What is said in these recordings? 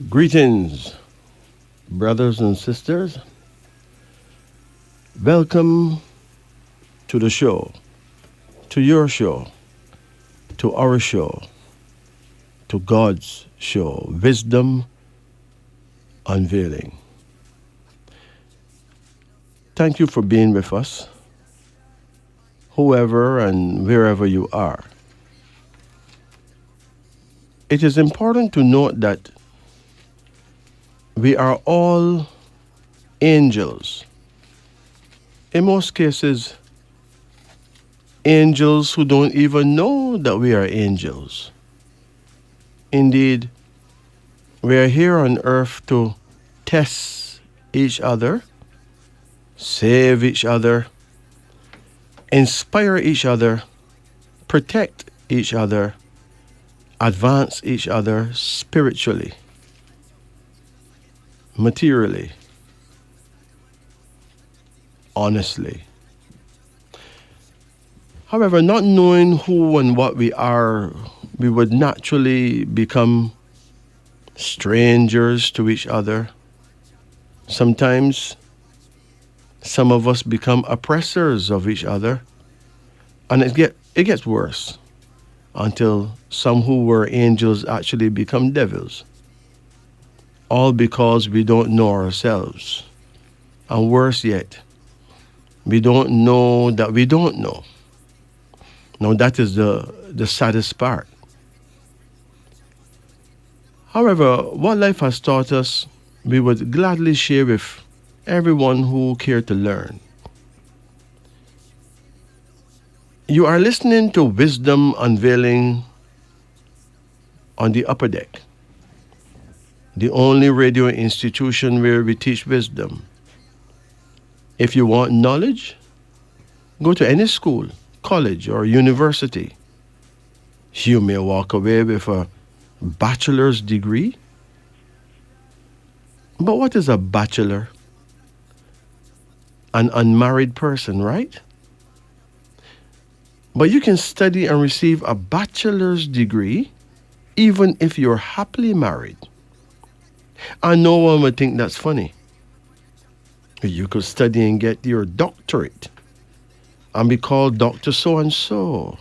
Greetings, brothers and sisters. Welcome to the show, to your show, to our show, to God's show, Wisdom Unveiling. Thank you for being with us, whoever and wherever you are. It is important to note that we are all angels. In most cases, angels who don't even know that we are angels. Indeed, we are here on earth to test each other, save each other, inspire each other, protect each other, advance each other spiritually, materially, honestly. However, not knowing who and what we are, we would naturally become strangers to each other. Sometimes some of us become oppressors of each other, and it gets worse until some who were angels actually become devils. All because we don't know ourselves. And worse yet, we don't know that we don't know. Now that is the saddest part. However, what life has taught us, we would gladly share with everyone who cared to learn. You are listening to Wisdom Unveiling on the Upper Deck, the only radio institution where we teach wisdom. If you want knowledge, go to any school, college, or university. You may walk away with a bachelor's degree. But what is a bachelor? An unmarried person, right? But you can study and receive a bachelor's degree even if you're happily married. And no one would think that's funny. You could study and get your doctorate and be called Dr. So-and-so,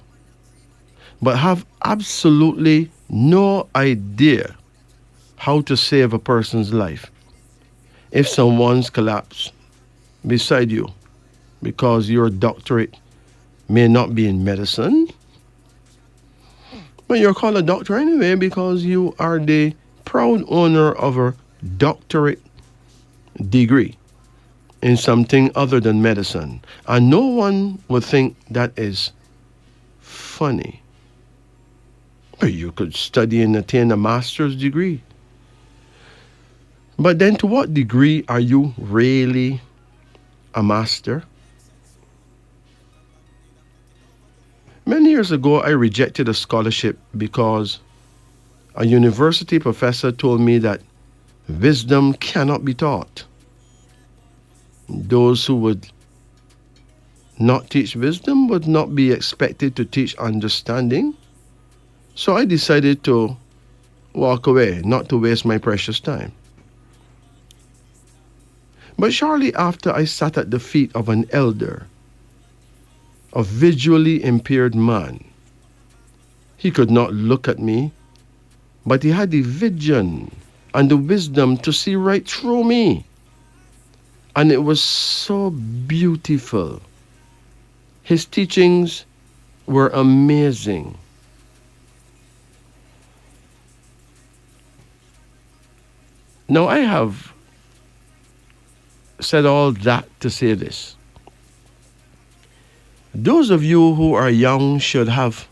but have absolutely no idea how to save a person's life if someone's collapsed beside you because your doctorate may not be in medicine, but you're called a doctor anyway because you are the proud owner of a doctorate degree in something other than medicine. And no one would think that is funny. But you could study and attain a master's degree. But then to what degree are you really a master? Many years ago, I rejected a scholarship because a university professor told me that wisdom cannot be taught. Those who would not teach wisdom would not be expected to teach understanding. So I decided to walk away, not to waste my precious time. But shortly after, I sat at the feet of an elder, a visually impaired man. He could not look at me, but he had the vision and the wisdom to see right through me. And it was so beautiful. His teachings were amazing. Now I have said all that to say this. Those of you who are young should have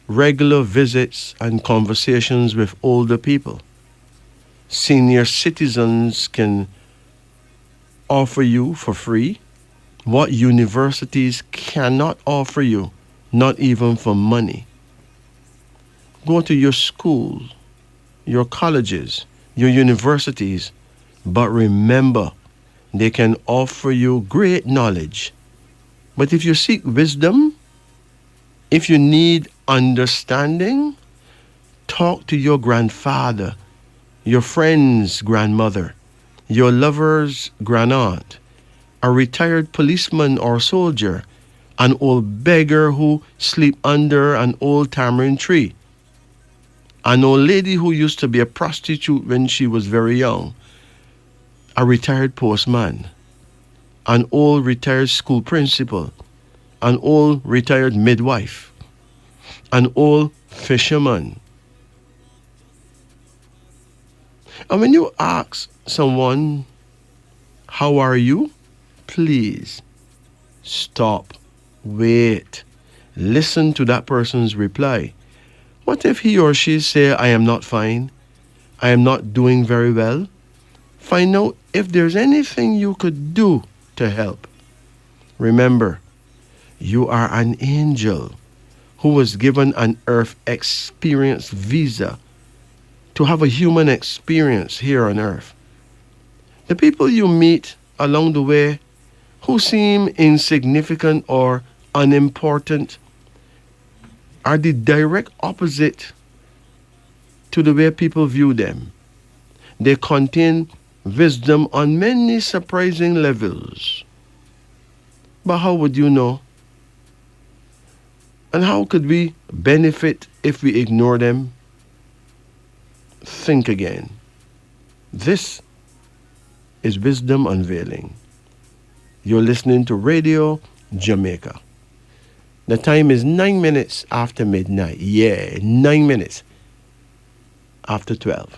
regular visits and conversations with older people. Senior citizens can offer you for free what universities cannot offer you, not even for money. Go to your schools, your colleges, your universities, but remember, they can offer you great knowledge. But if you seek wisdom, if you need understanding, talk to your grandfather, your friend's grandmother, your lover's grandaunt, a retired policeman or soldier, an old beggar who sleep under an old tamarind tree, an old lady who used to be a prostitute when she was very young, a retired postman, an old retired school principal, an old retired midwife, an old fisherman. And when you ask someone, how are you? Please stop, wait, listen to that person's reply. What if he or she say, I am not fine, I am not doing very well? Find out if there's anything you could do to help. Remember, you are an angel who was given an earth experience visa to have a human experience here on earth. The people you meet along the way who seem insignificant or unimportant are the direct opposite to the way people view them. They contain wisdom on many surprising levels. But how would you know? And how could we benefit if we ignore them? Think again. This is Wisdom Unveiling. You're listening to Radio Jamaica. The time is 9 minutes after midnight. Yeah, 9 minutes after 12.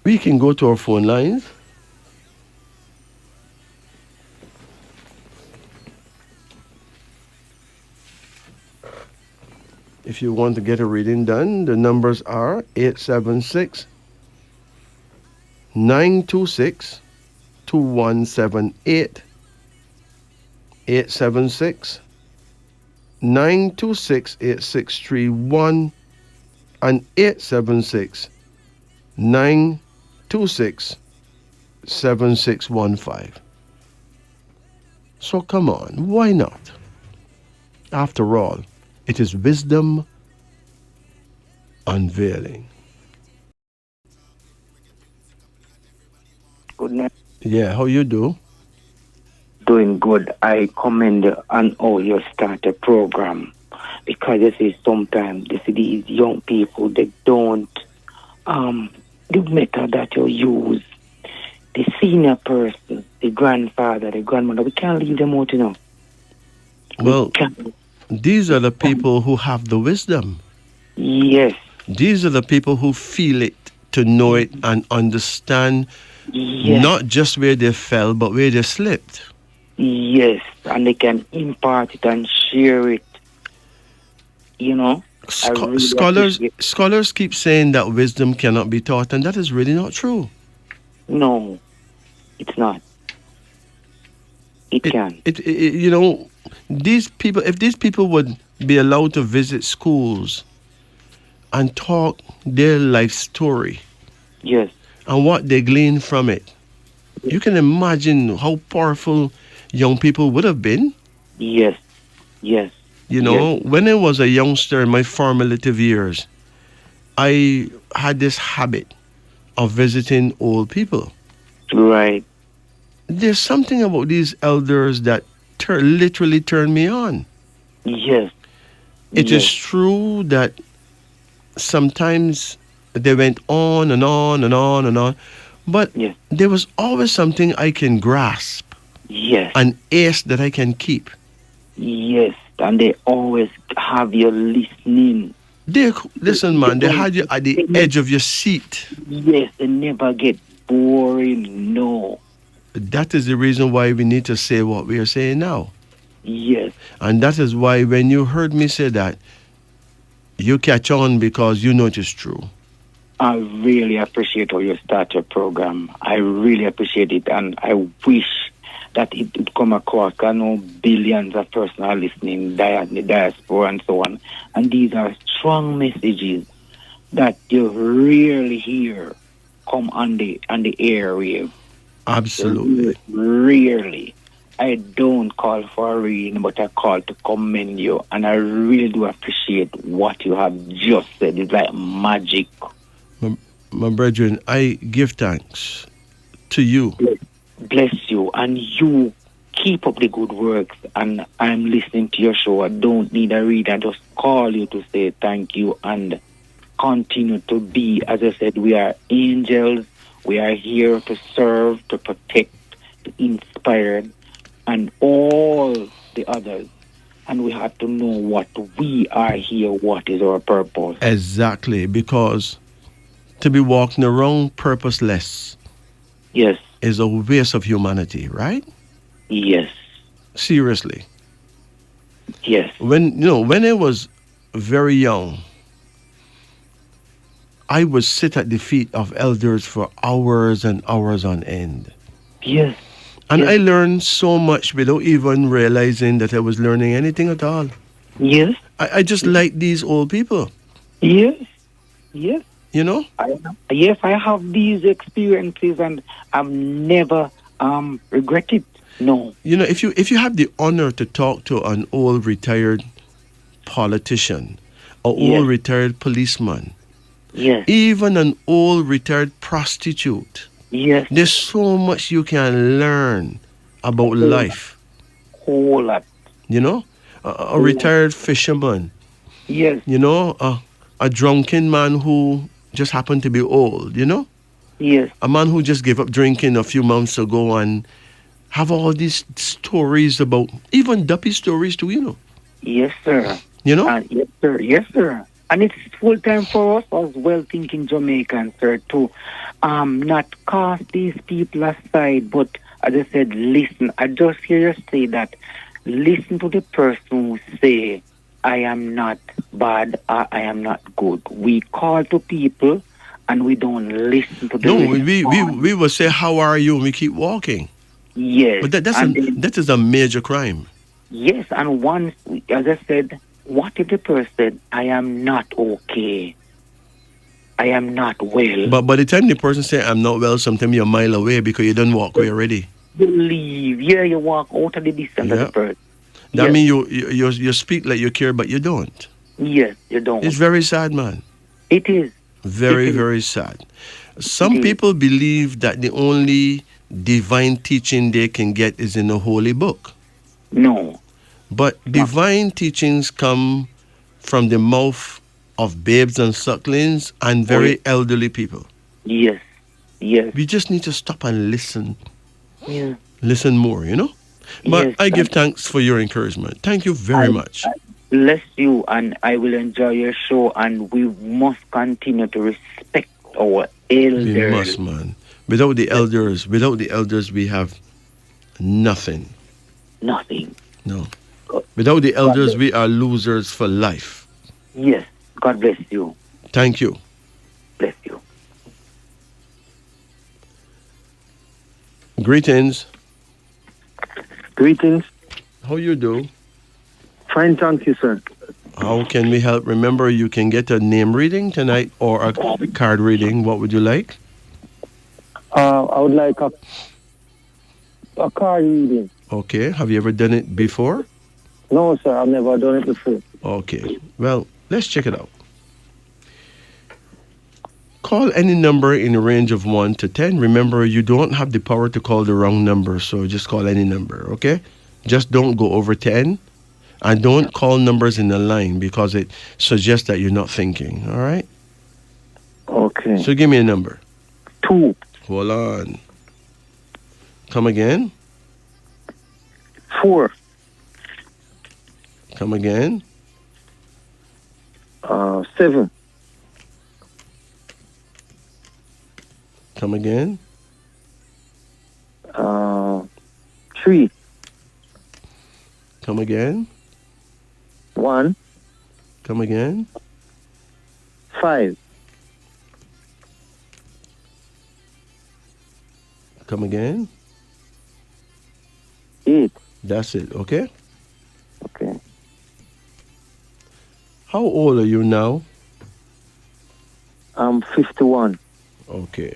We can go to our phone lines. If you want to get a reading done, the numbers are 876 926 2178, 876 926 8631, and 876 926 7615. So come on, why not? After all, it is Wisdom Unveiling. Good night. Yeah, how you do? Doing good. I commend you on how you start a program, because you see sometimes you see these young people, they don't the method that you use, the senior person, the grandfather, the grandmother, we can't leave them out, you know. Well, these are the people who have the wisdom. Yes. These are the people who feel it, to know it and understand Yes. not just where they fell, but where they slipped. Yes. And they can impart it and share it. You know? Really Scholars keep saying that wisdom cannot be taught, and that is really not true. No, it's not. It can. You know, these people, if these people would be allowed to visit schools and talk their life story, Yes. and what they glean from it, you can imagine how powerful young people would have been. Yes. Yes. You know, when I was a youngster in my formative years, I had this habit of visiting old people. Right. There's something about these elders that literally turned me on. Yes. It is true that sometimes they went on and on and on and on, but there was always something I can grasp. Yes. An ace that I can keep. Yes. And they always have you listening. Listen, man, they had you at the edge of your seat. Yes, they never get boring, no. That is the reason why we need to say what we are saying now. Yes. And that is why when you heard me say that, you catch on because you know it is true. I really appreciate how you start your program. I really appreciate it, and I wish that it would come across. I know billions of persons are listening, the diaspora and so on. And these are strong messages that you rarely hear come on the airwave. Absolutely. Rarely. I don't call for a reading, but I call to commend you. And I really do appreciate what you have just said. It's like magic. My brethren, I give thanks to you. Bless you. And you keep up the good works. And I'm listening to your show. I don't need a reader. I just call you to say thank you and continue to be. As I said, we are angels. We are here to serve, to protect, to inspire, and all the others. And we have to know what we are here, what is our purpose. Exactly, because to be walking around purposeless Yes, is a waste of humanity, right? yes, Seriously. yes, When I was very young, I would sit at the feet of elders for hours and hours on end. yes, And I yes, learned so much without even realizing that I was learning anything at all. yes, I just like these old people, yes, yes. you know? Yes, I have these experiences and I've never regretted. No. If you have the honor to talk to an old retired politician, an Yes, old retired policeman, yes, even an old retired prostitute, yes. there's so much you can learn about Whole, life, whole lot. you know? A Whole lot. retired fisherman, Yes, a drunken man who just happened to be old, yes, a man who just gave up drinking a few months ago and have all these stories about, even duppy stories too, yes, sir. you know? Yes, sir. Yes, sir. And it's full time for us as well, thinking Jamaican, sir, to not cast these people aside, but as I said, listen. I just hear you say that. Listen to the person who say, I am not bad or I am not good. We call to people and we don't listen to the No, we, we, response. we will say, how are you? And we keep walking. Yes. But And then, that is a major crime. yes, and once, as I said, what if the person said, I am not okay? I am not well. But by the time the person say, I'm not well, sometimes you're a mile away because you don't walk away already. You leave. Yeah, you walk out of the distance of Yeah. the person. That Yes, means you speak like you care, but you don't. yes, you don't. It's very sad, man. It is. Very, It is. very sad. It Some is. people believe that the only divine teaching they can get is in a holy book. No. But No. divine teachings come from the mouth of babes and sucklings and Oh, very elderly people. yes. Yes. We just need to stop and listen. Yeah. Listen more, But Yes. I give thanks for your encouragement. Thank you very much. I bless you, and I will enjoy your show. And we must continue to respect our We elders. must, man. Without the elders, we have nothing. Nothing. No. Without the God elders, bless. we are losers for life. Yes. God bless you. Thank you. Bless you. Greetings. Greetings. How you do? Fine, thank you, sir. How can we help? Remember, you can get a name reading tonight or a card reading. What would you like? I would like a card reading. Okay. Have you ever done it before? No, sir, I've never done it before. Okay. Well, let's check it out. Call any number in the range of 1 to 10. Remember, you don't have the power to call the wrong number, so just call any number, okay? Just don't go over 10. And don't call numbers in a line because it suggests that you're not thinking, all right? Okay. So give me a number. 2, Hold on. Come again. 4, Come again. 7, Come again. 3, Come again. 1, Come again. 5, Come again. 8. That's it, okay? Okay. How old are you now? I'm 51. Okay.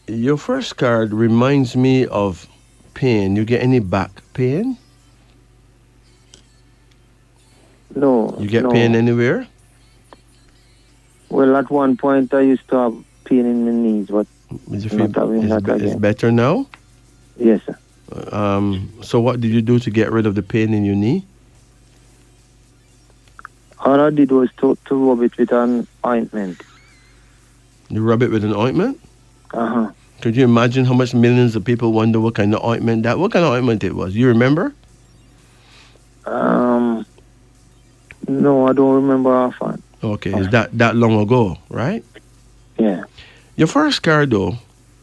Your first card reminds me of pain. You get any back pain? No. You get no. pain anywhere? Well, at one point I used to have pain in the knees, but Did you not having that it's again. better now? Yes, sir. So what did you do to get rid of the pain in your knee? All I did was to rub it with an ointment. You rub it with an ointment? Uh-huh. Could you imagine how much millions of people wonder what kind of ointment what kind of ointment it was? You remember? No, I don't remember offhand. Okay, is that long ago, right? Yeah. Your first card, though,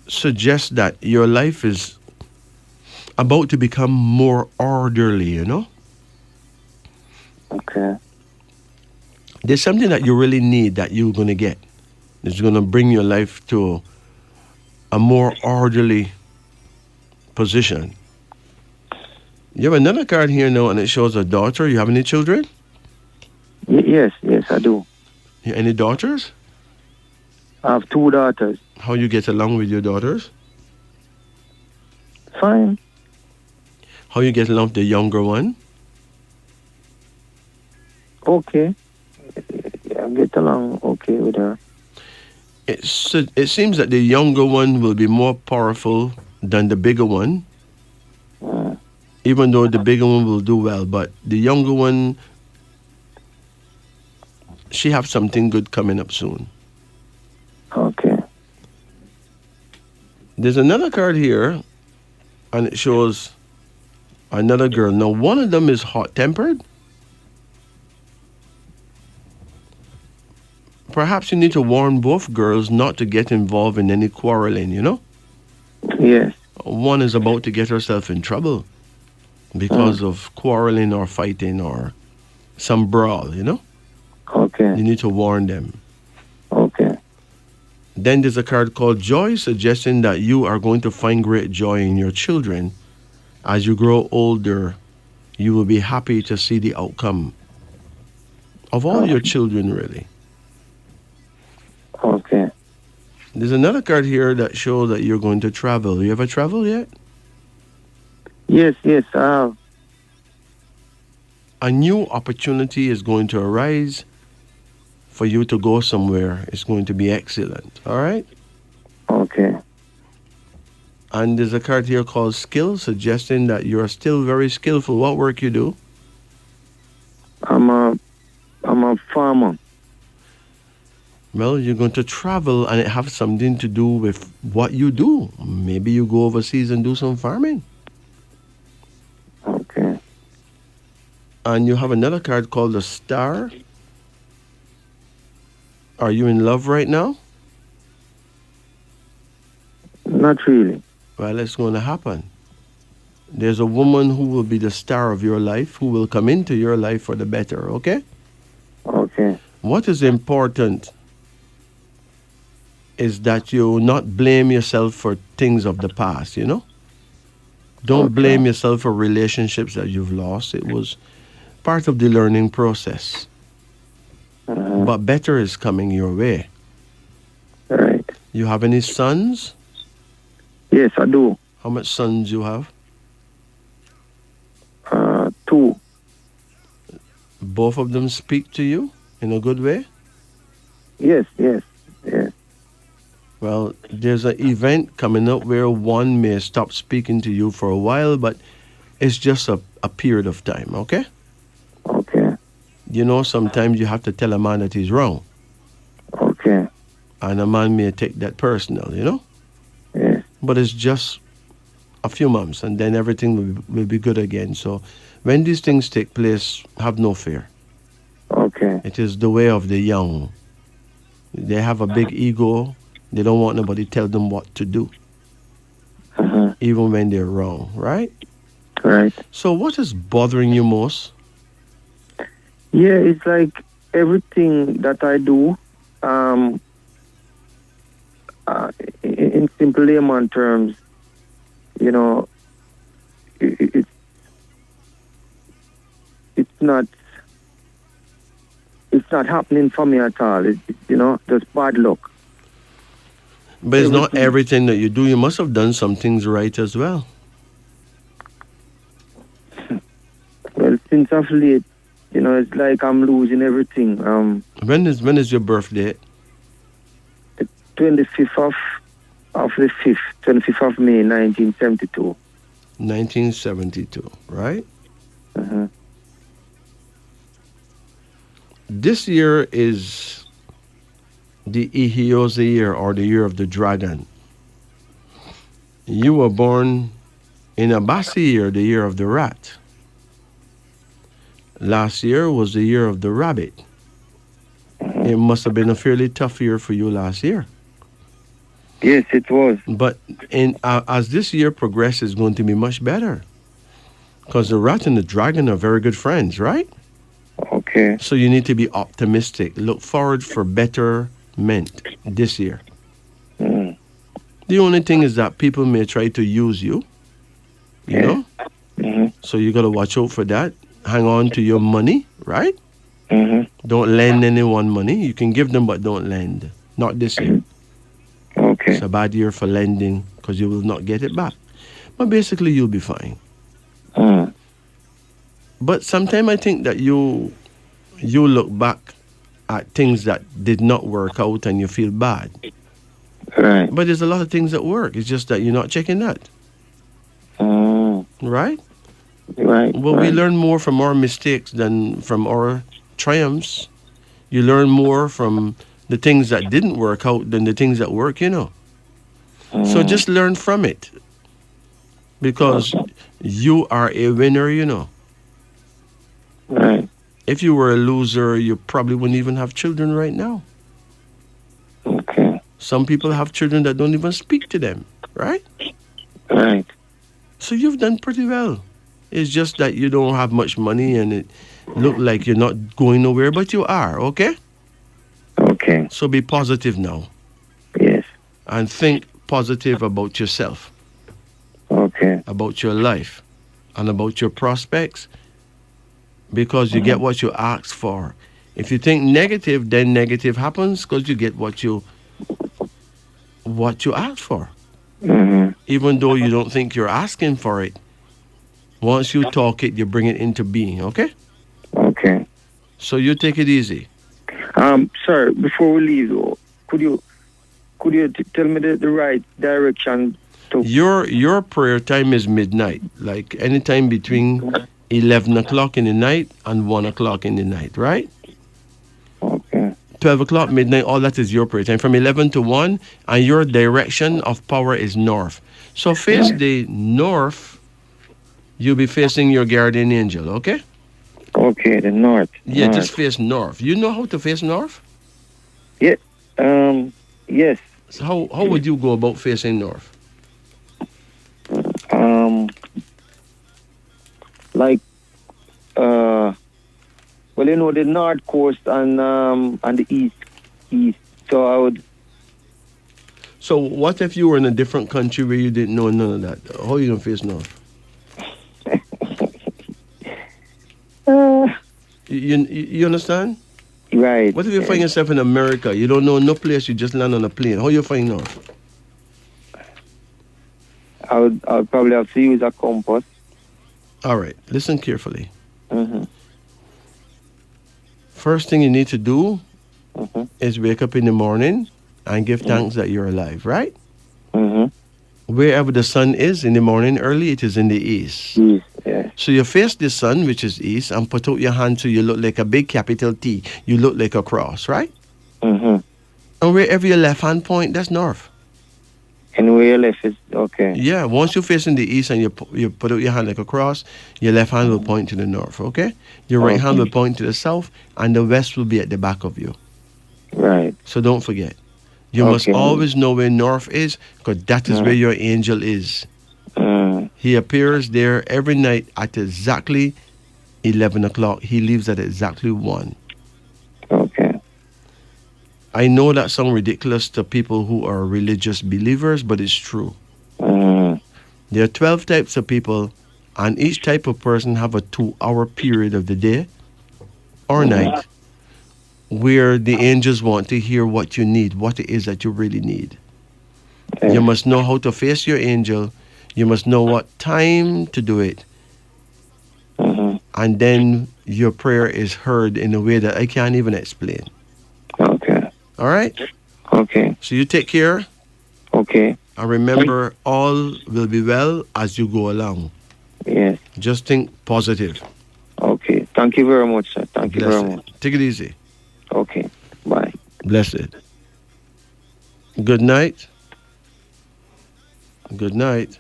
suggests that your life is about to become more orderly, you know? Okay. There's something that you really need that you're going to get. It's going to bring your life to a more orderly position. You have another card here now, and it shows a daughter. You have any children? Yes, I do. Any daughters? I have 2 daughters. How you get along with your daughters? Fine. How you get along with the younger one? Okay. I get along okay with her. It seems that the younger one will be more powerful than the bigger one, even though the bigger one will do well. But the younger one, she have something good coming up soon. Okay. There's another card here, and it shows another girl. Now, one of them is hot-tempered. Perhaps you need to warn both girls not to get involved in any quarreling, you know? Yes. One is about to get herself in trouble because of quarreling or fighting or some brawl, you know? Okay. You need to warn them. Okay. Then there's a card called Joy, suggesting that you are going to find great joy in your children. As you grow older, you will be happy to see the outcome of all your children, really. Okay. There's another card here that shows that you're going to travel. You ever traveled yet? Yes, I have. A new opportunity is going to arise for you to go somewhere. It's going to be excellent. All right? Okay. And there's a card here called Skill, suggesting that you're still very skillful. What work you do? I'm a farmer. Well, you're going to travel and it has something to do with what you do. Maybe you go overseas and do some farming. Okay. And you have another card called the Star. Are you in love right now? Not really. Well, it's going to happen. There's a woman who will be the star of your life, who will come into your life for the better, okay? Okay. What is important is that you not blame yourself for things of the past, you know? Don't blame yourself for relationships that you've lost. It was part of the learning process. But better is coming your way. Right. You have any sons? Yes, I do. How much sons you have? 2. Both of them speak to you in a good way? Yes. Well, there's an event coming up where one may stop speaking to you for a while, but it's just a period of time, okay? Okay. You know, sometimes you have to tell a man that he's wrong. Okay. And a man may take that personal, you know? Yes. But it's just a few months, and then everything will be good again. So when these things take place, have no fear. Okay. It is the way of the young. They have a big ego. They don't want nobody tell them what to do, even when they're wrong, right? Right. So what is bothering you most? Yeah, it's like everything that I do, in simple layman terms, you know, it's not happening for me at all. It's just bad luck. But it's not everything. everything that you do. You must have done some things right as well. Well, since of late, it's like I'm losing everything. When is your birthday? The 25th of the 5th, 25th of May, 1972. 1972, right? Uh-huh. This year is the Ihioza year, or the year of the dragon. You were born in Abasi year, the year of the rat. Last year was the year of the rabbit. It must have been a fairly tough year for you last year. Yes, it was. But as this year progresses, it's going to be much better. Because the rat and the dragon are very good friends, right? Okay. So you need to be optimistic. Look forward for betterment this year. Mm. The only thing is that people may try to use you, you Yeah. know? Mm-hmm. So you got to watch out for that. Hang on to your money, right? Mm-hmm. Don't lend anyone money. You can give them, but don't lend. Not this year. Okay. It's a bad year for lending because you will not get it back. But basically, you'll be fine. Mm. But sometimes I think that you look back at things that did not work out and you feel bad. Right. But there's a lot of things that work. It's just that you're not checking that, Mm. right? Right. Well, we right. learn more from our mistakes than from our triumphs. You learn more from the things that didn't work out than the things that work, So Mm. just learn from it because you are a winner, Right. If you were a loser, you probably wouldn't even have children right now. Okay. Some people have children that don't even speak to them, right? Right. So you've done pretty well. It's just that you don't have much money and it look like you're not going nowhere, but you are, okay? Okay. So be positive now Yes. and think positive about yourself, Okay. about your life, and about your prospects because you get what you ask for. If you think negative, then negative happens because you get what you ask for. Mm-hmm. Even though you don't think you're asking for it, once you talk it, you bring it into being, okay? Okay. So you take it easy. Sir, before we leave, though, could you tell me the right direction to? Your prayer time is midnight, like anytime between 11 o'clock in the night and 1 o'clock in the night, right? Okay. 12 o'clock, midnight, all that is your prayer time. From 11 to 1, and your direction of power is north. So face the north, you'll be facing your guardian angel, okay? Okay. The north. Yeah, north. just face north. You know how to face north? Yeah. Yes. So how would you go about facing north? Like, well, the north coast and the east. So I would. So what if you were in a different country where you didn't know none of that? How you gonna face north? You understand? Right. What if you find yourself in America? You don't know no place. You just land on a plane. How you find north? I would probably have to use a compass. All right. Listen carefully. Mm-hmm. First thing you need to do Mm-hmm. is wake up in the morning and give thanks that you're alive. Right? Mm-hmm. Wherever the sun is in the morning early, it is in the east. Yes. Yeah. So you face the sun, which is east, and put out your hand so you look like a big capital T. You look like a cross, right? Mm-hmm. And wherever your left hand point, that's north. And where your left is okay. Yeah, once you're facing the east and you put out your hand like a cross, your left hand will point to the north, okay? Your right hand will point to the south, and the west will be at the back of you. Right. So don't forget. You must Okay. always know where north is, because that is where your angel is. Mm. He appears there every night at exactly 11 o'clock. He leaves at exactly 1. Okay. I know that sounds ridiculous to people who are religious believers, but it's true. Mm. There are 12 types of people, and each type of person have a 2-hour period of the day or night where the angels want to hear what you need, what it is that you really need. You Yes. must know how to face your angel. You must know what time to do it. Mm-hmm. And then your prayer is heard in a way that I can't even explain. Okay. All right? Okay. So you take care. Okay. And remember, all will be well as you go along. Yes. Just think positive. Okay. Thank you very much, sir. Thank you very Blessed. much. Take it easy. Okay. Bye. Blessed. Good night. Good night.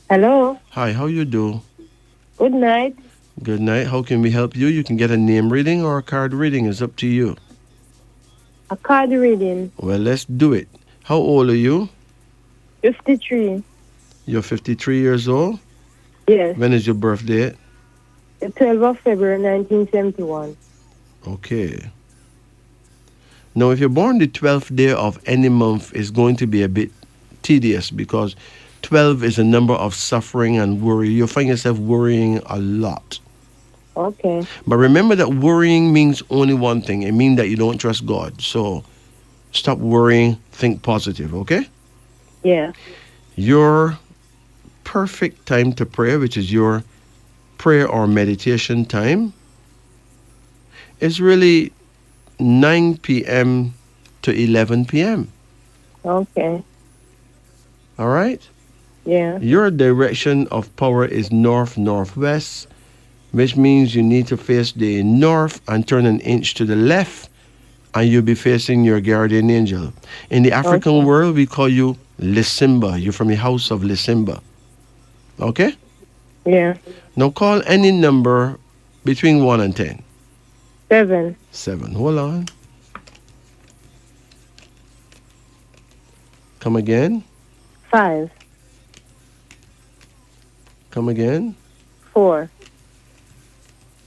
Hello. Hi, how you do? Good night. Good night. How can we help you? You can get a name reading or a card reading. It's up to you. A card reading. Well, let's do it. How old are you? 53. You're 53 years old? Yes. When is your birthday? The 12th of February 1971. Okay. Now, if you're born the 12th day of any month, it's going to be a bit tedious because 12 is a number of suffering and worry. You'll find yourself worrying a lot. Okay. But remember that worrying means only one thing. It means that you don't trust God. So stop worrying. Think positive, okay? Yeah. Your perfect time to pray, which is your prayer or meditation time, is really 9 p.m. to 11 p.m. Okay. All right? Yeah. Your direction of power is north-northwest, which means you need to face the north and turn an inch to the left, and you'll be facing your guardian angel. In the African Okay. world, we call you Lisimba. You're from the house of Lisimba. Okay? Yeah. Now call any number between 1 and 10. 7. 7. Hold on. Come again. 5. Come again. 4.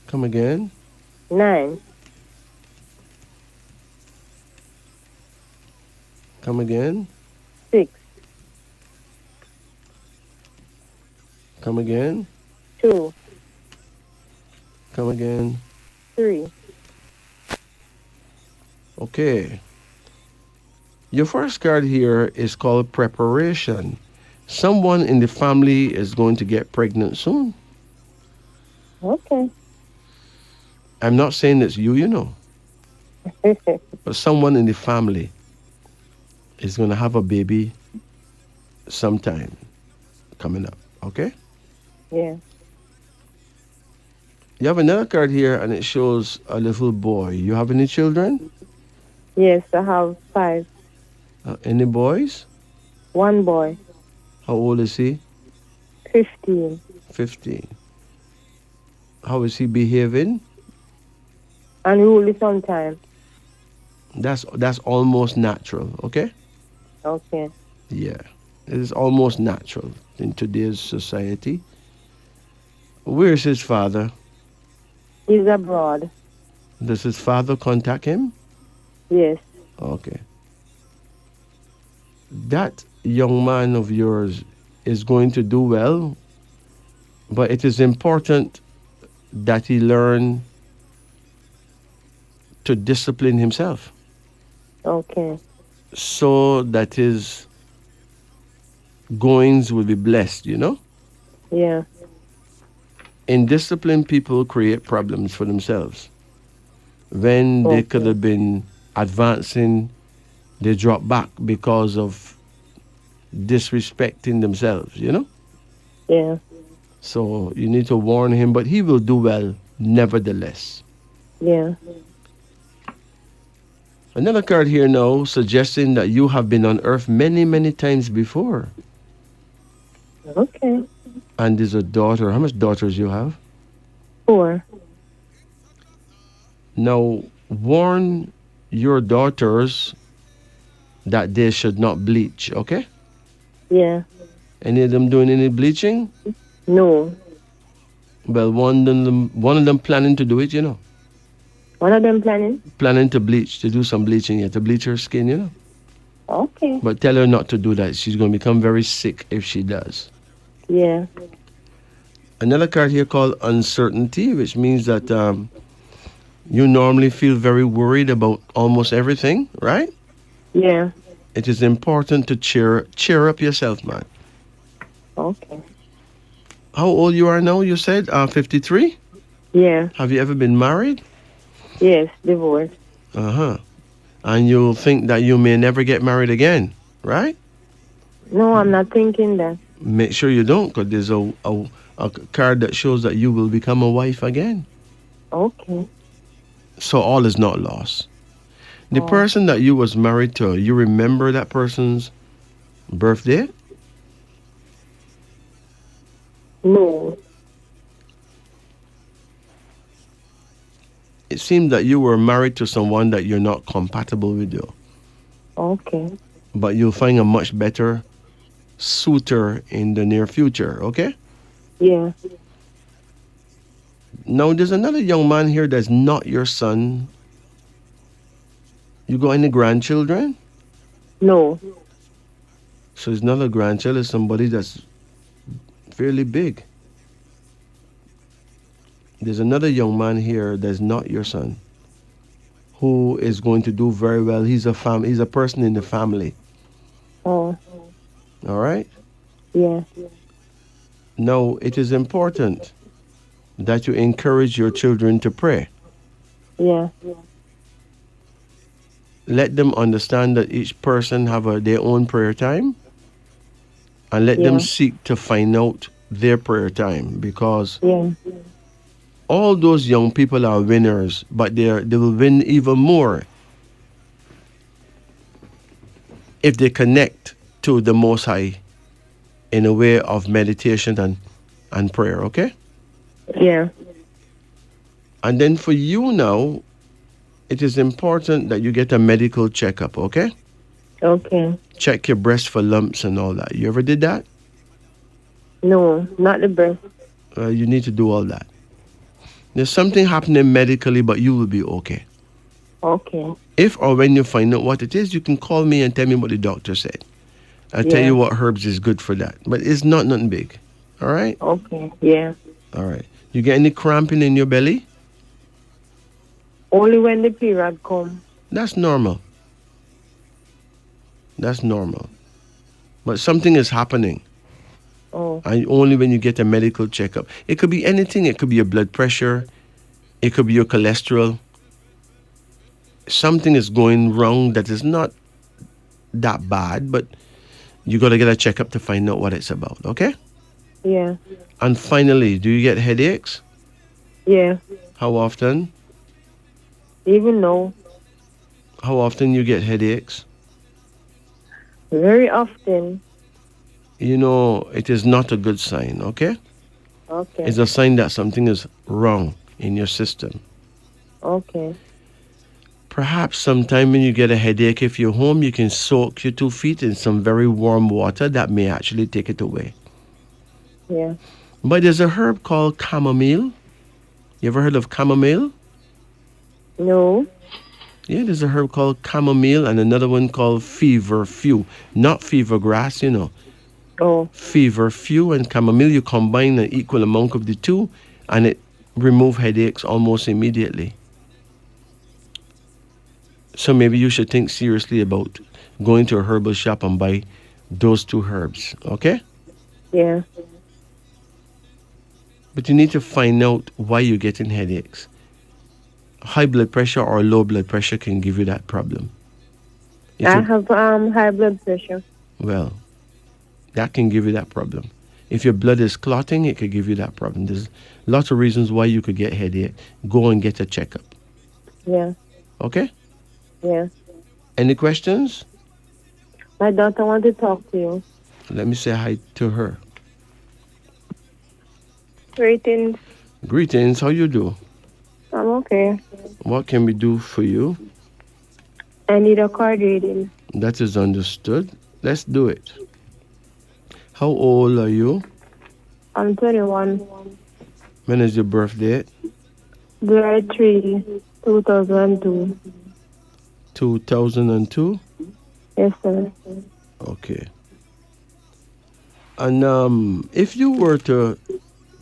Come again. 9. Come again. 6. Come again. 2. Come again. 3. Okay. Your first card here is called preparation. Someone in the family is going to get pregnant soon. Okay. I'm not saying it's you, you know, but someone in the family is going to have a baby sometime coming up. Okay? Yeah. You have another card here and it shows a little boy. You have any children? Yes, I have 5. Any boys? 1 boy. How old is he? 15. 15. How is he behaving? Unruly sometimes. That's almost natural, okay? Okay. Yeah. It is almost natural in today's society. Where is his father? He's abroad. Does his father contact him? Yes. Okay. That young man of yours is going to do well, but it is important that he learn to discipline himself Okay. so that his goings will be blessed, you know? Yeah. Indisciplined people create problems for themselves. When they could Okay. have been advancing, they drop back because of disrespecting themselves, you know? Yeah. So you need to warn him, but he will do well nevertheless. Yeah. Another card here now suggesting that you have been on earth many, many times before. Okay. And there's a daughter. How much daughters you have? 4. Now, warn your daughters that they should not bleach, okay? Yeah. Any of them doing any bleaching? No. Well, one of them planning to do it, you know. One of them planning? Planning to bleach, to do some bleaching, yeah, to bleach her skin, you know. Okay. But tell her not to do that. She's going to become very sick if she does. Yeah. Another card here called uncertainty, which means that you normally feel very worried about almost everything, right? Yeah. it is important to cheer up yourself, man. Okay. How old you are now? You said 53. Yeah. Have you ever been married? Yes. Divorce. Uh-huh. And you think that you may never get married again, right? No, I'm not thinking that. Make sure you don't, because there's a card that shows that you will become a wife again. Okay. So all is not lost. The Oh. person that you was married to, you remember that person's birthday? No. It seems that you were married to someone that you're not compatible with you. Okay. But you'll find a much better suitor in the near future, okay? Yeah. Now, there's another young man here that's not your son. You got any grandchildren? No. So it's not a grandchild, it's somebody that's fairly big. There's another young man here that's not your son, who is going to do very well. He's a person in the family. Oh. All right? Yeah. Now, it is important that you encourage your children to pray. Yeah. Let them understand that each person have their own prayer time, and let them Yeah. seek to find out their prayer time, because Yeah. all those young people are winners, but they will win even more if they connect to the Most High in a way of meditation and prayer, okay? Yeah. And then for you now, it is important that you get a medical checkup, okay? Okay. Check your breast for lumps and all that. You ever did that? No, not the breast. You need to do all that. There's something happening medically, but you will be okay. Okay. If or when you find out what it is, you can call me and tell me what the doctor said. I'll tell Yeah. you what herbs is good for that. But it's not nothing big. All right? Okay. Yeah. All right. You get any cramping in your belly? Only when the period comes. That's normal. That's normal. But something is happening. Oh. And only when you get a medical checkup. It could be anything. It could be your blood pressure. It could be your cholesterol. Something is going wrong that is not that bad, but you got to get a checkup to find out what it's about, okay? Yeah. And finally, do you get headaches? Yeah. How often? Even though How often you get headaches? very often. You know, it is not a good sign, okay? Okay. It's a sign that something is wrong in your system. Okay. Perhaps sometime when you get a headache, if you're home, you can soak your 2 feet in some very warm water. That may actually take it away. Yeah. But there's a herb called chamomile. You ever heard of chamomile? No. Yeah, there's a herb called chamomile and another one called feverfew. Not fever grass, you know. Oh. Feverfew and chamomile, you combine an equal amount of the two and it remove headaches almost immediately. So maybe you should think seriously about going to a herbal shop and buy those two herbs, okay? Yeah. But you need to find out why you're getting headaches. High blood pressure or low blood pressure can give you that problem. If I you- have high blood pressure. Well, that can give you that problem. If your blood is clotting, it could give you that problem. There's lots of reasons why you could get headache. Go and get a checkup. Yeah. Okay? Yeah. Any questions? My daughter wants to talk to you. Let me say hi to her. Greetings. Greetings, how you do? I'm okay. What can we do for you? I need a card reading. That is understood. Let's do it. How old are you? I'm 21. When is your birthday? July 3, 2002. 2002? Yes, sir. Okay. And if you were to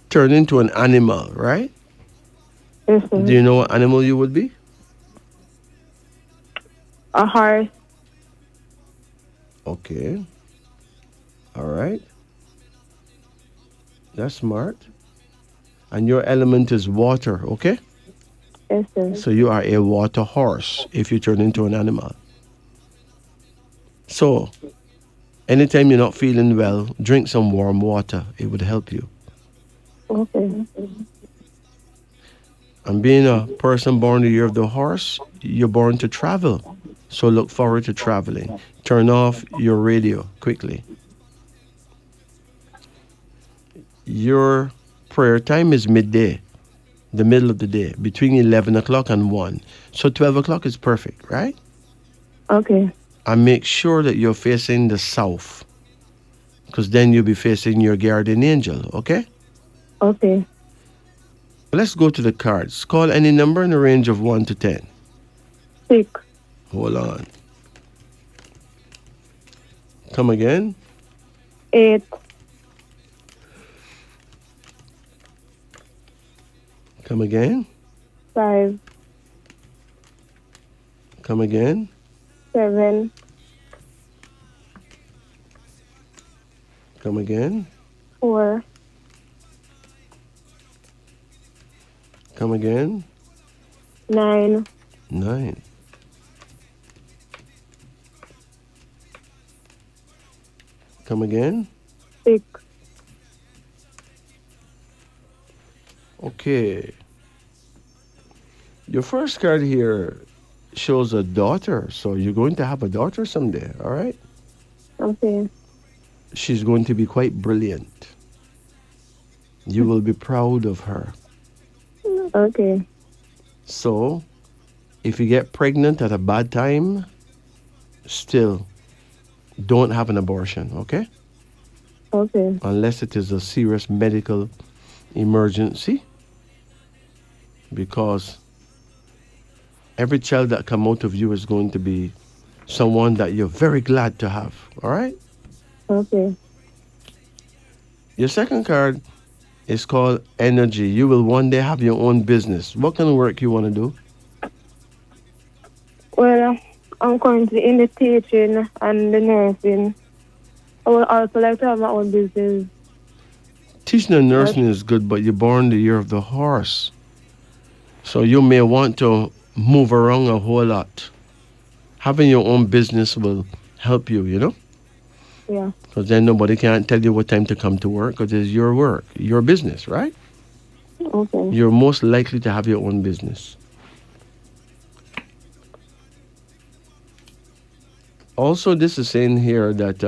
turn into an animal, right? Yes, sir. Do you know what animal you would be? A horse. Okay. All right. That's smart. And your element is water, okay? Yes, sir. So you are a water horse if you turn into an animal. So anytime you're not feeling well, drink some warm water. It would help you. Okay. And being a person born the year of the horse, you're born to travel. So look forward to traveling. Turn off your radio quickly. Your prayer time is midday, the middle of the day, between 11 o'clock and 1. So 12 o'clock is perfect, right? Okay. And make sure that you're facing the south, because then you'll be facing your guardian angel, okay? Okay. Let's go to the cards. Call any number in the range of 1 to 10. 6, Hold on. Come again. 8, Come again. 5, Come again. 7, Come again. 4, Come again. 9, 9. Come again. 6. Okay. Your first card here shows a daughter. So you're going to have a daughter someday, all right? Okay. She's going to be quite brilliant. You will be proud of her. Okay. So, if you get pregnant at a bad time, still don't have an abortion, okay? Okay. Unless it is a serious medical emergency. Because every child that come out of you is going to be someone that you're very glad to have, all right? Okay. Your second card is called energy. You will one day have your own business. What kind of work you want to do? Well, I'm currently in the teaching and the nursing. I would also like to have my own business. Teaching and nursing is good, but you're born the year of the horse. So you may want to move around a whole lot. Having your own business will help you, you know? Yeah. Because then nobody can't tell you what time to come to work because it's your work, your business, right? Okay. You're most likely to have your own business. Also, this is saying here that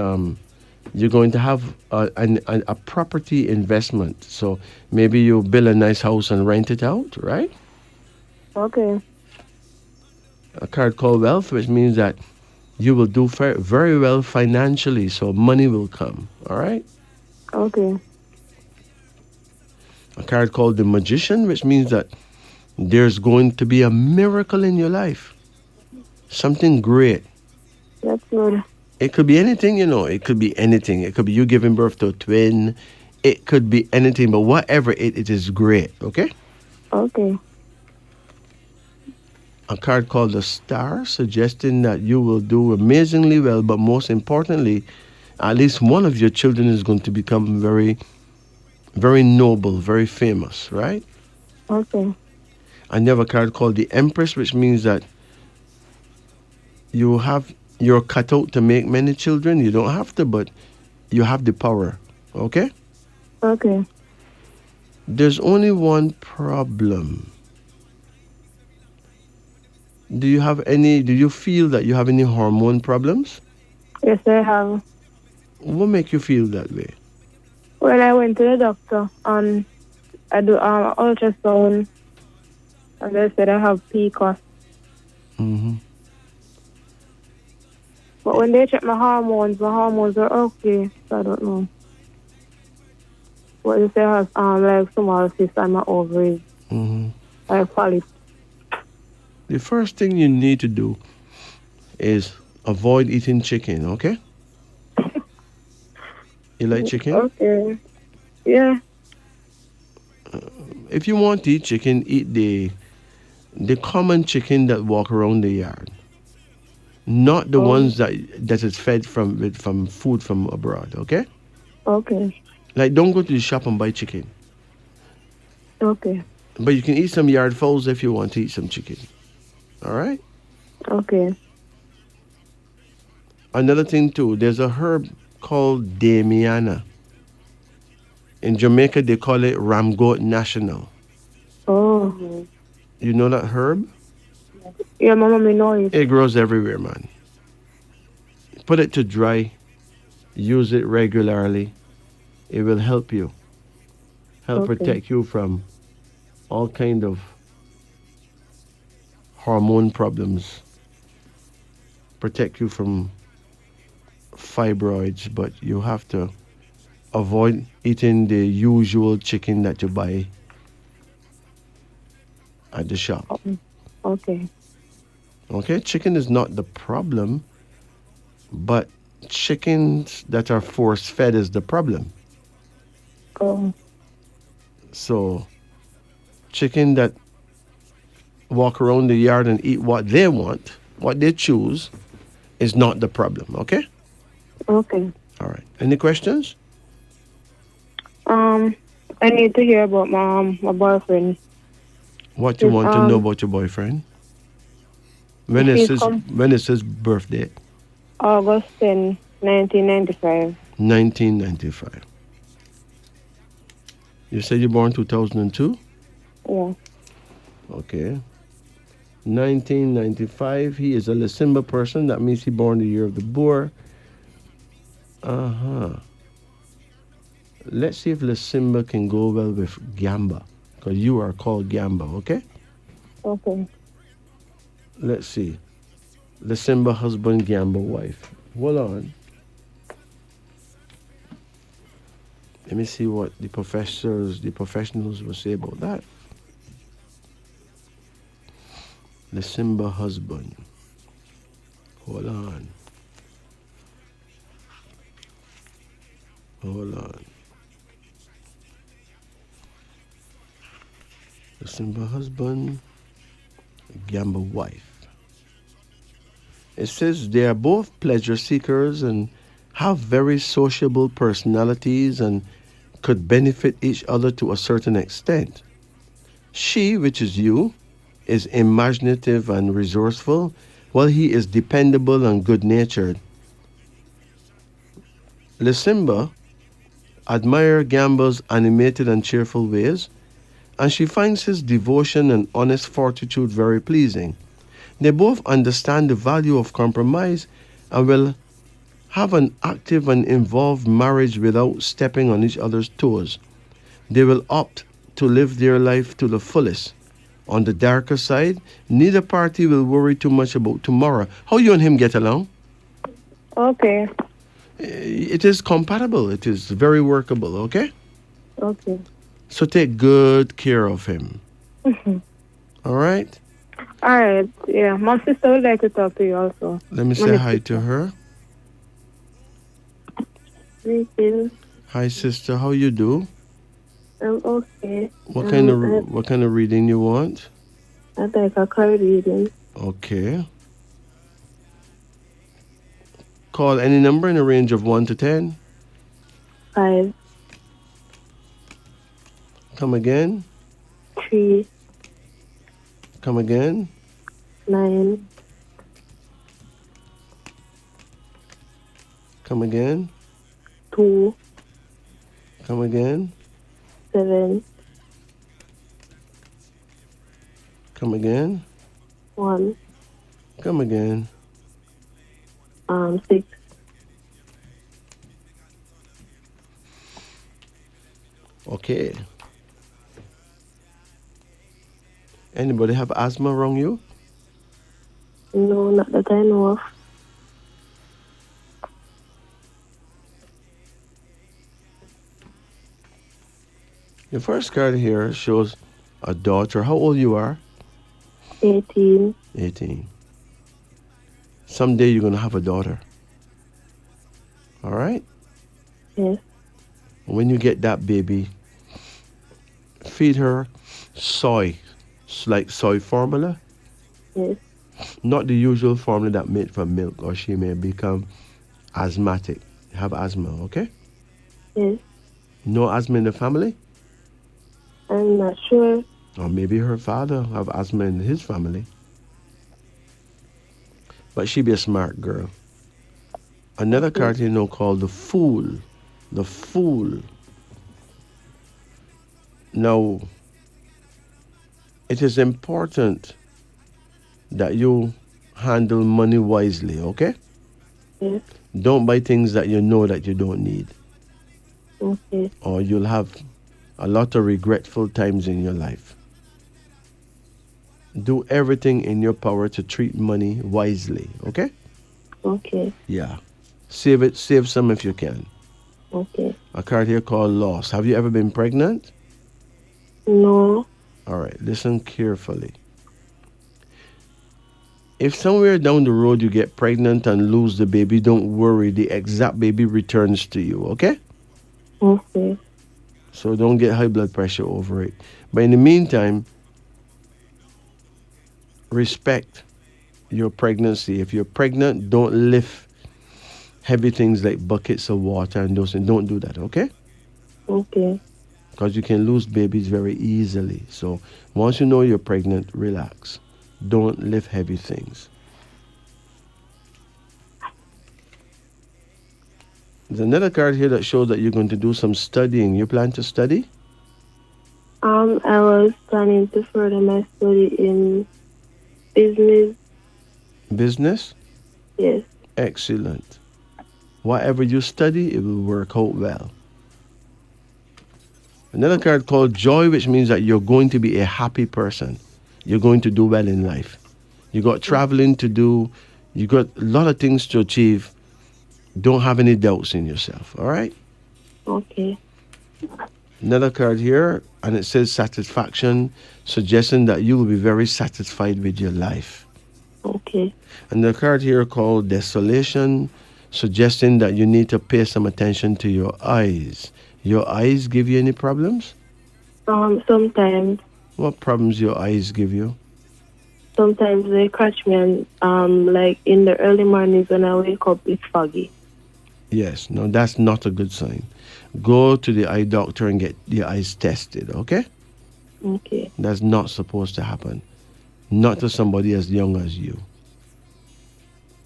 you're going to have a property investment. So maybe you build a nice house and rent it out, right? Okay. A card called wealth, which means that you will do very well financially, so money will come, all right? Okay. A card called the magician, which means that there's going to be a miracle in your life. Something great. That's good. It could be anything, you know. It could be anything. It could be you giving birth to a twin. It could be anything, but whatever it is great, okay? Okay. A card called the star, suggesting that you will do amazingly well, but most importantly, at least one of your children is going to become very, very noble, very famous, right? Okay. And you have a card called the Empress, which means that you're cut out to make many children. You don't have to, but you have the power, okay? Okay. There's only one problem. Do you feel that you have any hormone problems? Yes, I have. What make you feel that way? Well, I went to the doctor and I do ultrasound and they said I have PCOS. Mm-hmm. But when they check my hormones are okay. So I don't know. But they say I have like small cysts on my ovaries. Mm-hmm. Like polyps. The first thing you need to do is avoid eating chicken, okay? You like chicken? Okay. Yeah. If you want to eat chicken, eat the common chicken that walk around the yard. not the Oh. ones that is fed from food from abroad. Okay, Okay. like don't go to the shop and buy chicken, Okay. but you can eat some yard fowls if you want to eat some chicken. All right. Okay. Another thing too, there's a herb called Damiana. In Jamaica, they call it Ramgoat National. Oh. You know that herb? Yeah, my mommy know it. It grows everywhere, man. Put it to dry. Use it regularly. It will help you. Help Okay. protect you from all kind of hormone problems. Protect you from fibroids, but you have to avoid eating the usual chicken that you buy at the shop. Okay. Okay, chicken is not the problem, but chickens that are force fed is the problem. Oh. So, chicken that walk around the yard and eat what they want, what they choose, is not the problem. Okay? Okay. All right. Any questions? I need to hear about my boyfriend. What you Yes, want to know about your boyfriend? He's come- When is his birthday? August 10, 1995. 1995. You said you're born 2002? Yeah. Okay. 1995. He is a Lysimba person. That means he born the year of the boar. Uh-huh. Let's see if Lysimba can go well with Gamba. Because you are called Gamba, okay? Okay. Let's see. Lysimba husband, Gamba wife. Hold on. Let me see what the professionals will say about that. Lysimba husband. Hold on. Hold on. Lysimba husband, Gamba wife. It says they are both pleasure seekers and have very sociable personalities and could benefit each other to a certain extent. She, which is you, is imaginative and resourceful, while he is dependable and good-natured. Lysimba admires Gamba's animated and cheerful ways, and she finds his devotion and honest fortitude very pleasing. They both understand the value of compromise and will have an active and involved marriage without stepping on each other's toes. They will opt to live their life to the fullest. On the darker side, neither party will worry too much about tomorrow. How you and him get along? Okay. It is compatible. It is very workable, okay? Okay. So take good care of him. All right? All right. Yeah. My sister would like to talk to you also. Let me say hi to her. Greetings. Hi, sister. How you do? I'm okay. What kind of reading you want? I like a card reading. Okay. Call any number in a range of 1 to 10. 5, Come again. 3, Come again. 9, Come again. 2, Come again. 7, Come again. 1, Come again. 6. Okay. Anybody have asthma around you? No, not that I know of. Your first card here shows a daughter. How old you are? 18. 18. Someday you're going to have a daughter. All right? Yes. When you get that baby, feed her soy, like soy formula. Yes. Not the usual formula that made from milk, or she may become asthmatic. Have asthma, okay? Yes. No asthma in the family? I'm not sure. Or maybe her father have asthma in his family. But she be a smart girl. Another Okay. card here now called the Fool. The Fool. Now, it is important that you handle money wisely, okay? Yes. Don't buy things that you know that you don't need, Okay. or you'll have a lot of regretful times in your life. Do everything in your power to treat money wisely, okay? Okay. Yeah. Save it, save some if you can. Okay. A card here called loss. Have you ever been pregnant? No. All right, listen carefully. If somewhere down the road you get pregnant and lose the baby, don't worry. The exact baby returns to you, okay? Okay. So don't get high blood pressure over it. But in the meantime, respect your pregnancy. If you're pregnant, don't lift heavy things like buckets of water and those things. Don't do that, okay? Okay. Because you can lose babies very easily. So once you know you're pregnant, relax. Don't lift heavy things. There's another card here that shows that you're going to do some studying. You plan to study? I was planning to further my study in business. Business? Yes. Excellent. Whatever you study, it will work out well. Another card called joy, which means that you're going to be a happy person. You're going to do well in life. You got traveling to do. You got a lot of things to achieve. Don't have any doubts in yourself, all right? Okay. Another card here, and it says satisfaction, suggesting that you will be very satisfied with your life. Okay. And the card here called desolation, suggesting that you need to pay some attention to your eyes. Your eyes give you any problems? Sometimes What problems your eyes give you? they catch me and like in the early mornings when I wake up it's foggy. Yes, no, that's not a good sign. Go to the eye doctor and get your eyes tested, okay? Okay. That's not supposed to happen. Not to somebody as young as you.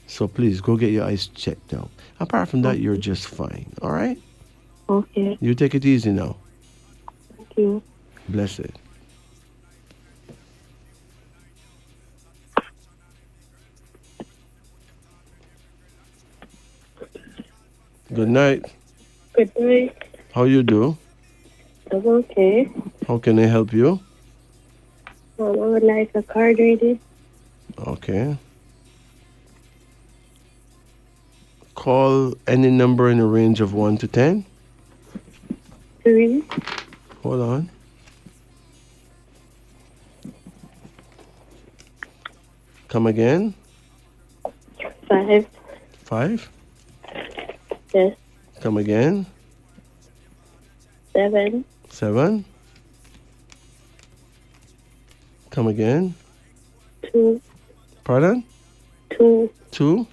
So please go get your eyes checked out. Apart from that, you're just fine, all right? Okay. You take it easy now. Thank you. Blessed. Good night. Good night. How you do? I'm okay. How can I help you? I would like a card reading. Okay. Call any number in a range of 1 to 10. 3, Hold on. Come again. 5, 5. yes, Come again. 7, 7. Come again. 2, Pardon? 2, 2.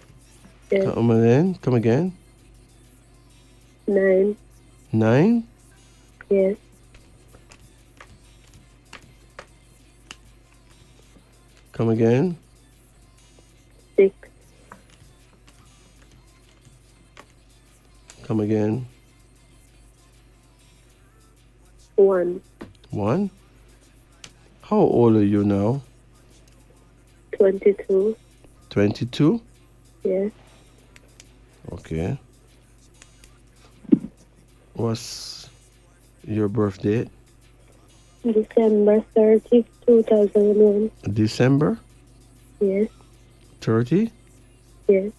yes, Come again. Come again. 9, 9. yes, Come again. 6, Come again. 1, 1. How old are you now? 22, 22. yes, Okay. What's your birth date? December 30, 2001, December yes, 30, yes,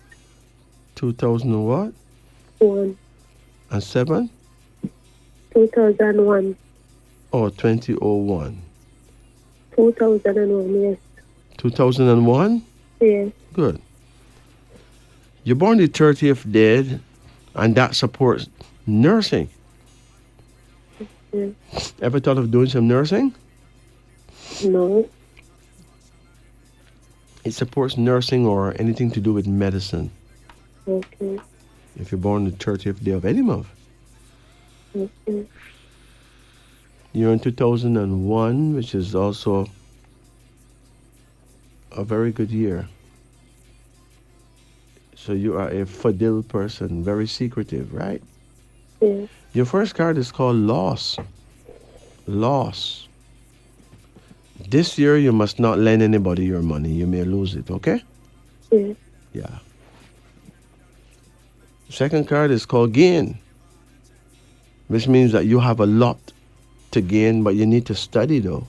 2000 and what? 1, And 7? 2001, Oh, 2001. 2001, yes, 2001? yes, Good. You're born the 30th day, and that supports nursing. yes, Ever thought of doing some nursing? no, It supports nursing or anything to do with medicine. Okay. If you're born the 30th day of any month. Okay. You're in 2001, which is also a very good year. So you are a fidel person, very secretive, right? Yes. Your first card is called loss. Loss. This year you must not lend anybody your money. You may lose it, okay? Yes. Yeah. Second card is called gain, which means that you have a lot to gain, but you need to study though.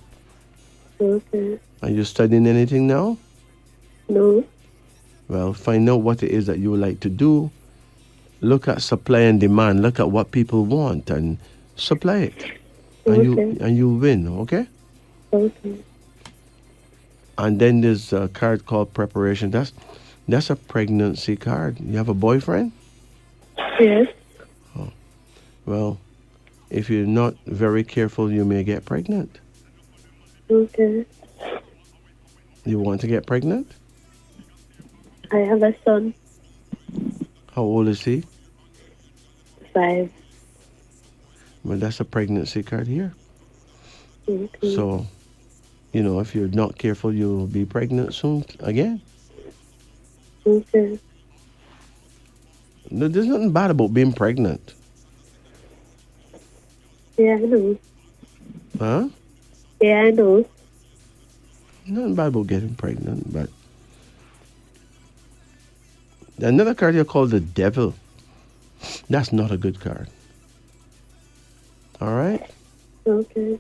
Okay. Are you studying anything now? No. Well, find out what it is that you would like to do. Look at supply and demand. Look at what people want and supply it. And Okay. you win, okay? Okay. And then there's a card called preparation. That's a pregnancy card. You have a boyfriend? Yes. Well, if you're not very careful, you may get pregnant. Okay. You want to get pregnant? I have a son. How old is he? 5. Well, that's a pregnancy card here. Okay. So, if you're not careful, you'll be pregnant soon again. Okay. There's nothing bad about being pregnant. Yeah, I know. Huh? Yeah, I know. Nothing bad about getting pregnant, but another card here called the devil. That's not a good card. All right. Okay.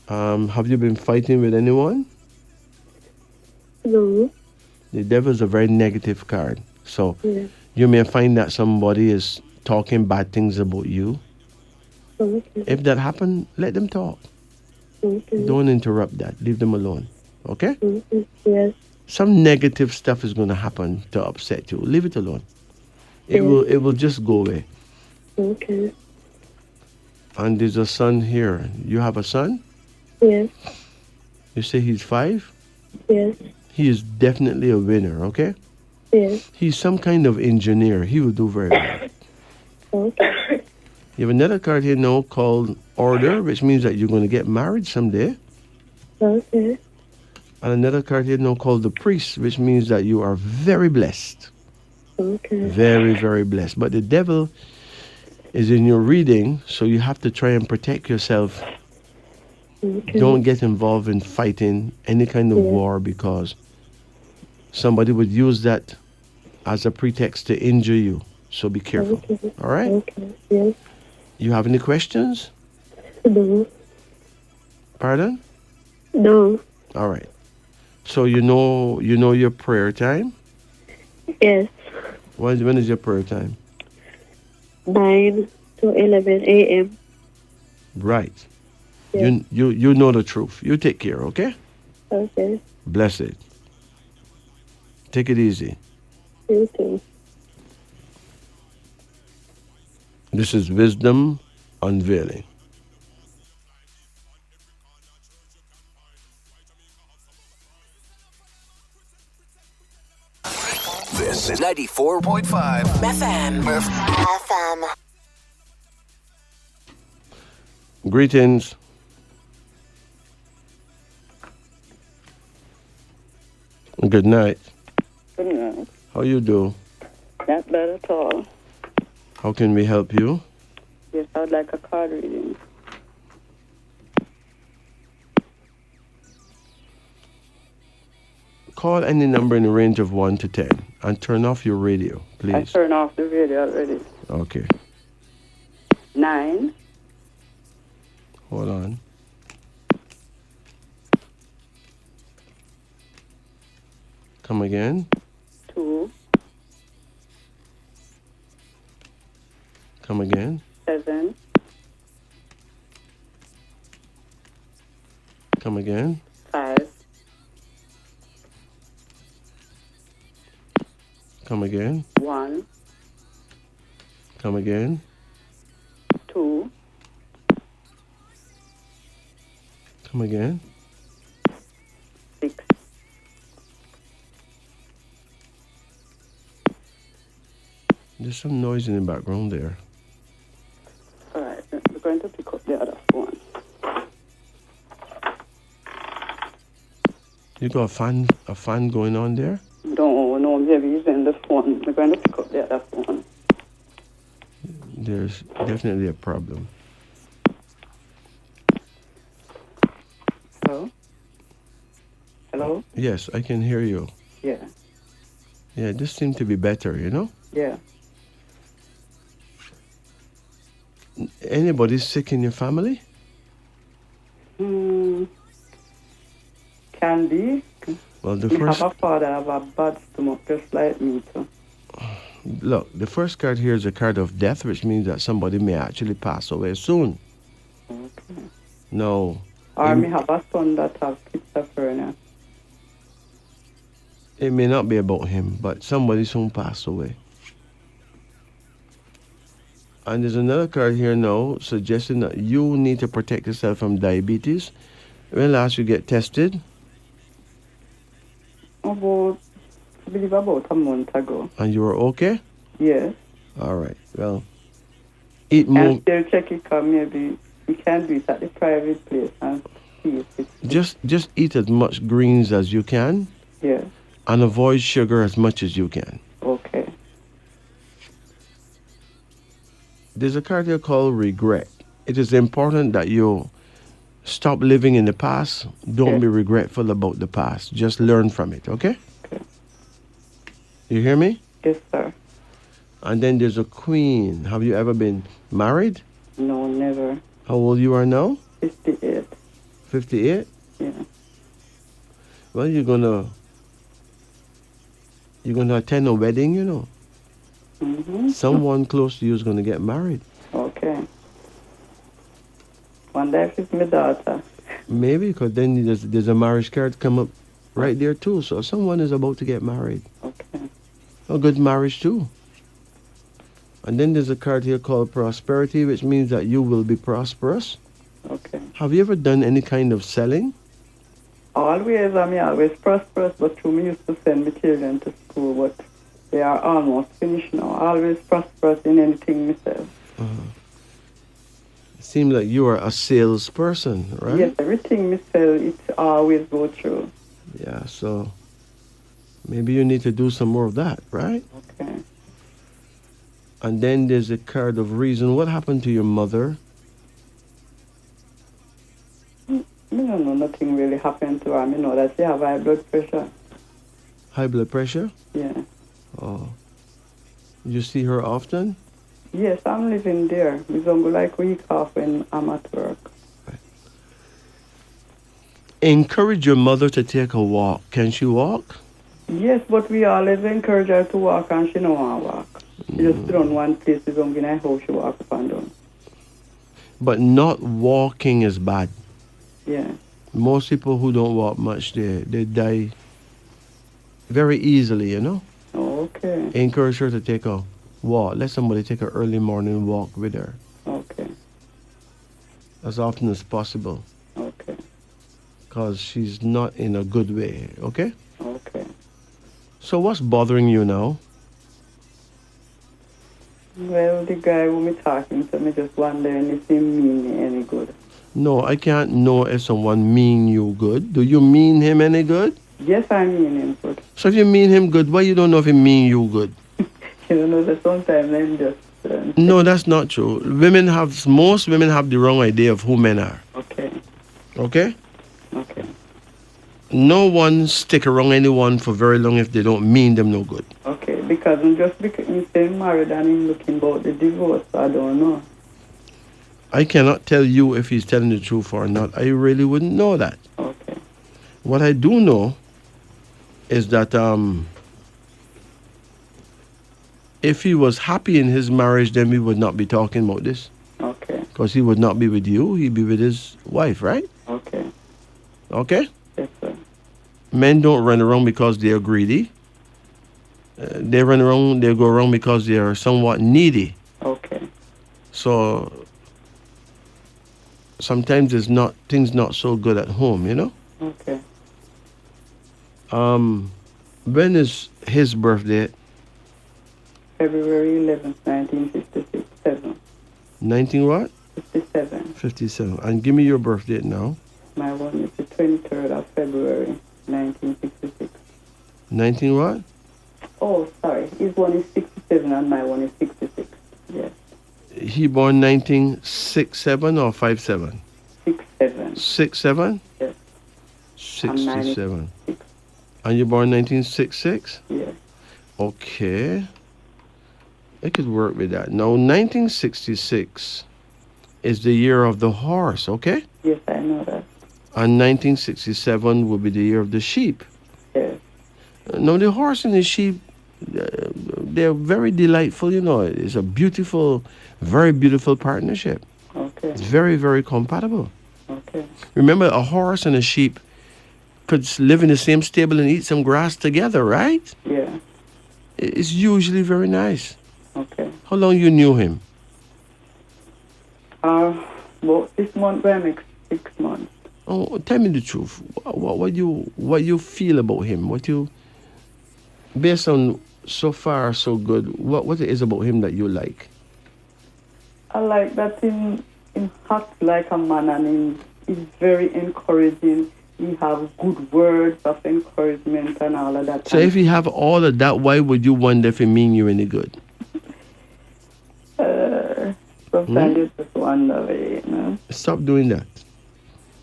Have you been fighting with anyone? No. The devil is a very negative card. So Yeah. you may find that somebody is talking bad things about you. Okay. If that happens, let them talk. Okay. Don't interrupt that. Leave them alone. Okay? Okay. Yes. Some negative stuff is going to happen to upset you. Leave it alone. It Yeah. will just go away. Okay. And there's a son here. You have a son? Yes. You say he's 5? Yes. He is definitely a winner, okay? Yes. He's some kind of engineer. He will do very well. Okay. You have another card here now called Order, which means that you're going to get married someday. Okay. And another card here now called the Priest, which means that you are very blessed. Okay. Very, very blessed. But the devil is in your reading, so you have to try and protect yourself. Okay. Don't get involved in fighting any kind of Yeah. war because somebody would use that as a pretext to injure you. So be careful. Okay. All right? Okay. Yes. You have any questions? No. Pardon? No. All right. So you know your prayer time? Yes. When is your prayer time? 9 to 11 a.m. Right. Yeah. You know the truth. You take care, okay? Okay. Bless it. Take it easy. You too. This is Wisdom Unveiling. This is 94.5 FM. Greetings. Good night. Good night. How you do? Not bad at all. How can we help you? Yes, I would like a card reading. Call any number in the range of 1 to 10 and turn off your radio, I please. turned off the radio already. Okay. 9, Hold on. Come again. 2, Come again. 7, Come again. 5, Come again. 1, Come again. 2, Come again. 6, There's some noise in the background there. All right. We're going to pick up the other phone. You got a fan going on there? No, maybe he's in the phone. We're going to pick up the other phone. There's definitely a problem. Hello? Hello? Yes, I can hear you. Yeah. Yeah, this seems to be better, you know? Yeah. Anybody sick in your family? Can be. Well, the We first have a father have a bad stomach just like me too. look, the first card here is a card of death, which means that somebody may actually pass away soon. Okay. No, Or me have a son that have schizophrenia. it may not be about him, but somebody soon pass away. And there's another card here now suggesting that you need to protect yourself from diabetes. When last you get tested? I believe about a month ago. And you were okay? Yes. All right. Well, eat And more. still check it because maybe we can do it at the private place and see if it's... Just eat as much greens as you can Yes. and avoid sugar as much as you can. Okay. There's a card here called regret. It is important that you stop living in the past. Don't be regretful about the past. Just learn from it, okay? Okay. You hear me? Yes, sir. And then there's a queen. Have you ever been married? No, never. How old you are now? 58. 58? Yeah. Well, you're gonna attend a wedding, you know. Mm-hmm. Someone close to you is gonna get married. Okay. Wonder if it's my daughter. Maybe, because then there's a marriage card come up right there too. So someone is about to get married. Okay. A good marriage too. And then there's a card here called prosperity, which means that you will be prosperous. Okay. Have you ever done any kind of selling? Always, always prosperous, but through me used to send my children to school, but they are almost finished now. Always prosperous in anything myself. It seems like you are a salesperson, right? Yes, everything me sell, it always go through. Yeah, so maybe you need to do some more of that, right? Okay. And then there's a card of reason. What happened to your mother? I don't know, nothing really happened to her. I know that she have high blood pressure. High blood pressure? Yeah. Oh. You see her often? Yes, I'm living there. It's only like a week off when I'm at work. Encourage your mother to take a walk. Can she walk? Yes, but we always encourage her to walk and she don't want to walk. She just sit on one place, it's only in her house she walk up and down. But not walking is bad. Yeah. Most people who don't walk much, they die very easily, you know? Okay. Encourage her to take a walk. Let somebody take an early morning walk with her Okay. as often as possible, Okay. because she's not in a good way, okay? Okay. So what's bothering you now? Well, the guy who me talking to, me just wondering if he mean me any good. No, I can't know if someone mean you good. Do you mean him any good? Yes, I mean him good. So if you mean him good, why you don't know if he mean you good? You don't know that sometimes I'm just... No, that's not true. Most women have the wrong idea of who men are. Okay. Okay? Okay. No one stick around anyone for very long if they don't mean them no good. Okay, because I'm just because he's staying married and him looking about the divorce, I don't know. I cannot tell you if he's telling the truth or not. I really wouldn't know that. Okay. What I do know is that if he was happy in his marriage, then we would not be talking about this. Okay. Because he would not be with you, he'd be with his wife, right? Okay. Okay? Yes, sir. Men don't run around because they are greedy. They go around because they are somewhat needy. Okay. So sometimes things not so good at home, you know? Okay. When is his birthday? February 11th, 1957. 19 what? 57. 57. And give me your birth date now. My one is the 23rd of February, 1966. 19 what? Oh, sorry. His one is 67 and my one is 66. Yes. He born 1967 or 57? 67. 67? Yes. 67. 96. And you born 1966? Yes. Okay. I could work with that. Now, 1966 is the year of the horse, okay? Yes, I know that. And 1967 will be the year of the sheep. Yes. Now, the horse and the sheep, they're very delightful, you know. It's a beautiful, very beautiful partnership. Okay. It's very, very compatible. Okay. Remember, a horse and a sheep could live in the same stable and eat some grass together, right? Yeah. It's usually very nice. Okay. How long you knew him? Well, this month will make 6 months. Oh, tell me the truth. What you feel about him? Based on so far so good, what it is about him that you like? I like that him acts like a man and he's very encouraging. He have good words of encouragement and all of that. So if you have all of that, why would you wonder if it mean you any good? Sometimes you just wonder, you know. Stop doing that.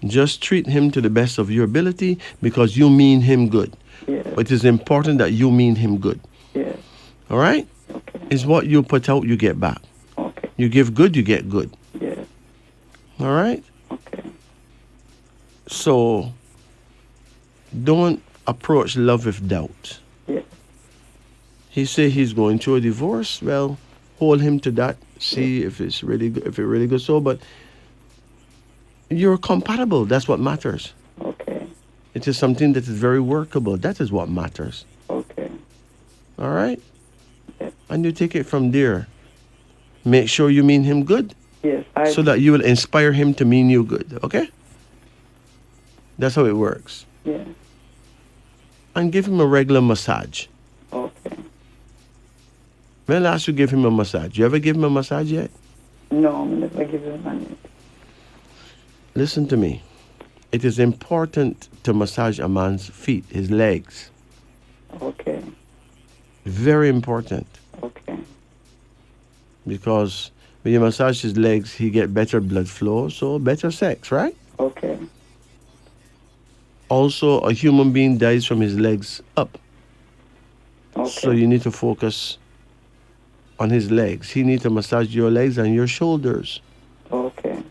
Just treat him to the best of your ability because you mean him good. Yes. It is important that you mean him good. Yes. All right? Okay. It's what you put out, you get back. Okay. You give good, you get good. Yes. All right? Okay. So don't approach love with doubt. Yes. He say he's going through a divorce. Well, hold him to that. See if it's really good, if it really goes so. But you're compatible. That's what matters. Okay. It is something that is very workable. That is what matters. Okay. All right? Yes. And you take it from there. Make sure you mean him good Yes. so that you will inspire him to mean you good. Okay? That's how it works. Yes. And give him a regular massage. Okay. When last you give him a massage? You ever give him a massage yet? No, I'm never give him money. Listen to me. It is important to massage a man's feet, his legs. Okay. Very important. Okay. Because when you massage his legs, he get better blood flow, so better sex, right? Okay. Also, a human being dies from his legs up. Okay. So you need to focus on his legs. He needs to massage your legs and your shoulders. Okay.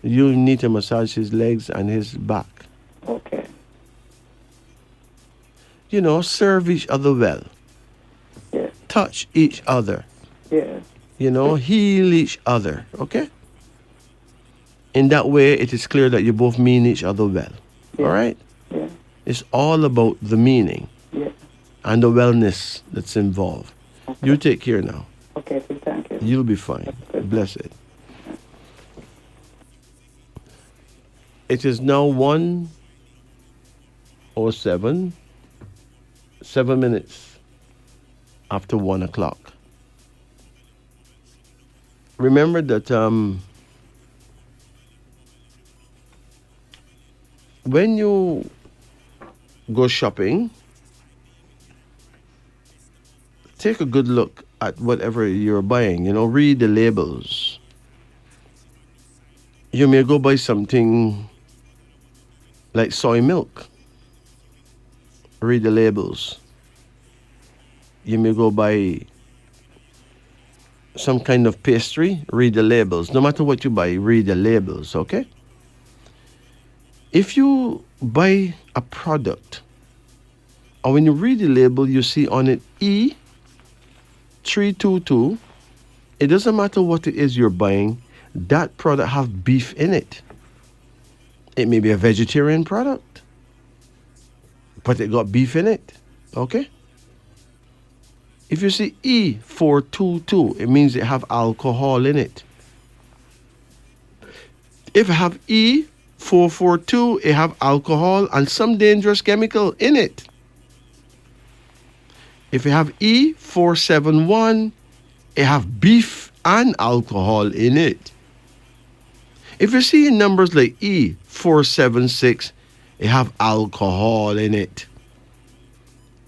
You need to massage his legs and his back. Okay. You know, serve each other well. Yes. Touch each other. Yes. You know, heal each other. Okay? In that way, it is clear that you both mean each other well. Yeah. All right? Yeah. It's all about the meaning Yeah. and the wellness that's involved. Okay. You take care now. Okay, so thank you. You'll be fine. Blessed. It is now 1:07, 7 minutes after 1 o'clock. Remember that when you go shopping, take a good look at whatever you're buying. You know, read the labels. You may go buy something like soy milk. Read the labels. You may go buy some kind of pastry. Read the labels. No matter what you buy, read the labels, okay? If you buy a product, and when you read the label, you see on it E322, it doesn't matter what it is you're buying, that product have beef in it. It may be a vegetarian product, but it got beef in it, okay? If you see E422, it means it have alcohol in it. If it have E442, it have alcohol and some dangerous chemical in it. If you have E471, it have beef and alcohol in it. If you see numbers like E476, it have alcohol in it.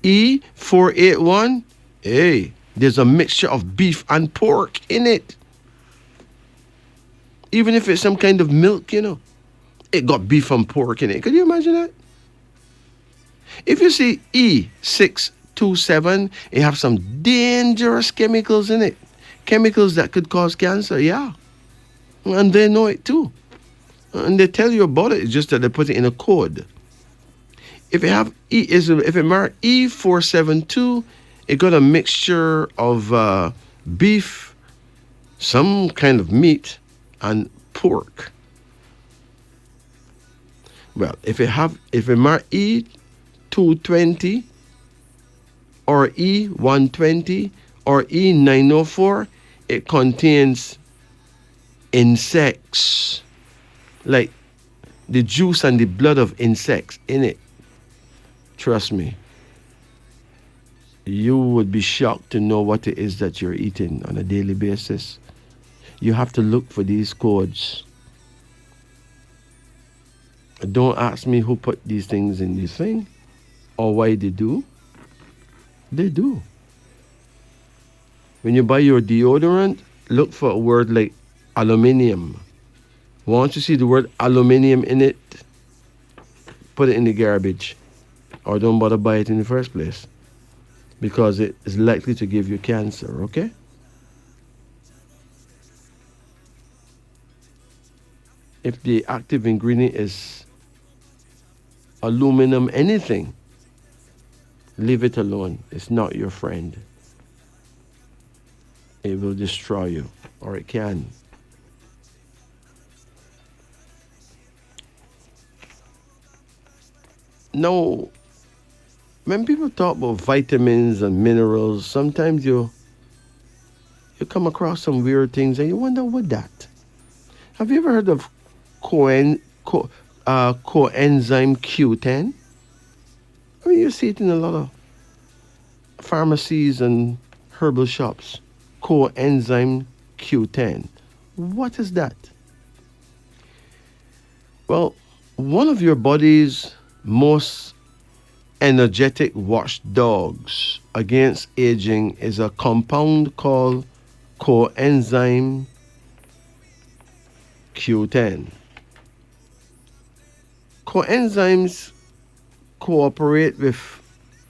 E481, hey, there's a mixture of beef and pork in it. Even if it's some kind of milk, it got beef and pork in it. Could you imagine that? If you see E627, it have some dangerous chemicals in it. Chemicals that could cause cancer, yeah. And they know it too. And they tell you about it, it's just that they put it in a code. If it have if it mark E472, it got a mixture of beef, some kind of meat, and pork. Well, if it mark E220 or E120 or E904, it contains insects, like the juice and the blood of insects in it. Trust me, you would be shocked to know what it is that you're eating on a daily basis. You have to look for these codes. Don't ask me who put these things in this thing or why they do. They do. When you buy your deodorant, look for a word like aluminium. Once you see the word aluminium in it, put it in the garbage, or don't bother buy it in the first place, because it is likely to give you cancer, okay? If the active ingredient is aluminum anything, leave it alone. It's not your friend. It will destroy you, or it can. Now, when people talk about vitamins and minerals, sometimes you come across some weird things and you wonder what that. Have you ever heard of coenzyme Q10? I mean, you see it in a lot of pharmacies and herbal shops. Coenzyme Q10. What is that? Well, one of your body's most energetic watchdogs against aging is a compound called coenzyme Q10. Coenzymes cooperate with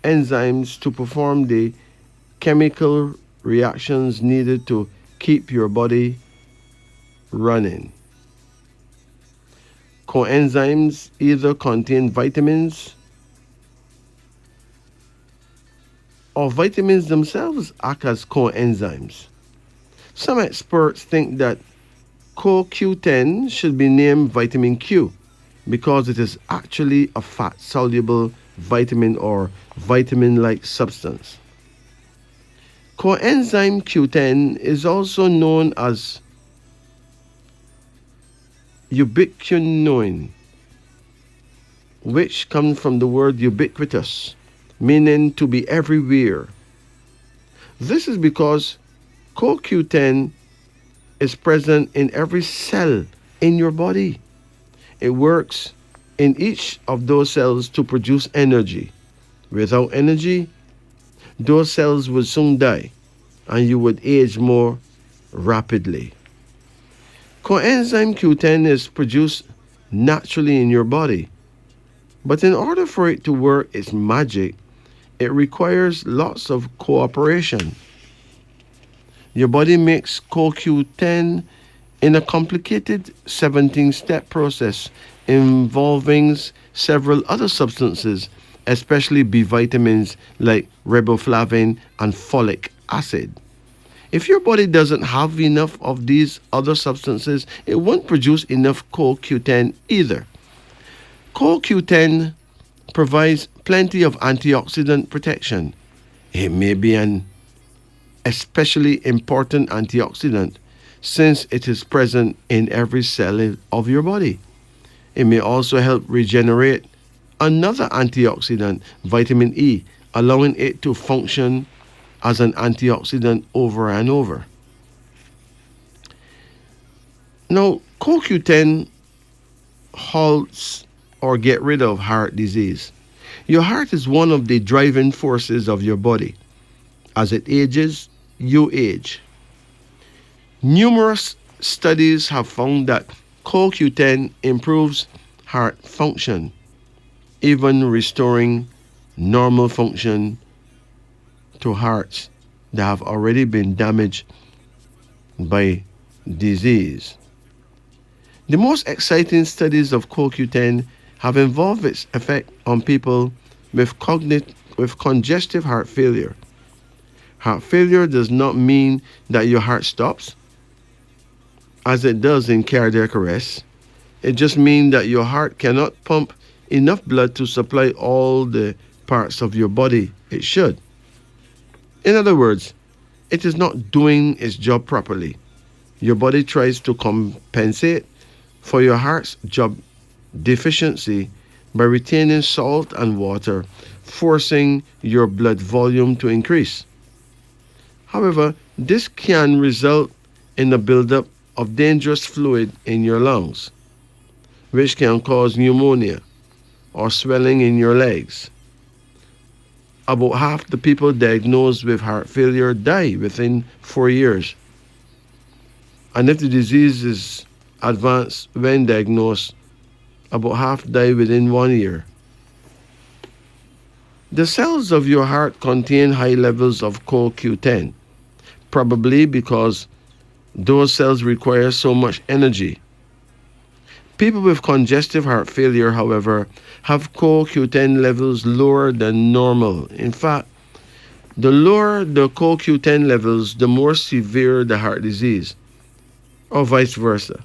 enzymes to perform the chemical reactions needed to keep your body running. Coenzymes either contain vitamins or vitamins themselves act as coenzymes. Some experts think that CoQ10 should be named vitamin Q because it is actually a fat-soluble vitamin or vitamin-like substance. Coenzyme Q10 is also known as ubiquinone, which comes from the word ubiquitous, meaning to be everywhere. This is because CoQ10 is present in every cell in your body. It works in each of those cells to produce energy. Without energy, those cells would soon die and you would age more rapidly. Coenzyme Q10 is produced naturally in your body, but in order for it to work its magic, it requires lots of cooperation. Your body makes CoQ10 in a complicated 17-step process involving several other substances, especially B vitamins like riboflavin and folic acid. If your body doesn't have enough of these other substances, it won't produce enough CoQ10 either. CoQ10 provides plenty of antioxidant protection. It may be an especially important antioxidant since it is present in every cell of your body. It may also help regenerate another antioxidant, vitamin E, allowing it to function as an antioxidant over and over. Now, CoQ10 halts or get rid of heart disease. Your heart is one of the driving forces of your body. As it ages, you age. Numerous studies have found that CoQ10 improves heart function, even restoring normal function to hearts that have already been damaged by disease. The most exciting studies of CoQ10 have involved its effect on people with congestive heart failure. Heart failure does not mean that your heart stops, as it does in cardiac arrest. It just means that your heart cannot pump enough blood to supply all the parts of your body it should. In other words, it is not doing its job properly. Your body tries to compensate for your heart's job deficiency by retaining salt and water, forcing your blood volume to increase. However, this can result in a buildup of dangerous fluid in your lungs, which can cause pneumonia or swelling in your legs. About half the people diagnosed with heart failure die within 4 years. And if the disease is advanced when diagnosed, about half die within 1 year. The cells of your heart contain high levels of CoQ10, probably because those cells require so much energy. People with congestive heart failure, however, have CoQ10 levels lower than normal. In fact, the lower the CoQ10 levels, the more severe the heart disease, or vice versa.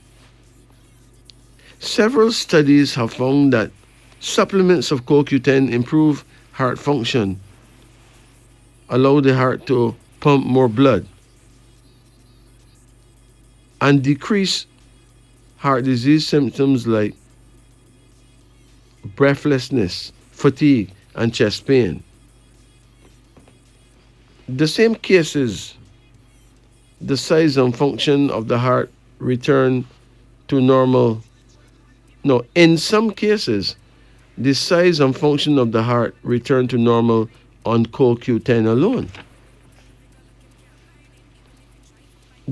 Several studies have found that supplements of CoQ10 improve heart function, allow the heart to pump more blood, and decrease heart disease symptoms like breathlessness, fatigue, and chest pain. The same cases, the size and function of the heart return to normal. No, in some cases, the size and function of the heart return to normal on CoQ10 alone.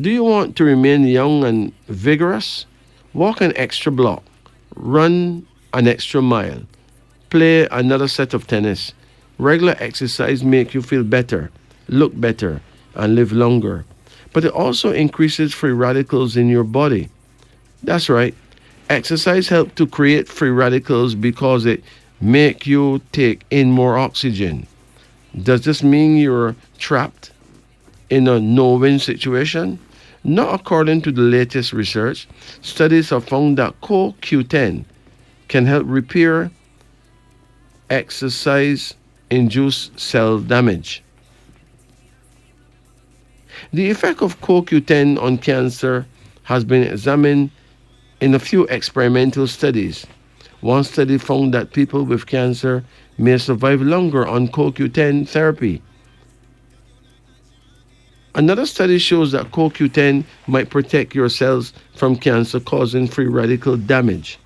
Do you want to remain young and vigorous? Walk an extra block, run an extra mile, play another set of tennis. Regular exercise makes you feel better, look better, and live longer. But it also increases free radicals in your body. That's right. Exercise helps to create free radicals because it makes you take in more oxygen. Does this mean you're trapped in a no-win situation? Not according to the latest research. Studies have found that CoQ10 can help repair exercise-induced cell damage. The effect of CoQ10 on cancer has been examined in a few experimental studies. One study found that people with cancer may survive longer on CoQ10 therapy. Another study shows that CoQ10 might protect your cells from cancer, causing free radical damage.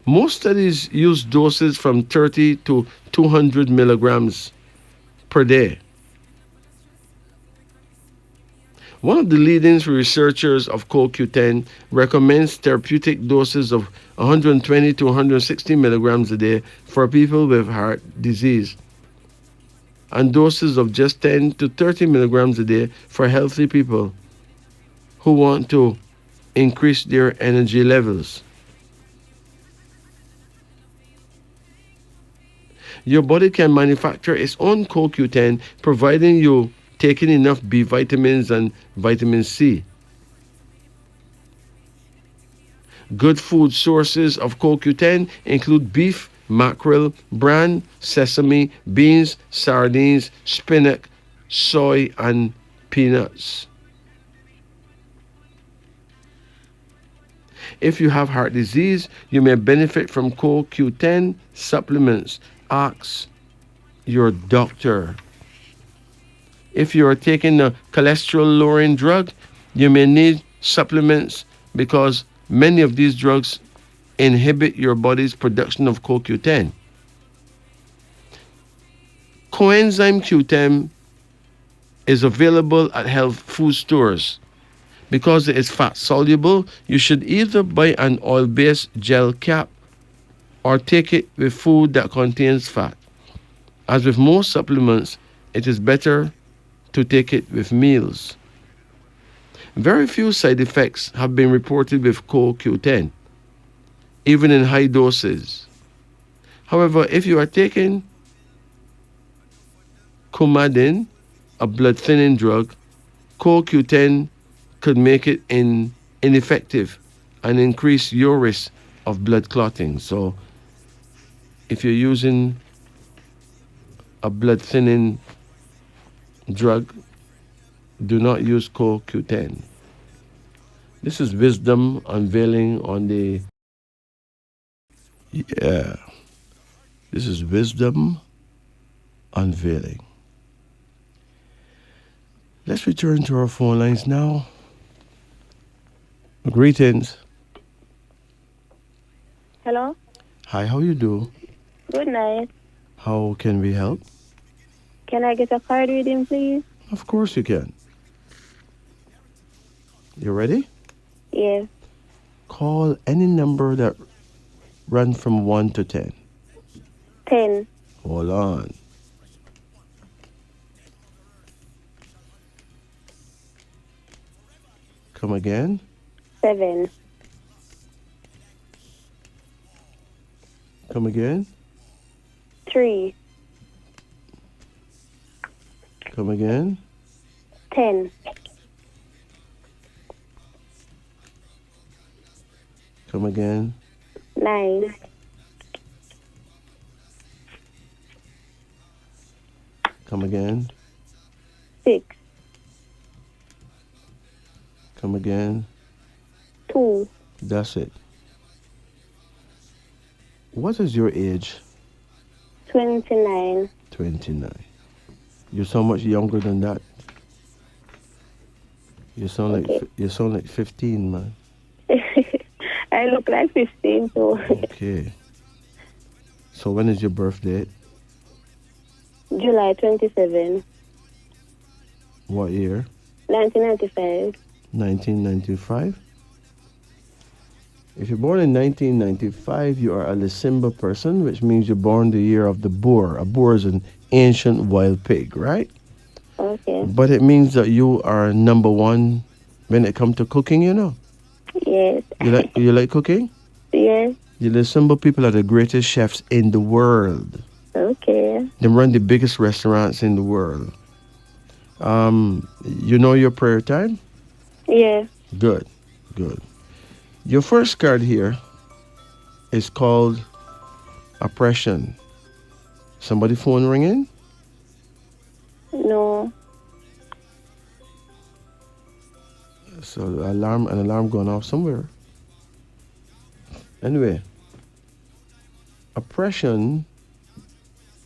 Most studies use doses from 30 to 200 milligrams per day. One of the leading researchers of CoQ10 recommends therapeutic doses of 120 to 160 milligrams a day for people with heart disease, and doses of just 10 to 30 milligrams a day for healthy people who want to increase their energy levels. Your body can manufacture its own CoQ10, providing you taking enough B vitamins and vitamin C. Good food sources of CoQ10 include beef, mackerel, bran, sesame, beans, sardines, spinach, soy, and peanuts. If you have heart disease, you may benefit from CoQ10 supplements. Ask your doctor. If you are taking a cholesterol lowering drug, you may need supplements because many of these drugs inhibit your body's production of CoQ10. Coenzyme Q10 is available at health food stores. Because it is fat soluble, you should either buy an oil-based gel cap or take it with food that contains fat. As with most supplements, it is better to take it with meals. Very few side effects have been reported with CoQ10, even in high doses. However, if you are taking Coumadin, a blood thinning drug, CoQ10 could make it ineffective and increase your risk of blood clotting. So if you're using a blood thinning drug, do not use CoQ10. This is wisdom unveiling on the... Yeah. This is wisdom unveiling. Let's return to our phone lines now. Greetings. Hello? Hi, how you do? Good night. How can we help? Can I get a card reading, please? Of course you can. You ready? Yes. Call any number that runs from 1 to 10. 10. Hold on. Come again. 7. Come again. 3. Come again. 10. Come again. 9. Come again. 6. Come again. 2. That's it. What is your age? 29. 29. You're so much younger than that. You sound like 15, man. I look like 15 too. Okay. So when is your birthday? July 27. What year? 1995. 1995. If you're born in 1995, you are a December person, which means you're born the year of the boar. A boar is an ancient wild pig, right? Okay. But it means that you are number one when it comes to cooking, you know? Yes. You like cooking? Yes. The December people are the greatest chefs in the world. Okay. They run the biggest restaurants in the world. You know your prayer time? Yes. Good, good. Your first card here is called oppression. Somebody phone ringing? No. So an alarm going off somewhere. Anyway, oppression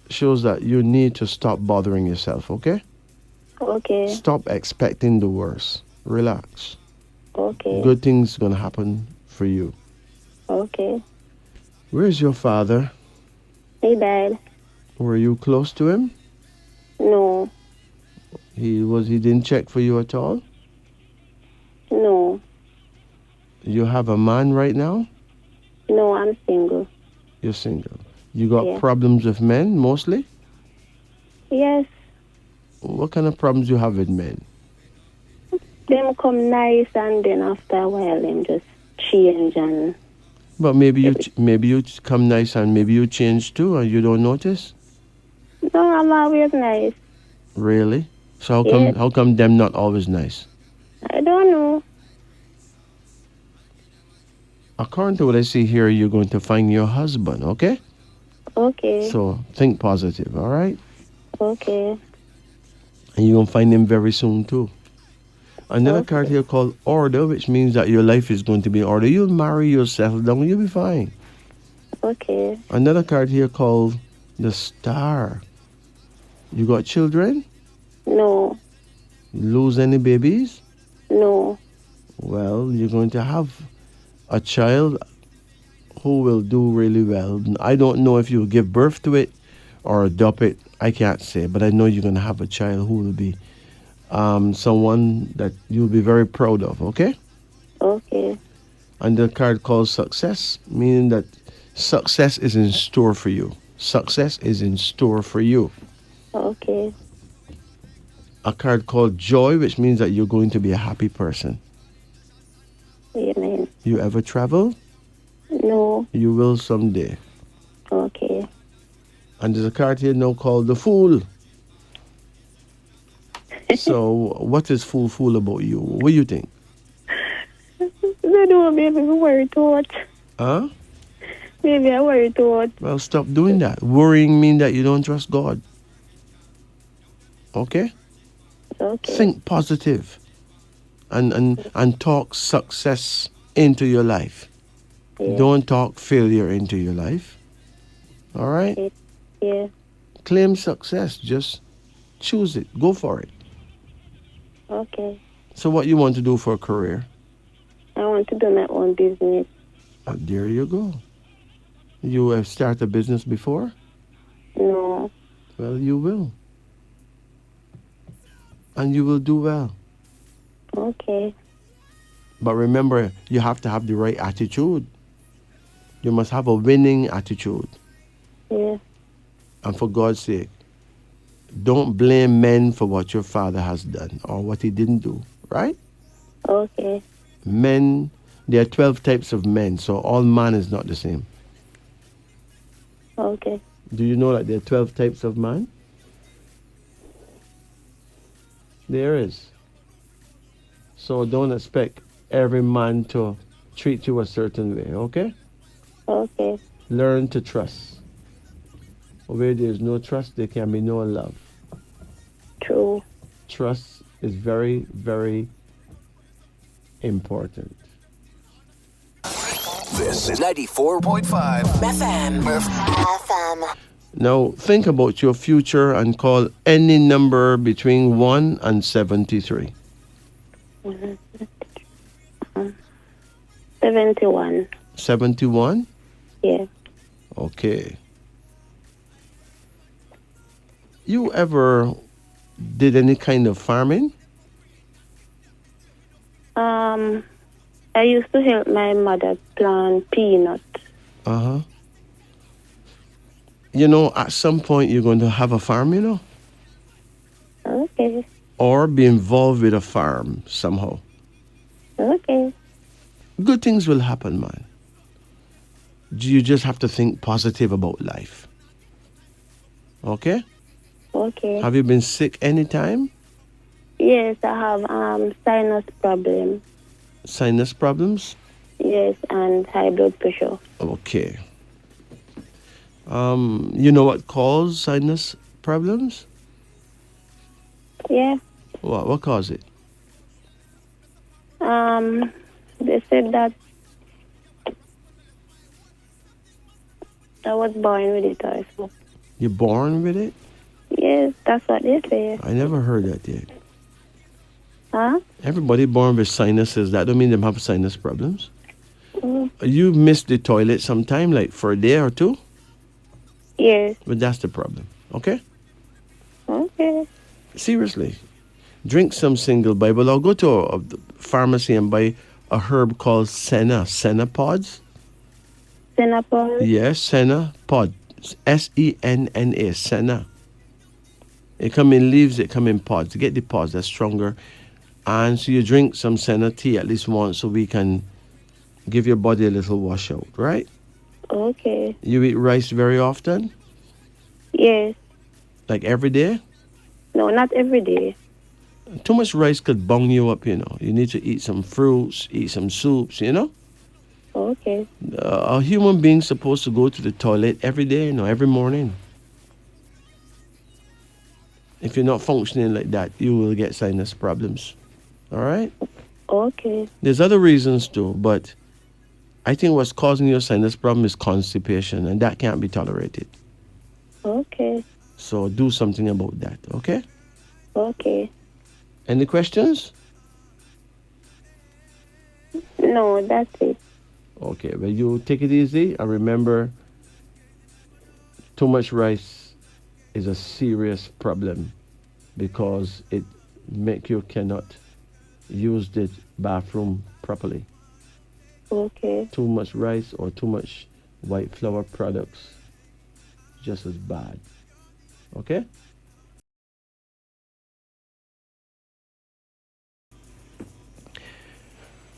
shows that you need to stop bothering yourself, okay? Okay. Stop expecting the worst. Relax. Okay. Good things gonna happen for you. Okay. Where's your father? He died. Were you close to him? No. He didn't check for you at all? No. You have a man right now? No, I'm single. You're single. You got Yeah. problems with men mostly? Yes. What kind of problems you have with men? Them come nice and then after a while them just change and... But maybe you come nice and maybe you change too and you don't notice? No, I'm always nice. Really? So Yes. how come them not always nice? I don't know. According to what I see here, you're going to find your husband, okay? Okay. So think positive, all right? Okay. And you're going to find him very soon too. Another Okay. card here called order, which means that your life is going to be in order. You'll marry, you'll settle down, you'll be fine. Okay. Another card here called the star. You got children? No. Lose any babies? No. Well, you're going to have a child who will do really well. I don't know if you'll give birth to it or adopt it. I can't say, but I know you're going to have a child who will be someone that you'll be very proud of, okay? Okay. And the card called success, meaning that success is in store for you. Success is in store for you. Okay. A card called joy, which means that you're going to be a happy person. Amen. You ever travel? No. You will someday. Okay. And there's a card here now called the Fool. So, what is fool about you? What do you think? I don't know, maybe I worry too much. Huh? Maybe I worry too much. Well, stop doing that. Worrying means that you don't trust God. Okay? Okay. Think positive and talk success into your life. Yeah. Don't talk failure into your life. All right? Yeah. Claim success. Just choose it. Go for it. Okay. So what you want to do for a career? I want to do my own business. There you go. You have started a business before? No. Well, you will. And you will do well. Okay. But remember, you have to have the right attitude. You must have a winning attitude. Yeah. And for God's sake, don't blame men for what your father has done or what he didn't do, right? Okay. Men, there are 12 types of men, so all man is not the same. Okay. Do you know that there are 12 types of man? There is. So don't expect every man to treat you a certain way, okay? Okay. Learn to trust. Where there is no trust, there can be no love. True. Trust is very, very important. This is 94.5 FM. FM. Now, think about your future and call any number between 1 and 73. 71. 71? Yeah. Okay. You ever did any kind of farming? I used to help my mother plant peanuts. Uh-huh. You know, at some point you're going to have a farm, you know? Okay. Or be involved with a farm somehow. Okay. Good things will happen, man. You just have to think positive about life. Okay? Okay. Have you been sick anytime? Yes, I have sinus problem. Sinus problems? Yes, and high blood pressure. Okay. You know what causes sinus problems? Yeah. What causes it? They said that I was born with it also. You're born with it? Yes, that's what they say. I never heard that yet. Huh? Everybody born with sinuses, that don't mean they have sinus problems. Mm. You miss the toilet sometime, like for a day or two, Yes. but that's the problem, okay? Okay. Seriously, drink some single Bible or go to a pharmacy and buy a herb called senna pods. Senapol? Yes, senna pod, SENNA, senna. It come in leaves, it come in pods. Get the pods, that's stronger. And so you drink some senna tea at least once a week and give your body a little washout, right? Okay. You eat rice very often? Yes. Like every day? No, not every day. Too much rice could bung you up, you know. You need to eat some fruits, eat some soups, you know? Okay. A human being's supposed to go to the toilet every day, you know, every morning. If you're not functioning like that, you will get sinus problems. All right? Okay. There's other reasons too, but I think what's causing your sinus problem is constipation, and that can't be tolerated. Okay. So do something about that, okay? Okay. Any questions? No, that's it. Okay, well, you take it easy and remember, too much rice is a serious problem because it make you cannot use the bathroom properly. Okay. Too much rice or too much white flour products, just as bad. Okay?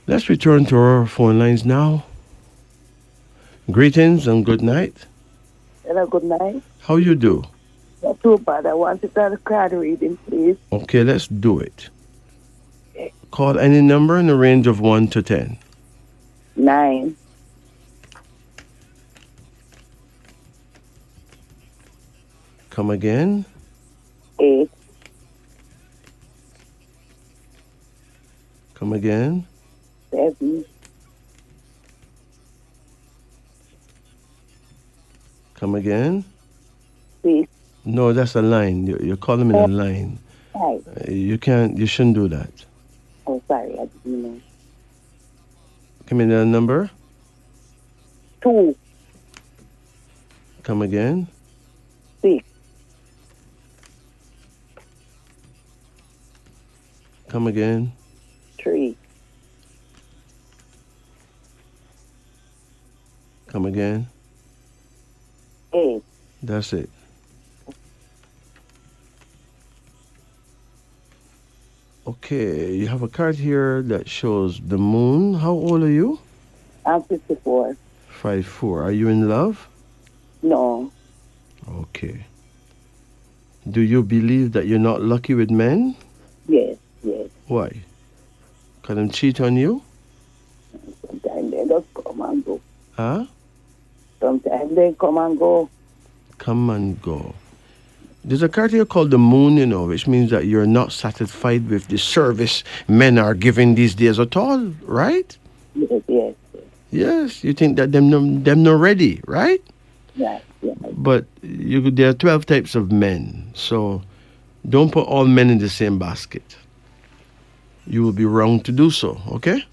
Let's return to our phone lines now. Greetings and good night. Hello, good night. How you do? Not too bad. I want to start a card reading, please. Okay, let's do it. Call any number in the range of 1 to 10. 9. Come again. 8. Come again. 7. Come again. 6. No, that's a line. You're calling me a line. 5. You can't. You shouldn't do that. Oh, sorry, I didn't know. Give me the number. 2. Come again. 6. Come again. 3. Come again. 8. That's it. Okay, you have a card here that shows the moon. How old are you? I'm 54. 5'4". Are you in love? No. Okay. Do you believe that you're not lucky with men? Yes, yes. Why? Can them cheat on you? Sometimes they just come and go. Huh? Sometimes they come and go. Come and go. There's a card here called the moon, which means that you're not satisfied with the service men are giving these days at all, right? Yes, yes, yes. Yes, you think that them not ready, right? Yes, yes. But there are 12 types of men, so don't put all men in the same basket. You will be wrong to do so, okay?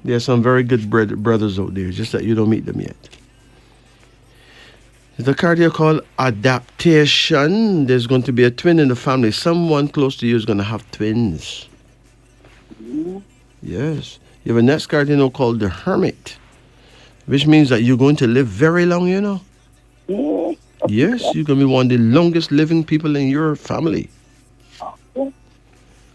There are some very good brothers out there, just that you don't meet them yet. There's a card here called adaptation. There's going to be a twin in the family. Someone close to you is going to have twins. Mm-hmm. Yes. You have a next card, called the hermit, which means that you're going to live very long, Yes. Yes, you're going to be one of the longest living people in your family. Okay.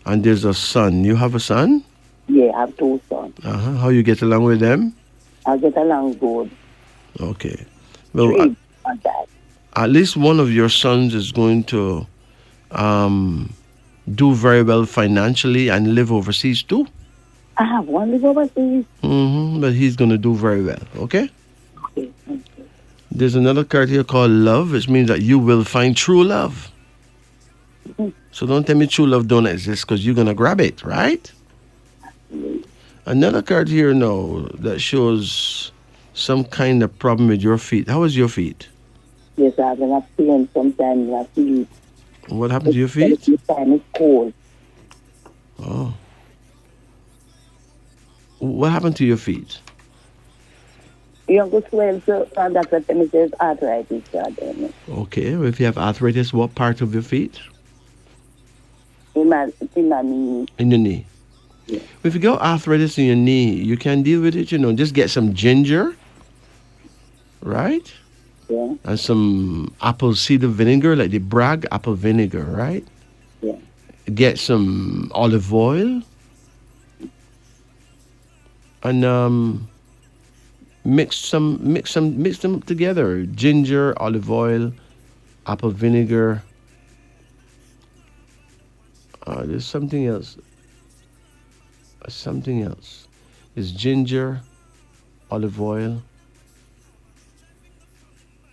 And there's a son. You have a son? Yeah, I have 2 sons. How you get along with them? I get along good. Okay. Well, 3 on that. at least one of your sons is going to do very well financially and live overseas too. I have one live overseas. But he's going to do very well, okay? Okay, okay. There's another card here called love, which means that you will find true love. So don't tell me true love don't exist because you're going to grab it, right? Another card here now that shows some kind of problem with your feet. How is your feet? Yes, I have enough pain sometimes in my feet. What happened to your feet? Sometimes it's cold. Oh. What happened to your feet? You go swell, so that's what it says arthritis. Okay, well, if you have arthritis, what part of your feet? In my knee. In your knee. Yeah. If you got arthritis in your knee, you can deal with it, just get some ginger, right? Yeah. And some apple cider vinegar, like the Bragg apple vinegar, right? Yeah. Get some olive oil and mix them together. Ginger, olive oil, apple vinegar. There's something else. It's ginger, olive oil,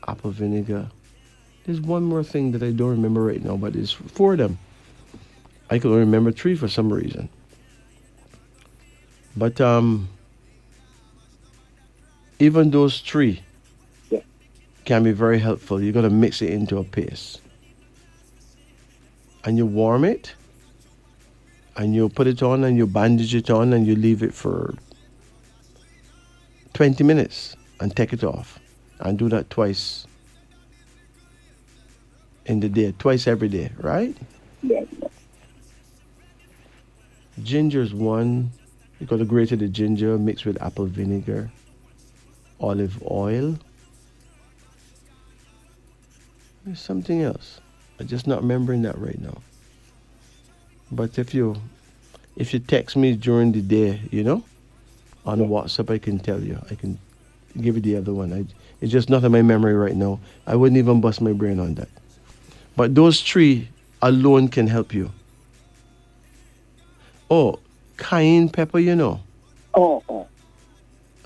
apple vinegar. There's one more thing that I don't remember right now, but it's 4 of them. I can only remember 3 for some reason. But even those 3 can be very helpful. You're going to mix it into a paste. and you warm it, and you put it on, and you bandage it on, and you leave it for 20 minutes and take it off. And do that twice in the day, twice every day, right? Yes. Ginger's one. You got to grate the ginger mixed with apple vinegar, olive oil. There's something else. I'm just not remembering that right now. But if you text me during the day, on WhatsApp, I can tell you. I can give you the other one. It's just not in my memory right now. I wouldn't even bust my brain on that. But those three alone can help you. Oh, cayenne pepper, Oh.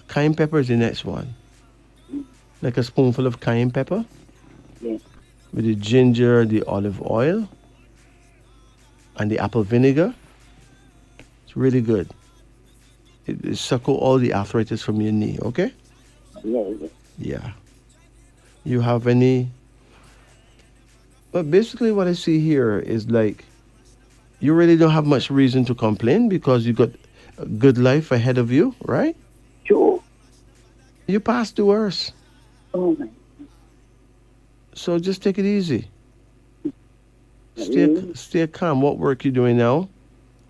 Cayenne pepper is the next one. Like a spoonful of cayenne pepper. Yes. With the ginger, the olive oil, and the apple vinegar. It's really good. It suckle all the arthritis from your knee, okay? Yes. Yeah. You have any... But basically what I see here is like, you really don't have much reason to complain because you got a good life ahead of you, right? Sure. You passed the worst. Oh, my. So just take it easy. Really? Stay calm. What work you doing now?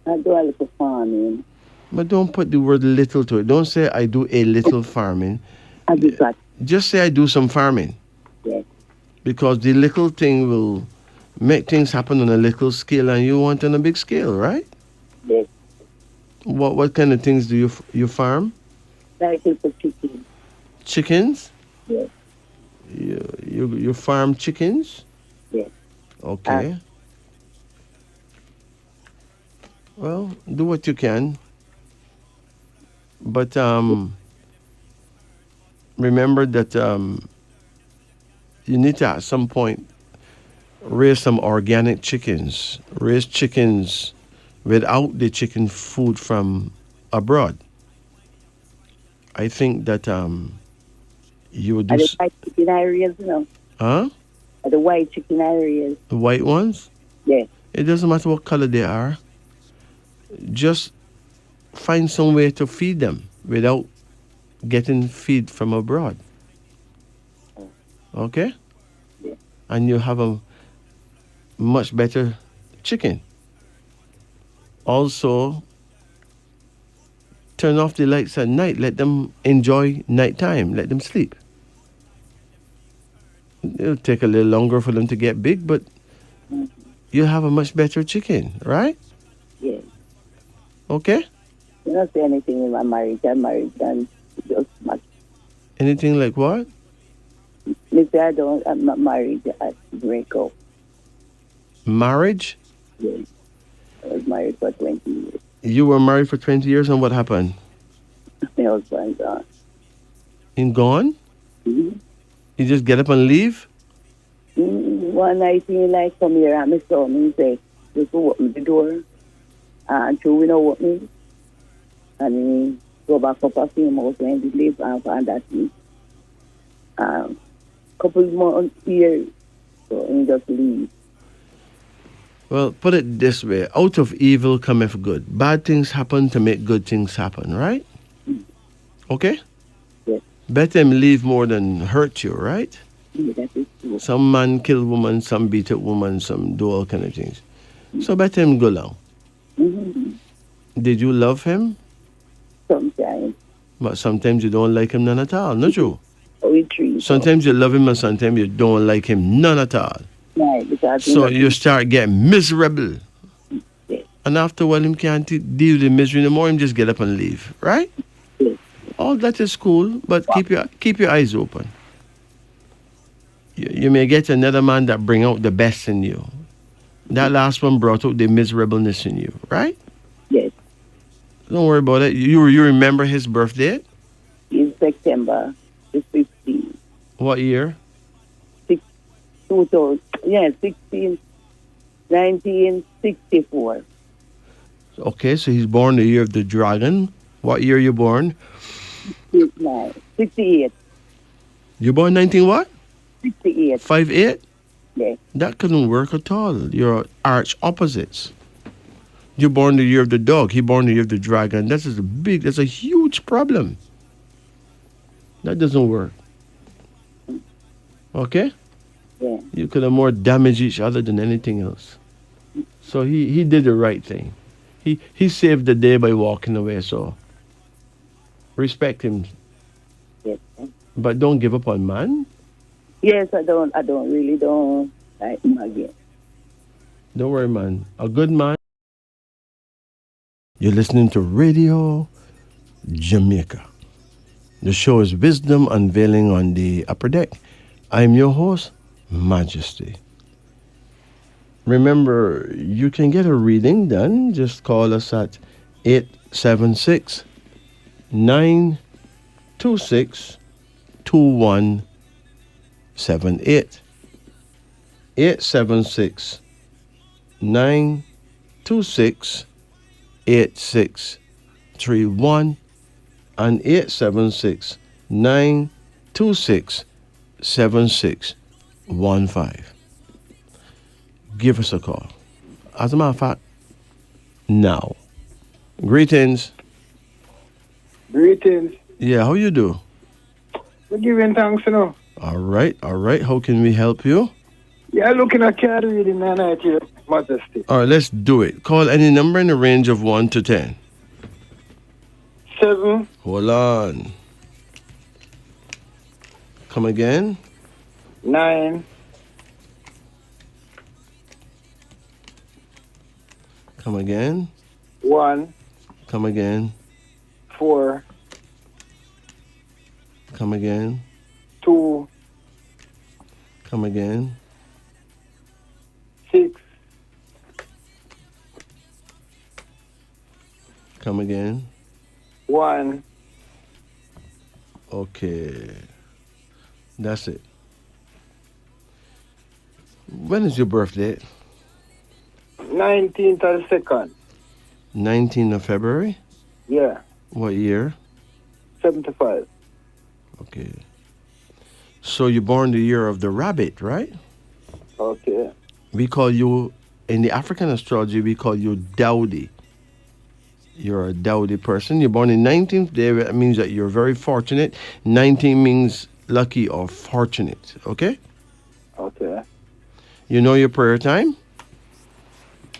I do a little farming. But don't put the word little to it. Don't say I do a little farming. I do that. Just say I do some farming. Yes. Because the little thing will make things happen on a little scale and you want on a big scale, right? Yes. What kind of things do you farm? Like little chicken. Chickens? Yes. You farm chickens? Yes. Okay. Well, do what you can. But remember that you need to at some point raise some organic chickens. Raise chickens without the chicken food from abroad. I think that you would do... Are the white chicken areas, Huh? Are the white chicken areas? The white ones? Yes. It doesn't matter what color they are. Just find some way to feed them without getting feed from abroad. Okay? Yeah. And you have a much better chicken. Also, turn off the lights at night. Let them enjoy nighttime. Let them sleep. It'll take a little longer for them to get big, but you'll have a much better chicken, right? Yes. Okay? You don't say anything in my marriage. I'm married and just much. Anything like what? Mister, I'm not married. I break up. Marriage? Yes. I was married for 20 years. You were married for 20 years and what happened? My husband gone. In gone? Mm-hmm. You just get up and leave? One night he like come here and I saw me and say, just open the door. And two we know what me. And he go back up a few months and he live and find that he couple months here. So he just leave. Well, put it this way. Out of evil cometh good. Bad things happen to make good things happen, right? Okay? Yes. Better him leave more than hurt you, right? Yeah, that is true. Some man kill woman, some beat up woman, some do all kind of things. So better him go long. Mm-hmm. Did you love him? Sometimes. But sometimes you don't like him none at all, not true? We treat. Sometimes you love him and sometimes you don't like him none at all. Right, because So you start getting miserable. Yes. And after a while, him can't deal with the misery no more, him just get up and leave, right? Yes. All that is cool, but keep your eyes open. You may get another man that bring out the best in you. That last one brought out the miserableness in you, right? Yes. Don't worry about it. You remember his birthday? In September the 15th. What year? 1964. Okay, so he's born the year of the dragon. What year you born? 68. You born 19 what? 68. 58? Yes. That couldn't work at all. You're arch opposites. You're born the year of the dog. He born the year of the dragon. That's a huge problem. That doesn't work. Okay? Yeah. You could have more damaged each other than anything else. So he did the right thing. He saved the day by walking away, so respect him. Yes. But don't give up on man. Yes, I don't really don't like him again. Don't worry, man. A good man. You're listening to Radio Jamaica. The show is Wisdom Unveiling on the Upper Deck. I'm your host, Majesty. Remember, you can get a reading done. Just call us at 876 926 2178. 876 926 8631 and 876 926 7615. Give us a call. As a matter of fact, now. Greetings. Greetings. Yeah, how you do? We're giving thanks, you know. All right. How can we help you? Yeah, looking at card reading tonight, Your Majesty. All right, let's do it. Call any number in the range of 1 to 10. 7. Hold on. Come again. 9. Come again. 1. Come again. 4. Come again. 2. Come again. 6. Come again. 1. Okay. That's it. When is your birthday? 19th of the 2nd. 19th of February? Yeah. What year? 75. Okay. So you're born the year of the rabbit, right? Okay. We call you, in the African astrology, we call you Dowdy. You're a Dowdy person. You're born in 19th day. That means that you're very fortunate. 19 means lucky or fortunate, okay? Okay. You know your prayer time?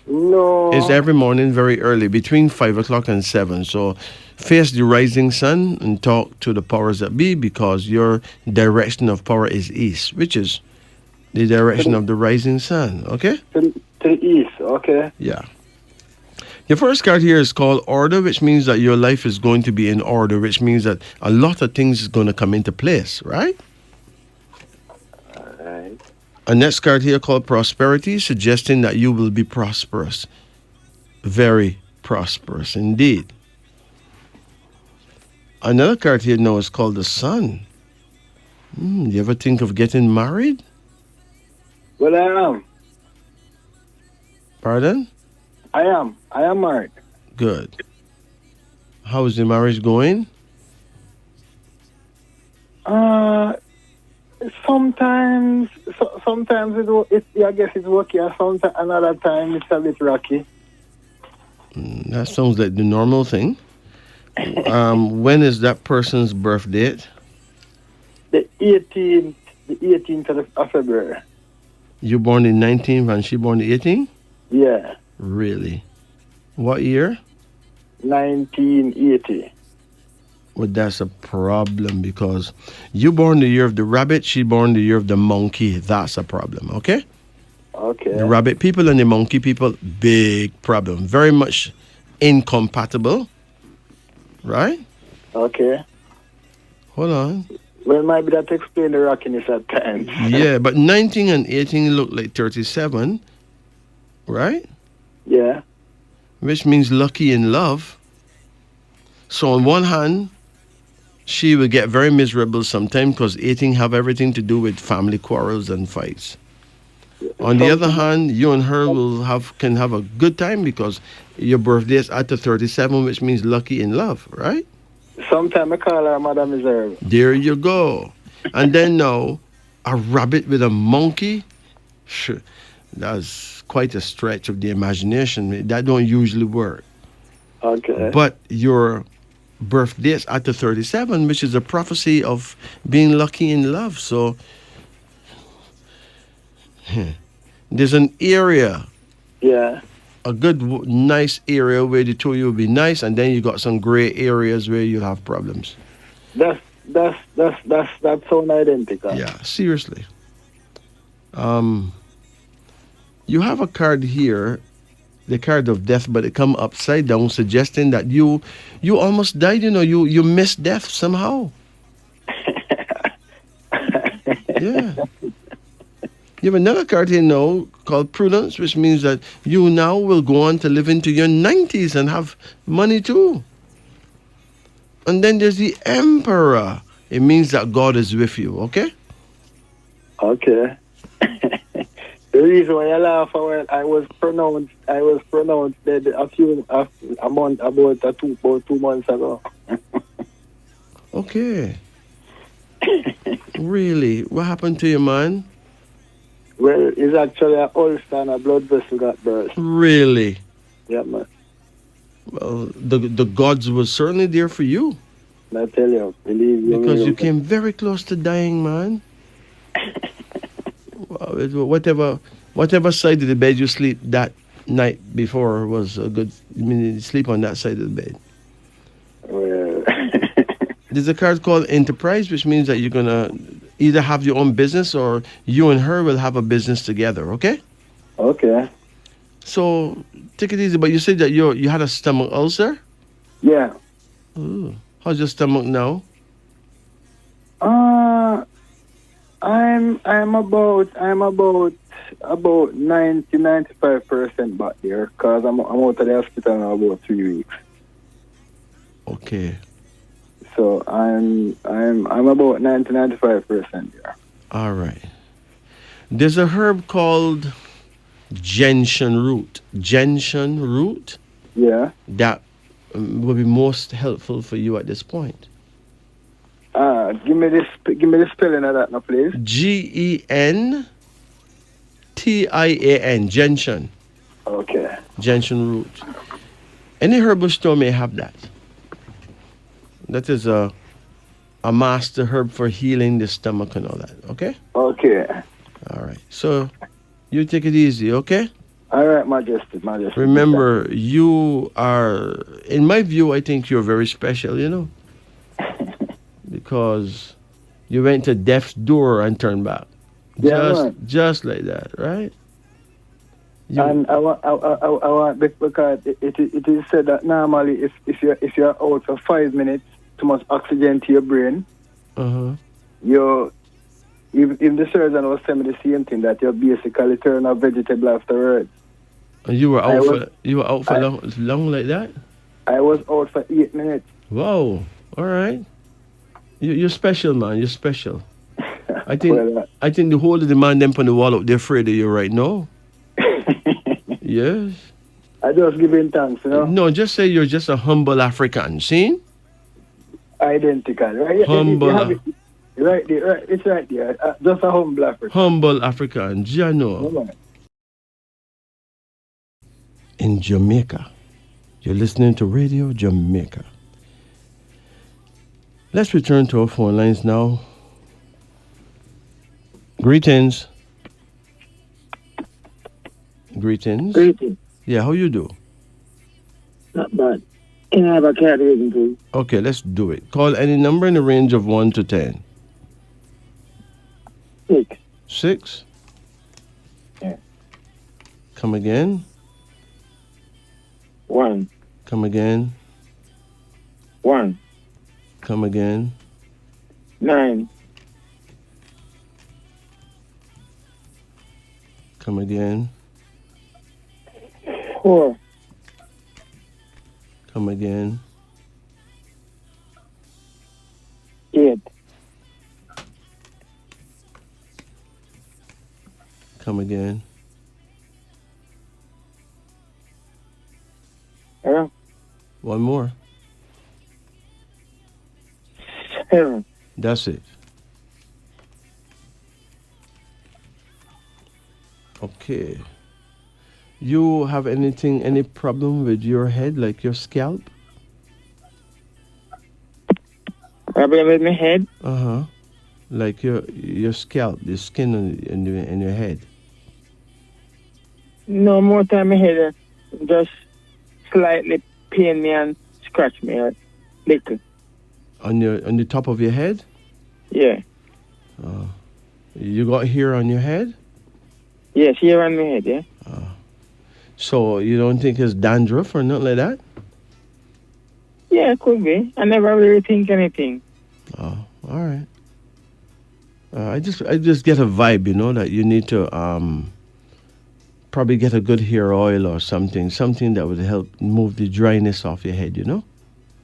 No. It's every morning very early, between 5 o'clock and 7. So face the rising sun and talk to the powers that be, because your direction of power is east, which is the direction of the rising sun, okay? To the east, okay. Yeah. Your first card here is called Order, which means that your life is going to be in order, which means that a lot of things is going to come into place, right? All right. A next card here called Prosperity, suggesting that you will be prosperous. Very prosperous indeed. Another card here now is called the Sun. You ever think of getting married? Well, I am. Pardon? I am married. Good. How is the marriage going? Sometimes I guess it's working. Sometimes another time it's a bit rocky. That sounds like the normal thing. When is that person's birth date? The 18th of February. You born in 19th and she born in 18th? Yeah. Really? What year? 1980. Well, that's a problem, because you born the year of the rabbit, she born the year of the monkey. That's a problem, okay? Okay. The rabbit people and the monkey people, big problem. Very much incompatible, right? Okay. Hold on. Well, maybe that explains the rockiness at times. Yeah, but 19 and 18 look like 37, right? Yeah. Which means lucky in love. So on one hand, she will get very miserable sometimes, because 18 have everything to do with family quarrels and fights. On the other hand, you and her can have a good time, because your birthday is at the 37, which means lucky in love, right? Sometimes I call her Madame Miserve. There you go. And then now, a rabbit with a monkey, Sure. That's quite a stretch of the imagination. That don't usually work. Okay. But your birthday is at the 37, which is a prophecy of being lucky in love. So there's an area, Yeah. a good, nice area where the two of you will be nice, and then you got some gray areas where you'll have problems. That sound identical. Yeah, seriously. You have a card here, the card of death, but it come upside down, suggesting that you almost died. You missed death somehow. Yeah. You have another card here now called prudence, which means that you now will go on to live into your 90s and have money too. And then there's the emperor. It means that God is with you, okay? Okay. The reason why I laugh, I was pronounced dead a month, about 2 months ago. Okay. Really? What happened to you, man? Well, it's actually an ulcer and a blood vessel got burst. Really? Yeah, man. Well, the gods were certainly there for you. I tell you, believe me. Because you came very close to dying, man. Well, whatever side of the bed you sleep that night before was a good. I mean, you sleep on that side of the bed. Well. There's a card called enterprise, which means that you're gonna either have your own business or you and her will have a business together. Okay. Okay. So take it easy. But you said that you had a stomach ulcer. Yeah. Ooh. How's your stomach now? I'm about 90-95% back there, cause I'm out of the hospital now about 3 weeks. Okay. So I'm about 90-95% there. All right. There's a herb called gentian root. Gentian root. Yeah. That will be most helpful for you at this point. Give me the spelling of that now, please. Gentian. Gentian. Okay. Gentian root. Any herbal store may have that. That is a master herb for healing the stomach and all that. Okay? Okay. All right. So you take it easy, okay? All right, Majesty. Remember, you are, in my view, I think you're very special, because you went to death's door and turned back. Just like that, right? And I want because it is said that normally if you're out for 5 minutes, too much oxygen to your brain. If the surgeon was telling me the same thing, that you basically turn a vegetable afterwards. And you were out for long like that? I was out for 8 minutes. Wow. All right. You're special, man. You're special. I think the whole of the man them on the wall out there afraid of you right now. Yes. I just giving thanks, No, just say you're just a humble African. See? Identical, right? Humble. Right there, right. It's right there. Just a humble African. Humble African. Jano. In Jamaica. You're listening to Radio Jamaica. Let's return to our phone lines now. Greetings. Greetings. Yeah, how you do? Not bad. Can I have a card reading, please? Okay, let's do it. Call any number in the range of 1 to 10. 6. 6? Yeah. Come again. 1. Come again. 1. Come again. 9. Come again. 4. Come again. 8. Come again. Yeah. One more. 7. That's it. Okay. You have any problem with your head, like your scalp? Problem with my head? Uh-huh. Like your scalp, the skin in your head. No, more time my head just slightly pain me and scratch me a little. On the top of your head? Yeah. You got hair on your head? Yes, here on my head, yeah. So you don't think it's dandruff or nothing like that? Yeah, it could be. I never really think anything. Oh, all right. I just get a vibe, that you need to probably get a good hair oil or something that would help move the dryness off your head,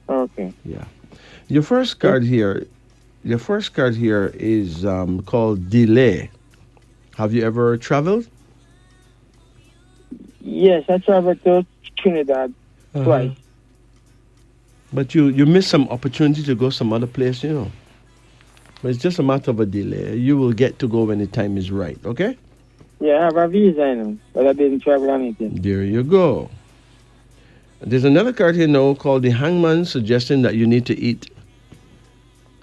Okay. Yeah. Your first card here is called delay. Have you ever traveled? Yes, I traveled to Trinidad twice. But you missed some opportunity to go some other place, But it's just a matter of a delay. You will get to go when the time is right, okay? Yeah, I have a visa, but I didn't travel anything. There you go. There's another card here now called the Hangman, suggesting that you need to eat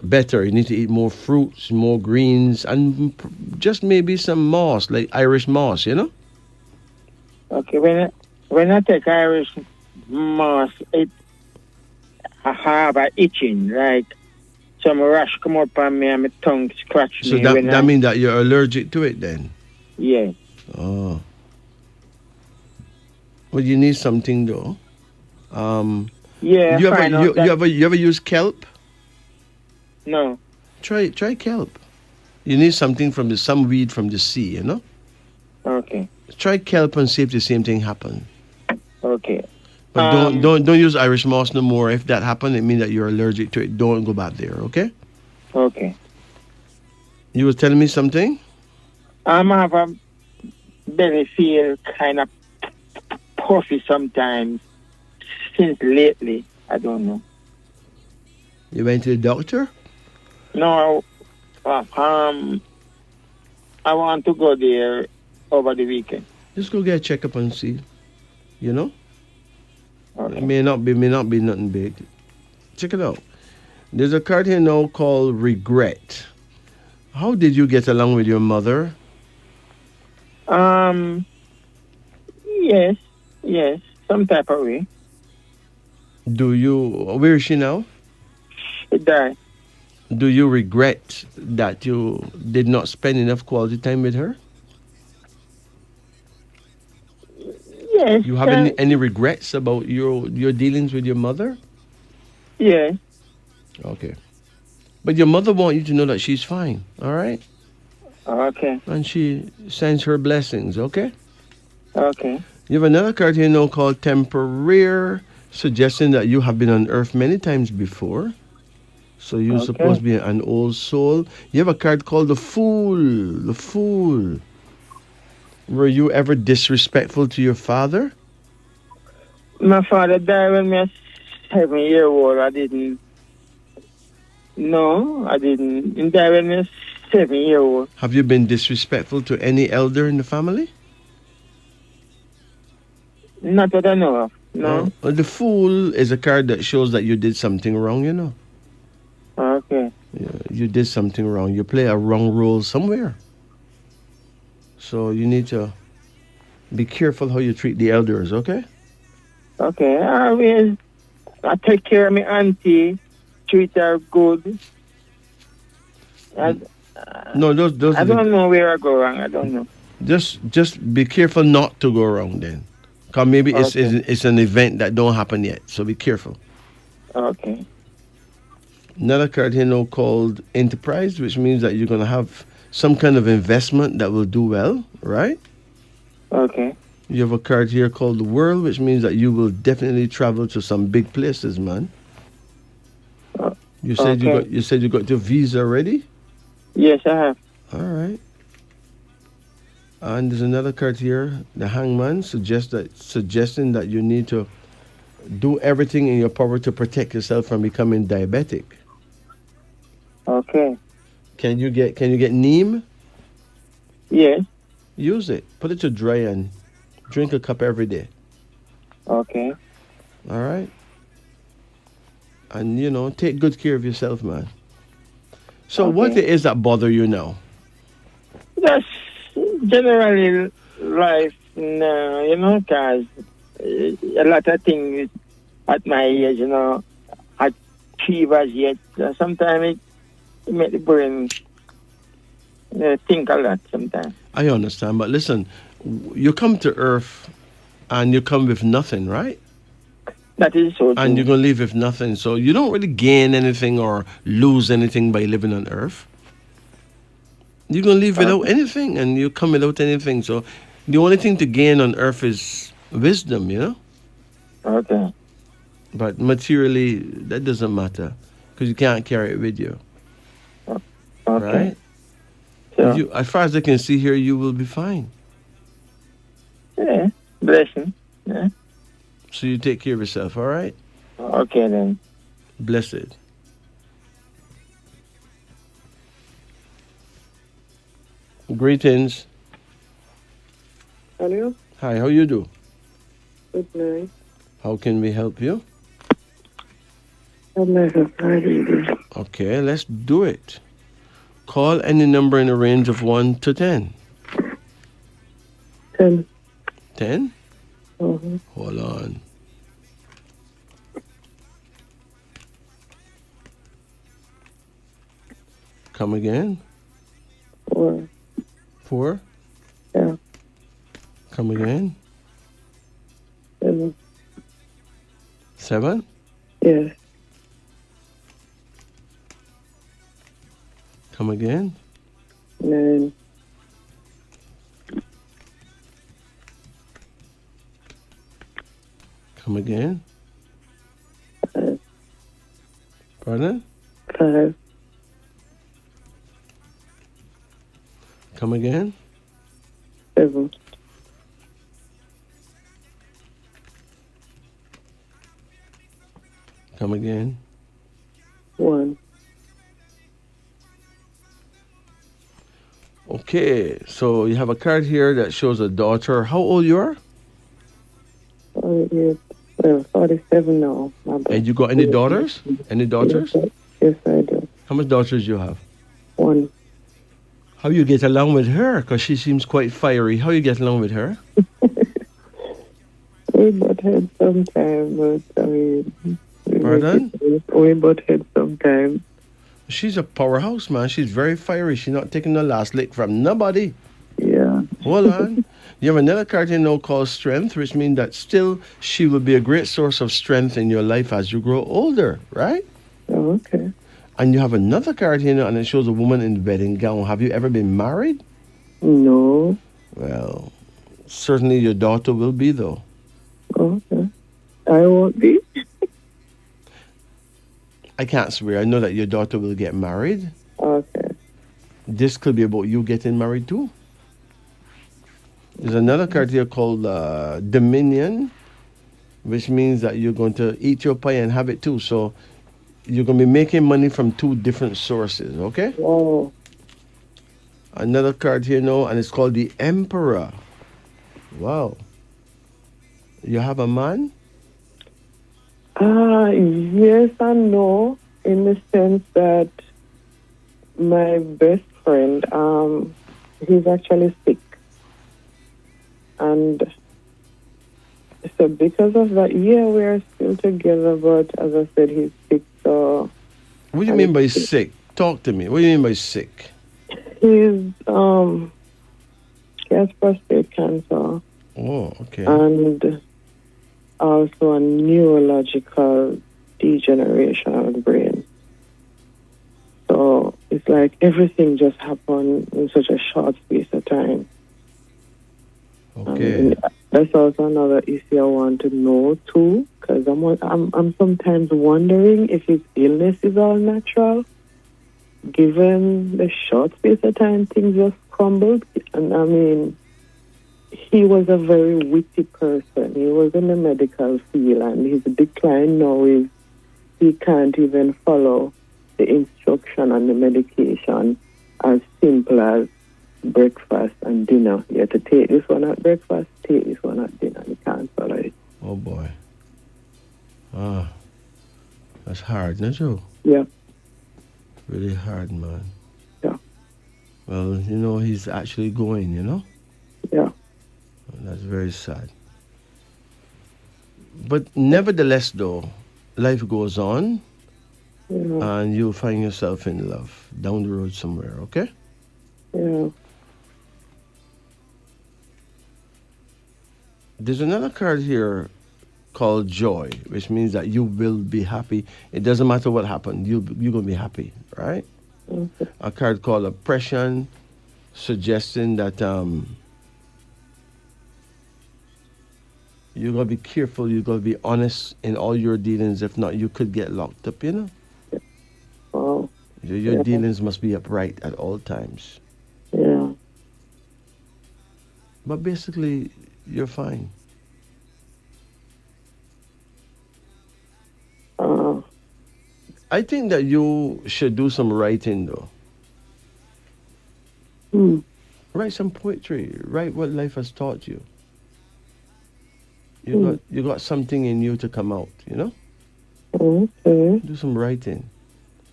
better. You need to eat more fruits, more greens, and just maybe some moss, like Irish moss, Okay, when I take Irish moss, I have a itching, like some rash come up on me and my tongue scratch me. So that means that you're allergic to it then? Yeah. Oh. Well, you need something though. Yeah. You ever use kelp? No. Try kelp. You need something from some weed from the sea, Okay. Try kelp and see if the same thing happens. Okay. But don't use Irish moss no more. If that happens, it means that you're allergic to it. Don't go back there, okay? Okay. You were telling me something? I have a belly feel kind of puffy sometimes. Since lately, I don't know. You went to the doctor? No, I want to go there over the weekend. Just go get a checkup and see. Okay. It may not be nothing big. Check it out. There's a card here now called regret. How did you get along with your mother? Yes, some type of way. Where is she now? She died. Do you regret that you did not spend enough quality time with her? Yes. You have any regrets about your dealings with your mother? Yes. Okay. But your mother wants you to know that she's fine, all right? Okay. And she sends her blessings, okay? Okay. You have another card here now called Temporary, suggesting that you have been on earth many times before. So you're supposed to be an old soul. You have a card called the Fool. The Fool. Were you ever disrespectful to your father? My father died when I was 7-year-old. I didn't. No, I didn't. He died when I was 7-year-old. Have you been disrespectful to any elder in the family? Not that I know of. No. The Fool is a card that shows that you did something wrong, Okay. Yeah, you did something wrong. You play a wrong role somewhere. So you need to be careful how you treat the elders, okay? Okay. I take care of my auntie, treat her good. No, those. I don't know where I go wrong. I don't know. Just be careful not to go wrong then. Because maybe it's an event that don't happen yet. So be careful. Okay. Another card here now called Enterprise, which means that you're going to have some kind of investment that will do well, right? Okay. You have a card here called the World, which means that you will definitely travel to some big places, man. You said you got your visa already? Yes, I have. All right. And there's another card here, the Hangman, suggesting that you need to do everything in your power to protect yourself from becoming diabetic. Okay. Can you get neem? Yes. use it. Put it to dry and drink a cup every day. Okay. All right? And, take good care of yourself, man. So what Okay. it is that bother you now? Just generally life, because a lot of things at my age, achieve as yet. Sometimes it make the brain think a lot sometimes. I understand, but listen, you come to Earth and you come with nothing, right? That is so And you're true. going to leave with nothing. So you don't really gain anything or lose anything by living on Earth. You're going to leave without anything and you come without anything. So the only thing to gain on Earth is wisdom. Okay. But materially, that doesn't matter because you can't carry it with you, Okay. right? So, As far as I can see here, you will be fine. yeah, blessing. Yeah. So you take care of yourself, all right? Okay then. Blessed. Greetings. Hello? Hi, how you do? Good night. How can we help you? I'd like a Friday. Okay, let's do it. Call any number in a range of 1 to 10. 10. 10? Mm-hmm. Hold on. Come again. 4. 4? Yeah. Come again. 7. 7? Yes. Come again. 9. Come again. 5. Pardon? 5. Come again. 7. Come again. 1. Okay, so you have a card here that shows a daughter. How old you are? 48. Well, 47 now. My bad. And you got any daughters? Any daughters? Yes, I do. How much daughters you have? 1. How you get along with her? Because she seems quite fiery. How you get along with her? We butt heads sometimes, but I mean... Pardon? We butt heads sometimes. She's a powerhouse, man. She's very fiery. She's not taking the last lick from nobody. Yeah. Hold on. You have another card here now called Strength, which means that still she will be a great source of strength in your life as you grow older, right? Oh, okay. And you have another card here now, and it shows a woman in a wedding gown. Have you ever been married? No. Well, certainly your daughter will be, though. Okay. I won't be. I can't swear. I know that your daughter will get married. Okay. This could be about you getting married, too. There's another card here called Dominion, which means that you're going to eat your pie and have it, too. So you're going to be making money from 2 different sources, okay? Wow. Another card here now, and it's called the Emperor. Wow. You have a man? Yes and no, in the sense that my best friend, he's actually sick. And so because of that, yeah, we are still together, but as I said, he's sick, so... What do you mean by sick? Talk to me. What do you mean by sick? He has prostate cancer. Oh, okay. And also a neurological degeneration of the brain. So it's like everything just happened in such a short space of time. Okay. And that's also another issue I want to know too, because I'm sometimes wondering if his illness is all natural. Given the short space of time, things just crumbled. And I mean, he was a very witty person. He was in the medical field, and his decline now is he can't even follow the instruction and the medication as simple as breakfast and dinner. You have to take this one at breakfast, take this one at dinner. You can't follow it. Oh boy. That's hard, isn't it, Joe? Yeah. Really hard, man. Yeah. Well, he's actually going, Yeah. That's very sad. But nevertheless, though, life goes on, Yeah. and you'll find yourself in love down the road somewhere, okay? Yeah. There's another card here called joy, which means that you will be happy. It doesn't matter what happened, you're going to be happy, right? Okay. A card called oppression, suggesting that you're going to be careful, you're going to be honest in all your dealings. If not, you could get locked up, Wow. Your Yeah. dealings must be upright at all times. Yeah. But basically, you're fine. I think that you should do some writing, though. Write some poetry. Write what life has taught you. You got something in you to come out, Okay. Do some writing.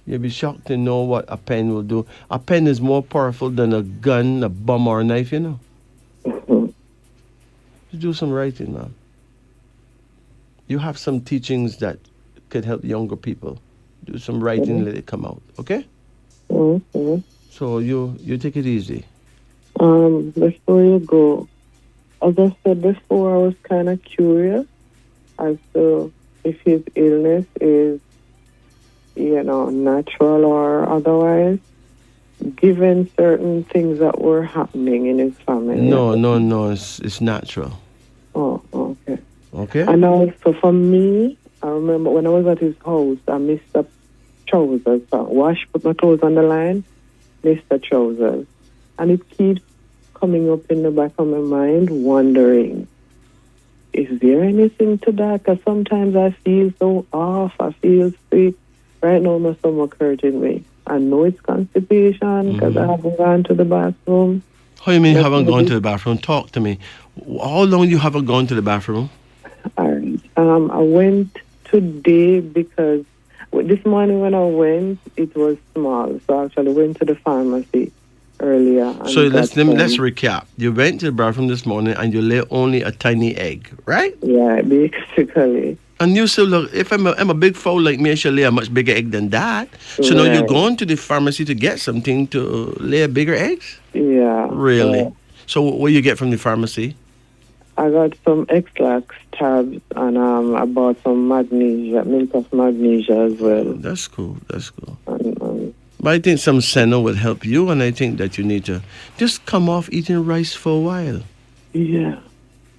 You'll be shocked to know what a pen will do. A pen is more powerful than a gun, a bomb, or a knife, Just do some writing, man. You have some teachings that could help younger people. Do some writing, let it come out, okay? Okay. So you take it easy. Before you go, as I said before, I was kind of curious as to if his illness is, natural or otherwise, given certain things that were happening in his family. No, it's natural. Oh, okay. Okay? And also for me, I remember when I was at his house, I missed the trousers. So put my clothes on the line, missed the trousers. And it keeps coming up in the back of my mind, wondering, is there anything to that? Because sometimes I feel so off, I feel sick. Right now, my stomach hurting me. I know it's constipation because I haven't gone to the bathroom. How you mean you haven't gone to the bathroom? Talk to me. How long you haven't gone to the bathroom? All right. I went today because this morning when I went, it was small. So I actually went to the pharmacy earlier. And So let's recap. You went to the bathroom this morning and you lay only a tiny egg, right? Yeah, basically. And you still look, if I'm a big fowl like me, I should lay a much bigger egg than that. So now you're Right. going to the pharmacy to get something to lay a bigger eggs? Yeah. Really? So what do you get from the pharmacy? I got some X-Lax tabs and I bought some magnesia, milk of magnesia as well. That's cool. And, But I think some senna would help you, and I think that you need to just come off eating rice for a while. yeah.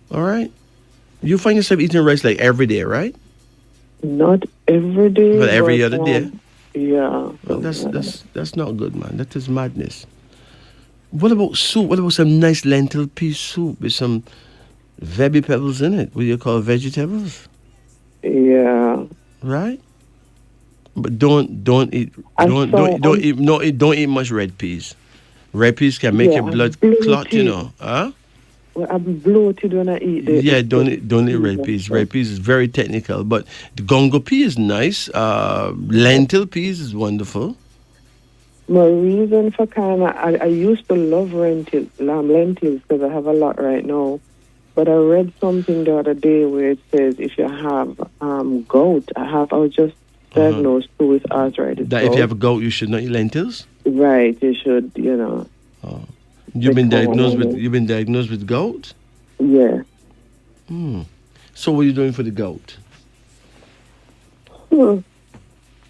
All right? You find yourself eating rice like every day, right? Not every day. But every other day? Yeah. Well, that's not good, man. That is madness. What about soup? What about some nice lentil pea soup with some veggie pebbles in it? What do you call vegetables? Yeah. Right? But don't eat don't eat much red peas. Red peas can make your blood clot, Huh? Well, I'm bloated when I eat it. Yeah, don't eat red peas. Red peas is very technical, but the gongo pea is nice. Lentil peas is wonderful. My reason for I used to love lentils because I have a lot right now. But I read something the other day where it says if you have gout, I was just diagnosed with arthritis. That if you have a gout, you should not eat lentils. Right, you should, You've been diagnosed with gout? Yeah. So what are you doing for the gout?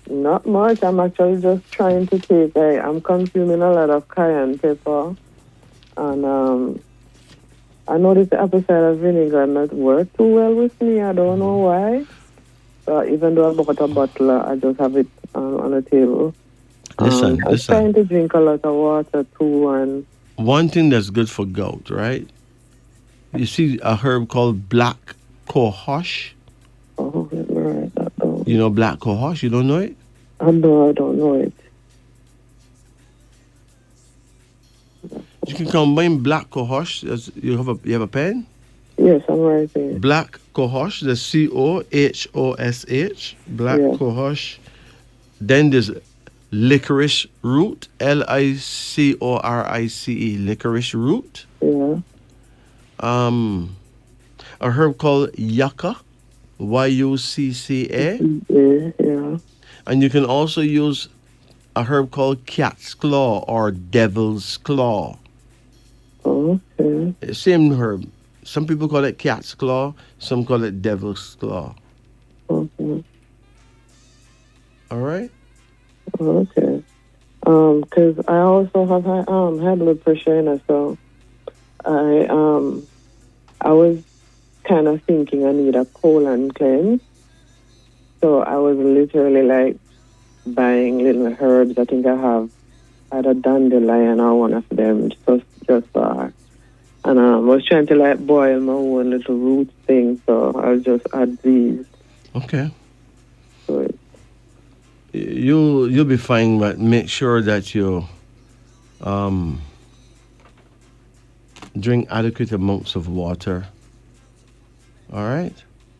Not much. I'm actually just trying to take. I'm consuming a lot of cayenne pepper, and I noticed the apple cider vinegar not work too well with me. I don't know why. So even though I bought a bottle, I just have it on the table. Listen. I'm trying to drink a lot of water too, and one thing that's good for gout, right? You see a herb called black cohosh? oh, let me write that down. You know black cohosh? You don't know it? No, I don't know it. You can combine black cohosh. You have a pen? Yes, I'm writing it. Black cohosh, the COHOSH, black Yeah. cohosh. Then there's licorice root, LICORICE, licorice root. Yeah. Um, a herb called yucca, YUCCA. Yeah. And you can also use a herb called cat's claw or devil's claw. Okay. Same herb. Some people call it cat's claw, some call it devil's claw. Okay. All right? Okay. Cause I also have high blood pressure, so I was kind of thinking I need a colon cleanse. So I was literally like buying little herbs. I think I have either dandelion or one of them just for. And I was trying to like boil my own little root thing, so I'll just add these. Okay. So it, You'll be fine, but make sure that you drink adequate amounts of water. All right?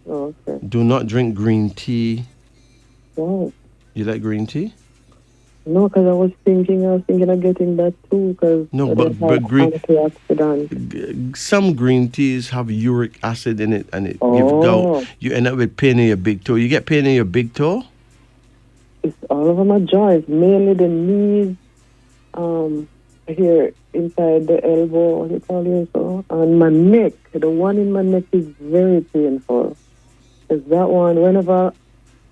okay. Do not drink green tea. Wow. You like green tea? No, because I was thinking of getting that too, because No, but green. antioxidant. Some green teas have uric acid in it, and Oh. you've got, you end up with pain in your big toe. You get pain in your big toe? It's all over my joints, mainly the knees, here inside the elbow, what you call it, so, and my neck. The one in my neck is very painful. Because that one, whenever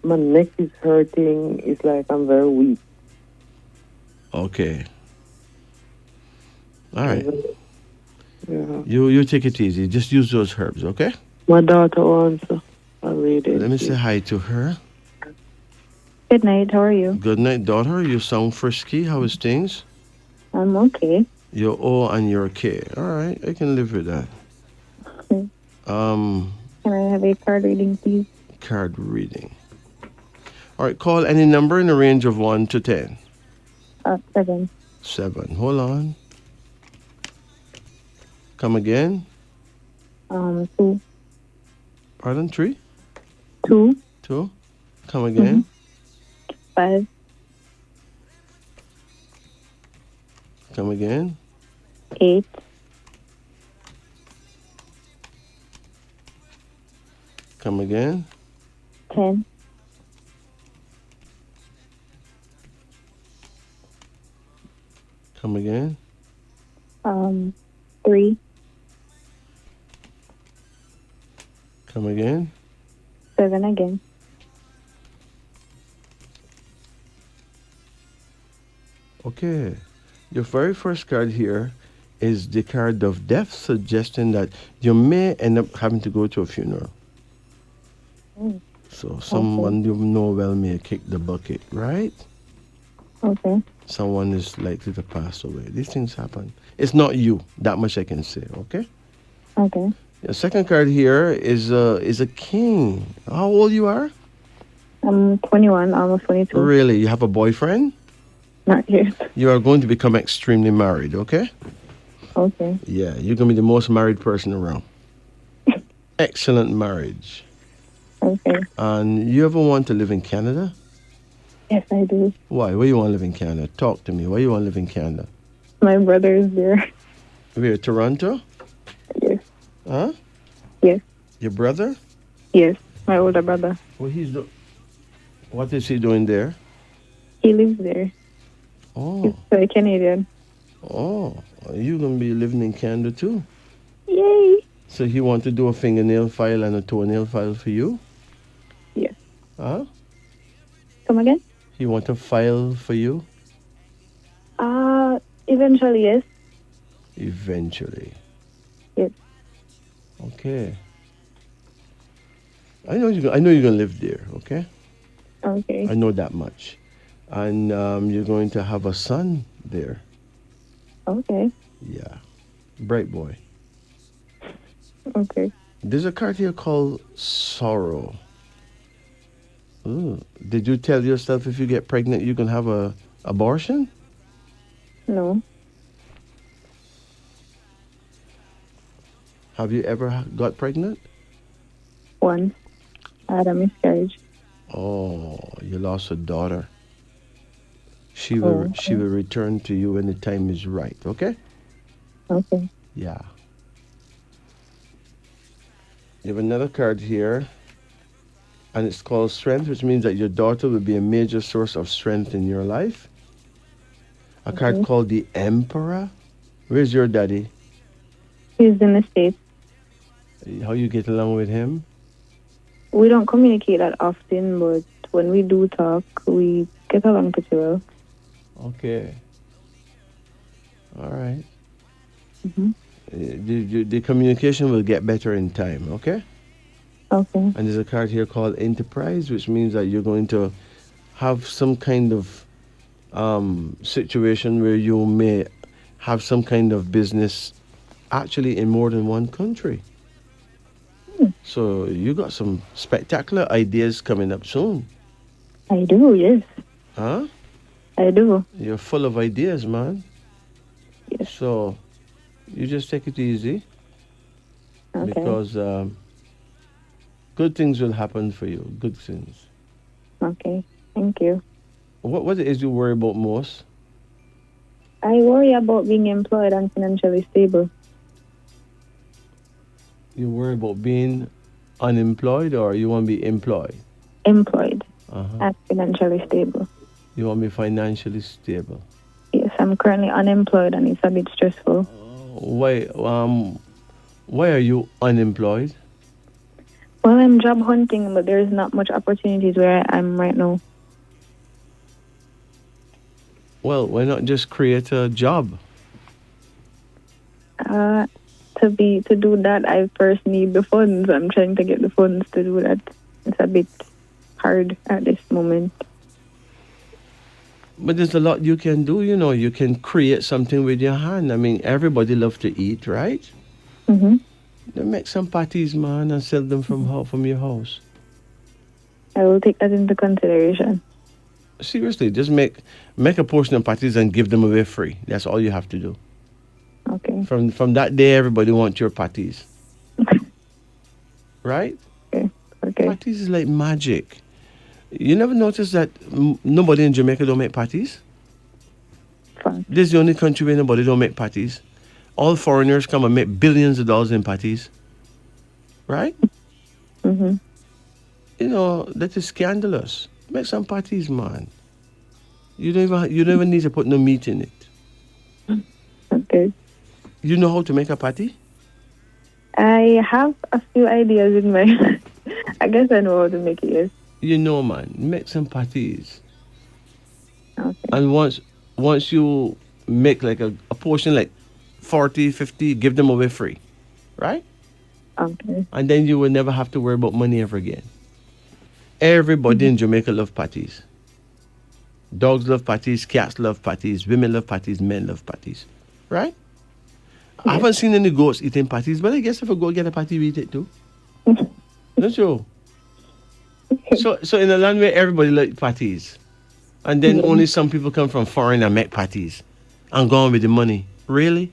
my neck is hurting, it's like I'm very weak. Okay. All right. Yeah. You take it easy. Just use those herbs, okay? My daughter wants to read it. Let me say hi to her. Good night. How are you? Good night, daughter. You sound frisky. How is things? I'm okay. You're O and you're K. All right, I can live with that. Okay. Um, Can I have a card reading, please? card reading. All right, call any number in the range of 1 to 10. 7. 7. Hold on. Come again. 2. Pardon, 3? 2. 2. Come again. 5. Come again. 8. Come again. 10. Come again. 3. Come again. 7 again. Okay. Your very first card here is the card of death, suggesting that you may end up having to go to a funeral. Mm. So someone you know well may kick the bucket, right? Okay. Someone is likely to pass away. These things happen. It's not you. That much I can say. Okay. Okay. The second card here is a king. How old you are? I'm 21, almost 22. Really? You have a boyfriend? Not yet. You are going to become extremely married. Okay. Okay. Yeah, you're gonna be the most married person around. Excellent marriage. Okay. And you ever want to live in Canada? Yes, I do. Why? Why you want to live in Canada? Talk to me. Why you want to live in Canada? My brother is there. Where, Toronto? Yes. Huh? Yes. Your brother? Yes. My older brother. What What is he doing there? He lives there. Oh. He's a Canadian. Oh. You gonna be living in Canada too? Yay. So he want to do a fingernail file and a toenail file for you? Yes. Huh? Come again? He want to file for you? Eventually, yes. Eventually. Yes. Okay. I know you're gonna live there. Okay. Okay. I know that much, and you're going to have a son there. Okay. Yeah, bright boy. Okay. There's a card here called sorrow. Ooh. Did you tell yourself if you get pregnant you can have a abortion? No. Have you ever got pregnant? Once. I had a miscarriage. Oh, you lost a daughter. She Oh, will she okay. will return to you when the time is right. Okay? Okay. Yeah. You have another card here, and it's called Strength, which means that your daughter will be a major source of strength in your life. A card Okay. called the Emperor. Where's your daddy? He's in the States. How you get along with him? We don't communicate that often, but when we do talk, we get along pretty well. Okay. All right. Mhm. The communication will get better in time, okay? Okay. And there's a card here called Enterprise, which means that you're going to have some kind of situation where you may have some kind of business actually in more than one country. So you got some spectacular ideas coming up soon. I do, yes. Huh? I do. You're full of ideas, man. Yes. So you just take it easy Okay. because good things will happen for you. Good things. Okay. Thank you. What is you worry about most? I worry about being employed and financially stable. You worry about being unemployed or you want to be employed? Employed Uh-huh. and financially stable. You want to be financially stable. Yes, I'm currently unemployed and it's a bit stressful. Why are you unemployed? Well, I'm job hunting, but there's not much opportunities where I am right now. Well, why not just create a job? To do that, I first need the funds. I'm trying to get the funds to do that. It's a bit hard at this moment. But there's a lot you can do, you know. You can create something with your hand. I mean, everybody loves to eat, right? Mm-hmm. Then make some patties, man, and sell them from your house. I will take that into consideration. Seriously, just make a portion of patties and give them away free. That's all you have to do. Okay. From that day, everybody wants your patties. Right? Okay. Patties is like magic. You never notice that nobody in Jamaica don't make patties? Fun. This is the only country where nobody don't make patties. All foreigners come and make billions of dollars in patties. Right? Mm-hmm. You know, that is scandalous. Make some patties, man. You don't even need to put no meat in it. Okay. You know how to make a patty? I have a few ideas in my... I guess I know how to make it, yes. You know, man, make some patties. Okay. And once you make like a portion, like 40, 50, give them away free. Right? Okay. And then you will never have to worry about money ever again. Everybody in Jamaica love patties. Dogs love patties, cats love patties, women love patties, men love patties. Right? I haven't seen any goats eating patties, but I guess if I go get a patty, we eat it too. Don't you? So in a land where everybody like patties, and then only some people come from foreign and make patties and go on with the money. Really?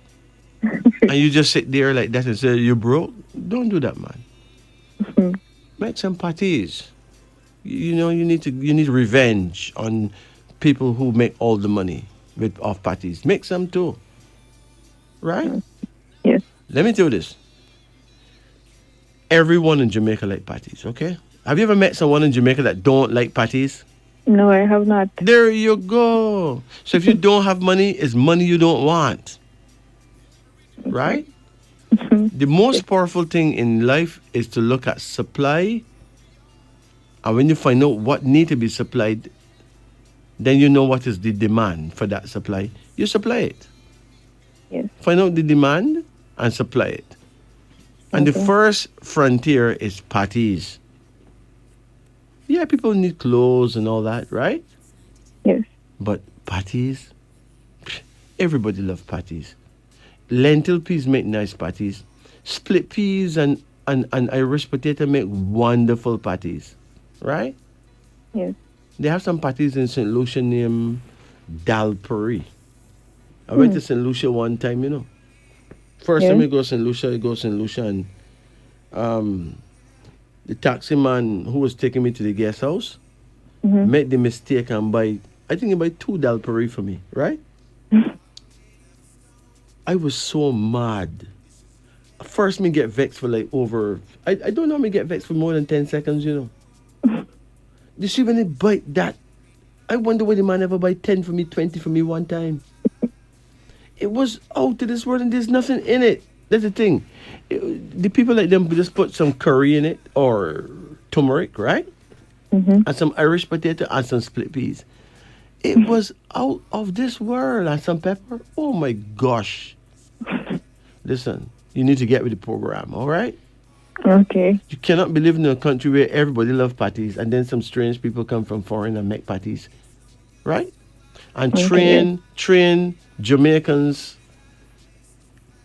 And you just sit there like that and say, you're broke? Don't do that, man. Make some patties. You know, you need revenge on people who make all the money off patties. Make some too. Right? Yes. Let me do this. Everyone in Jamaica like patties, okay? Have you ever met someone in Jamaica that don't like patties? No, I have not. There you go. So if you don't have money, it's money you don't want. Right? The most powerful thing in life is to look at supply. And when you find out what need to be supplied, then you know what is the demand for that supply. You supply it. Yes. Find out the demand and supply it. And the first frontier is patties. Yeah, people need clothes and all that, right? Yes. But patties, everybody loves patties. Lentil peas make nice patties. Split peas and Irish potato make wonderful patties, right? Yes. They have some patties in St. Lucia named Dalpuri. I went to St. Lucia one time, you know. First Yeah. time you go St. Lucia, and the taxi man who was taking me to the guest house Mm-hmm. made the mistake and buy, I think he buy two Dalperi for me, right? I was so mad. First, me get vexed for like over, I don't normally get vexed for more than 10 seconds, you know. You see, when they bite that, I wonder why the man ever buy 10 for me, 20 for me one time. It was out of this world and there's nothing in it. That's the thing. The people like them just put some curry in it or turmeric, right? Mm-hmm. And some Irish potato and some split peas. It was out of this world. And some pepper. Oh my gosh. Listen, you need to get with the program, all right? Okay. You cannot be living in a country where everybody loves patties and then some strange people come from foreign and make patties, right? And Okay. train Jamaicans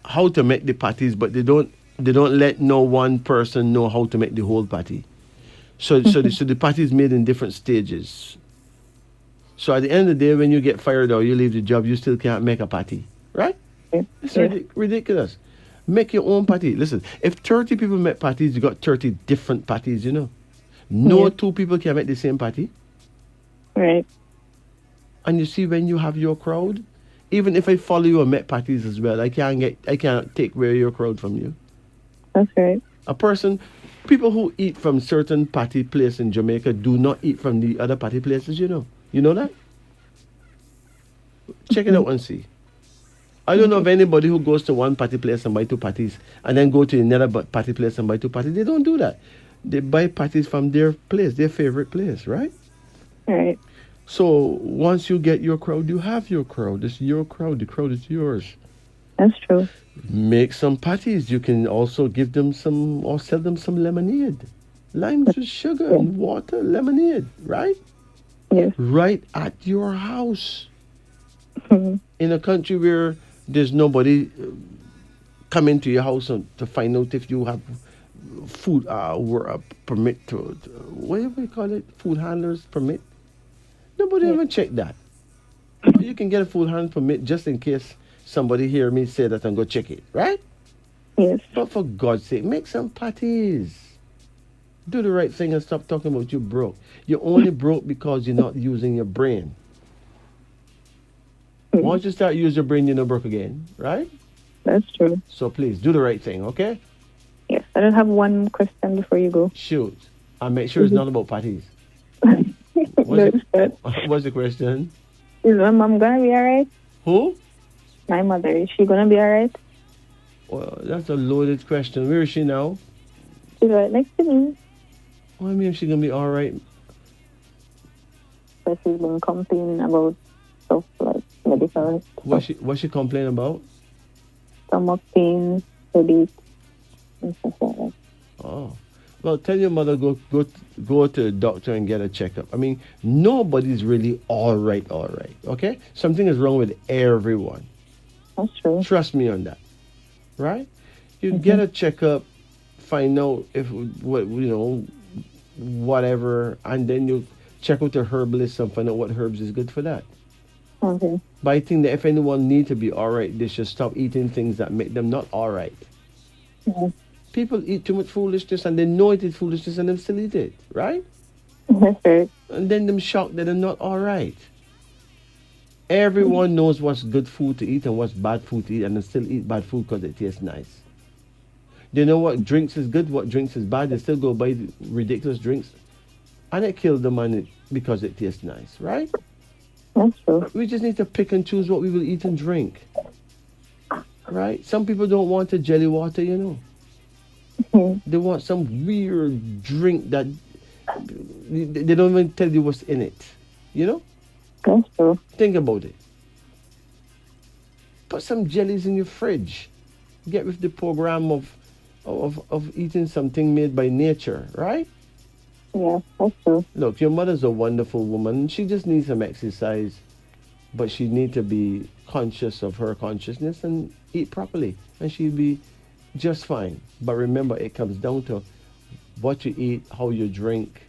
how to make the patties, but they don't let no one person know how to make the whole patty. So the patty is made in different stages. So at the end of the day, when you get fired or you leave the job, you still can't make a patty, right? Yeah. It's Yeah. ridiculous. Make your own patty. Listen, if 30 people make patties, you got 30 different patties, you know. No Yeah. two people can make the same patty. Right. And you see, when you have your crowd, even if I follow you and make patties as well, I can't take away your crowd from you. That's right. People who eat from certain patty place in Jamaica do not eat from the other patty places, you know. You know that? Check it out and see. I don't know of anybody who goes to one patty place and buy two patties and then go to another patty place and buy two patties. They don't do that. They buy patties from their place, their favorite place, right? Right. So once you get your crowd, you have your crowd. It's your crowd. The crowd is yours. That's true. Make some patties. You can also give them some or sell them some lemonade. Limes with sugar and water, lemonade, right? Yes. Right at your house. Mhm. In a country where there's nobody coming to your house to find out if you have food or a permit to what do we call it? Food handlers permit. Nobody even check that. You can get a food handler permit just in case somebody hear me say that and go check it, right? Yes. But for God's sake, make some patties. Do the right thing and stop talking about you broke. You're only broke because you're not using your brain. Once you start using your brain, you're not broke again, right? That's true. So please, do the right thing, okay? Yes. I don't have one question before you go. Shoot. And make sure it's not about patties. That's good. What's the question? Is my mom gonna be alright? Who? My mother, is she gonna be alright? Well, that's a loaded question. Where is she now? She's right next to me. Well, I mean, if she's going to be all right. So she's been complaining about stuff like medical What's she complaining about? stomach pain, headache, and stuff like that. Oh. Well, tell your mother go to the doctor and get a checkup. I mean, nobody's really all right, okay? Something is wrong with everyone. That's true. Trust me on that, right? You get a checkup, find out if whatever, and then you check out the herbalist and find out what herbs is good for that. Okay. But I think that if anyone need to be all right, they should stop eating things that make them not all right. Yeah. People eat too much foolishness and they know it is foolishness and they still eat it, right? That's right. And then them shocked that they're not all right. Everyone knows what's good food to eat and what's bad food to eat, and they still eat bad food because it tastes nice. They know what drinks is good, what drinks is bad. They still go buy the ridiculous drinks, and it kills them because it tastes nice, right? That's true. We just need to pick and choose what we will eat and drink, right? Some people don't want a jelly water, you know. They want some weird drink that they don't even tell you what's in it, you know. That's true. Think about it. Put some jellies in your fridge. Get with the program of eating something made by nature, right? Yeah, that's true. Look, your mother's a wonderful woman. She just needs some exercise, but she needs to be conscious of her consciousness and eat properly, and she'll be just fine. But remember, it comes down to what you eat, how you drink,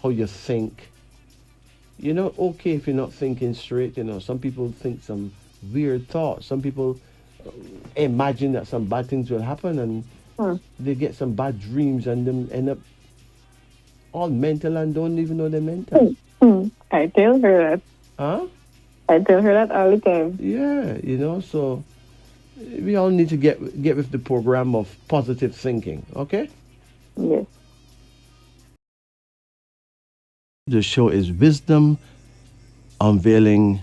how you think. You're not okay if you're not thinking straight. You know, some people think some weird thoughts. Some people imagine that some bad things will happen, and Hmm. they get some bad dreams, and them end up all mental and don't even know they're mental. I tell her that. Huh? I tell her that all the time. Yeah, so we all need to get with the program of positive thinking, okay? Yes. The show is Wisdom Unveiling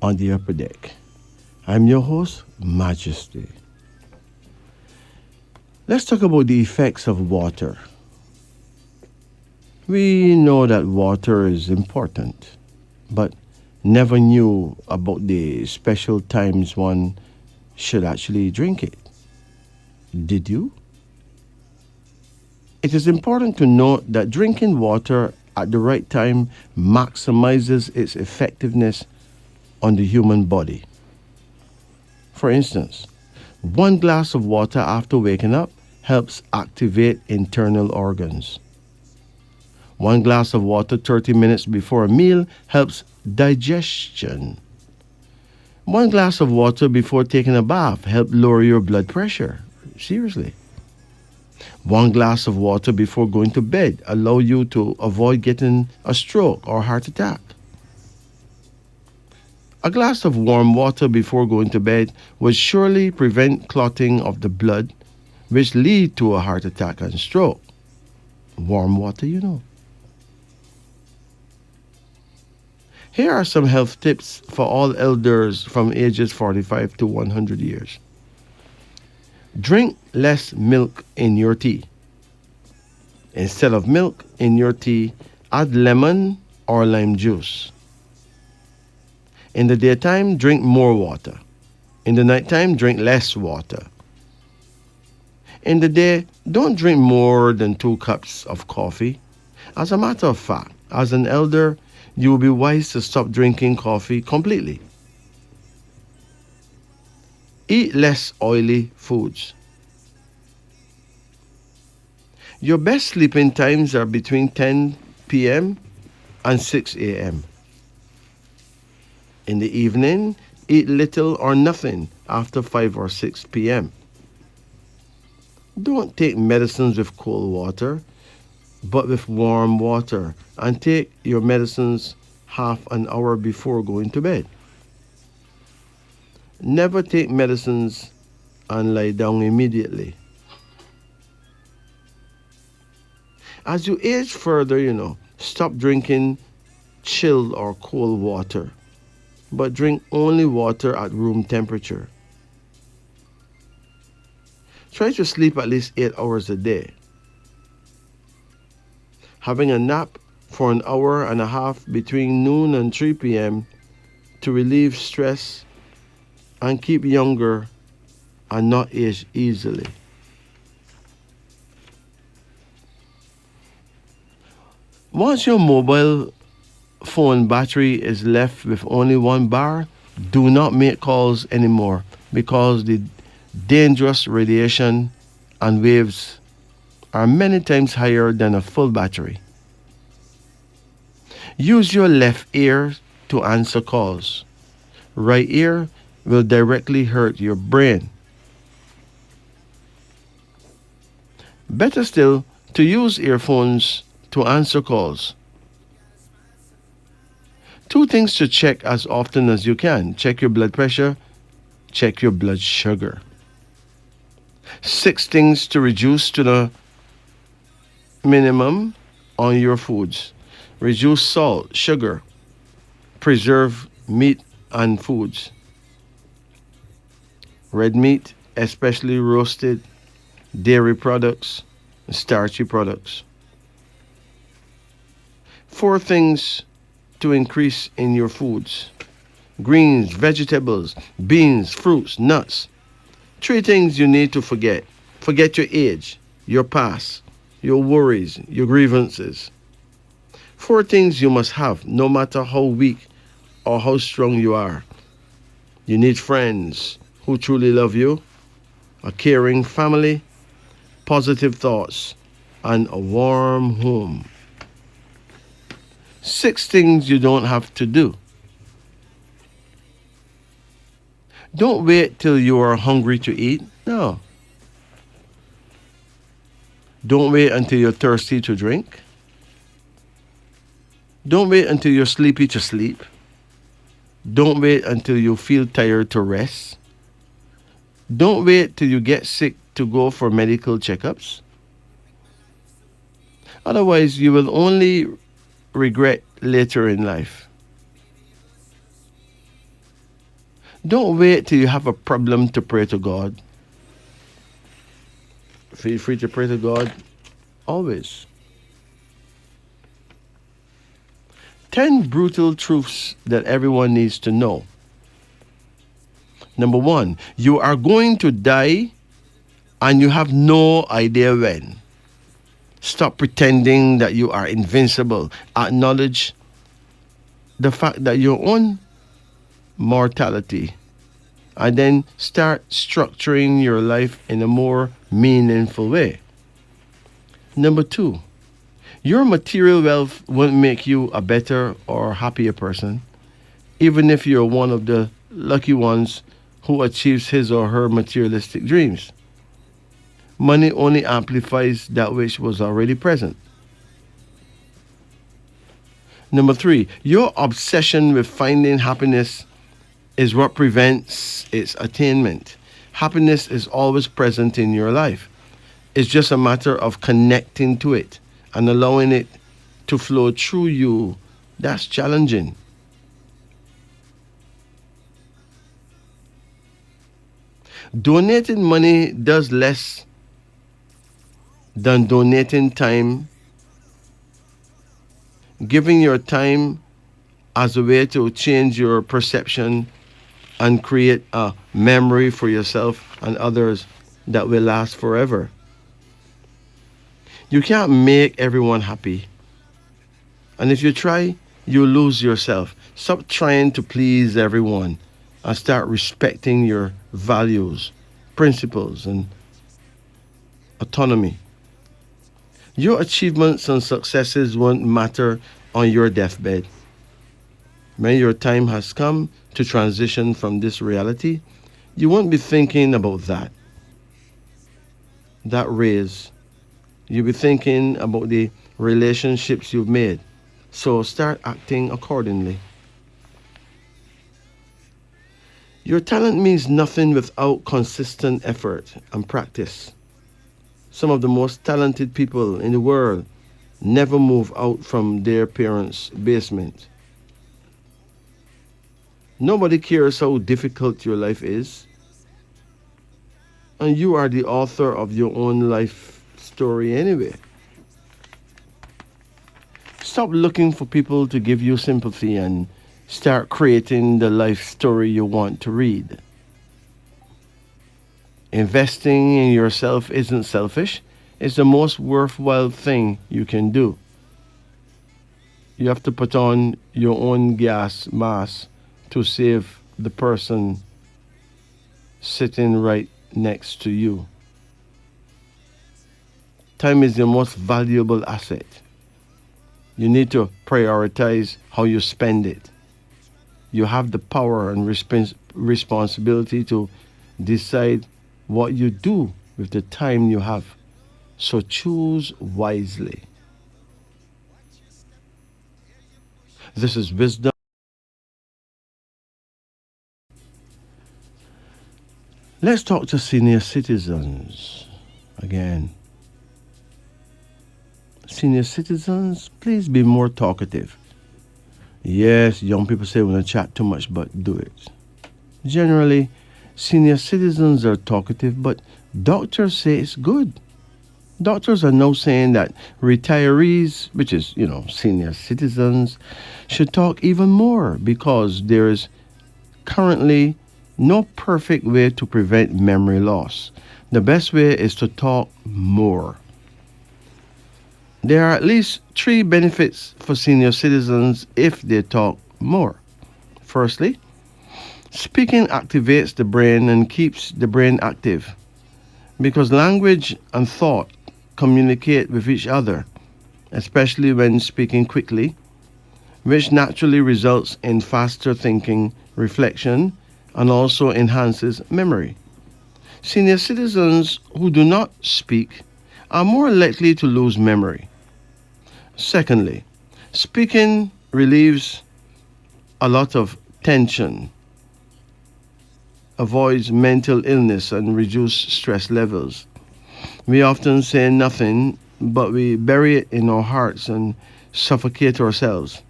on the Upper Deck. I'm your host, Majesty. Let's talk about the effects of water. We know that water is important, but never knew about the special times one should actually drink it. Did you? It is important to note that drinking water at the right time maximizes its effectiveness on the human body. For instance, 1 glass of water after waking up helps activate internal organs. 1 glass of water 30 minutes before a meal helps digestion. 1 glass of water before taking a bath helps lower your blood pressure. Seriously. 1 glass of water before going to bed allow you to avoid getting a stroke or heart attack. A glass of warm water before going to bed will surely prevent clotting of the blood, which lead to a heart attack and stroke. Warm water. Here are some health tips for all elders from ages 45 to 100 years. Drink less milk in your tea. Instead of milk in your tea, add lemon or lime juice. In the daytime, drink more water. In the nighttime, drink less water. In the day, don't drink more than 2 cups of coffee. As a matter of fact, as an elder, you will be wise to stop drinking coffee completely. Eat less oily foods. Your best sleeping times are between 10 p.m. and 6 a.m. In the evening, eat little or nothing after 5 or 6 p.m. Don't take medicines with cold water, but with warm water, and take your medicines half an hour before going to bed. Never take medicines and lie down immediately. As you age further, stop drinking chilled or cold water, but drink only water at room temperature. Try to sleep at least 8 hours a day. Having a nap for an hour and a half between noon and 3 p.m. to relieve stress and keep younger and not age easily. Once your mobile phone battery is left with only 1 bar, do not make calls anymore because the dangerous radiation and waves are many times higher than a full battery. Use your left ear to answer calls. Right ear will directly hurt your brain. Better still, to use earphones to answer calls. 2 things to check as often as you can. Check your blood pressure, check your blood sugar. 6 things to reduce to the minimum on your foods. Reduce salt, sugar, preserve meat and foods. Red meat, especially roasted, dairy products, starchy products. 4 things to increase in your foods. Greens, vegetables, beans, fruits, nuts. 3 things you need to forget. Forget your age, your past, your worries, your grievances. 4 things you must have, no matter how weak or how strong you are. You need friends who truly love you, a caring family, positive thoughts, and a warm home. 6 things you don't have to do. Don't wait till you are hungry to eat. No. Don't wait until you're thirsty to drink. Don't wait until you're sleepy to sleep. Don't wait until you feel tired to rest. Don't wait till you get sick to go for medical checkups. Otherwise, you will only regret later in life. Don't wait till you have a problem to pray to God. Feel free to pray to God always. 10 brutal truths that everyone needs to know. Number 1, you are going to die and you have no idea when. Stop pretending that you are invincible. Acknowledge the fact that your own mortality, and then start structuring your life in a more meaningful way. Number 2, your material wealth won't make you a better or happier person, even if you're one of the lucky ones who achieves his or her materialistic dreams. Money only amplifies that which was already present. Number 3, your obsession with finding happiness is what prevents its attainment. Happiness is always present in your life. It's just a matter of connecting to it and allowing it to flow through you. That's challenging. Donating money does less than donating time. Giving your time as a way to change your perception and create a memory for yourself and others that will last forever. You can't make everyone happy. And if you try, you lose yourself. Stop trying to please everyone and start respecting your values, principles, and autonomy. Your achievements and successes won't matter on your deathbed. When your time has come to transition from this reality, you won't be thinking about that raise. You'll be thinking about the relationships you've made. So start acting accordingly. Your talent means nothing without consistent effort and practice. Some of the most talented people in the world never move out from their parents' basement. Nobody cares how difficult your life is. And you are the author of your own life story anyway. Stop looking for people to give you sympathy and start creating the life story you want to read. Investing in yourself isn't selfish. It's the most worthwhile thing you can do. You have to put on your own gas mask to save the person sitting right next to you. Time is the most valuable asset. You need to prioritize how you spend it. You have the power and responsibility to decide what you do with the time you have. So choose wisely. This is wisdom. Let's talk to senior citizens again. Senior citizens, please be more talkative. Yes, young people say we don't chat too much, but do it. Generally, senior citizens are talkative, but doctors say it's good. Doctors are now saying that retirees, which is, senior citizens, should talk even more because there is currently no perfect way to prevent memory loss. The best way is to talk more. There are at least 3 benefits for senior citizens if they talk more. Firstly, speaking activates the brain and keeps the brain active because language and thought communicate with each other, especially when speaking quickly, which naturally results in faster thinking, reflection, and also enhances memory. Senior citizens who do not speak are more likely to lose memory. Secondly, speaking relieves a lot of tension, avoids mental illness, and reduces stress levels. We often say nothing, but we bury it in our hearts and suffocate ourselves.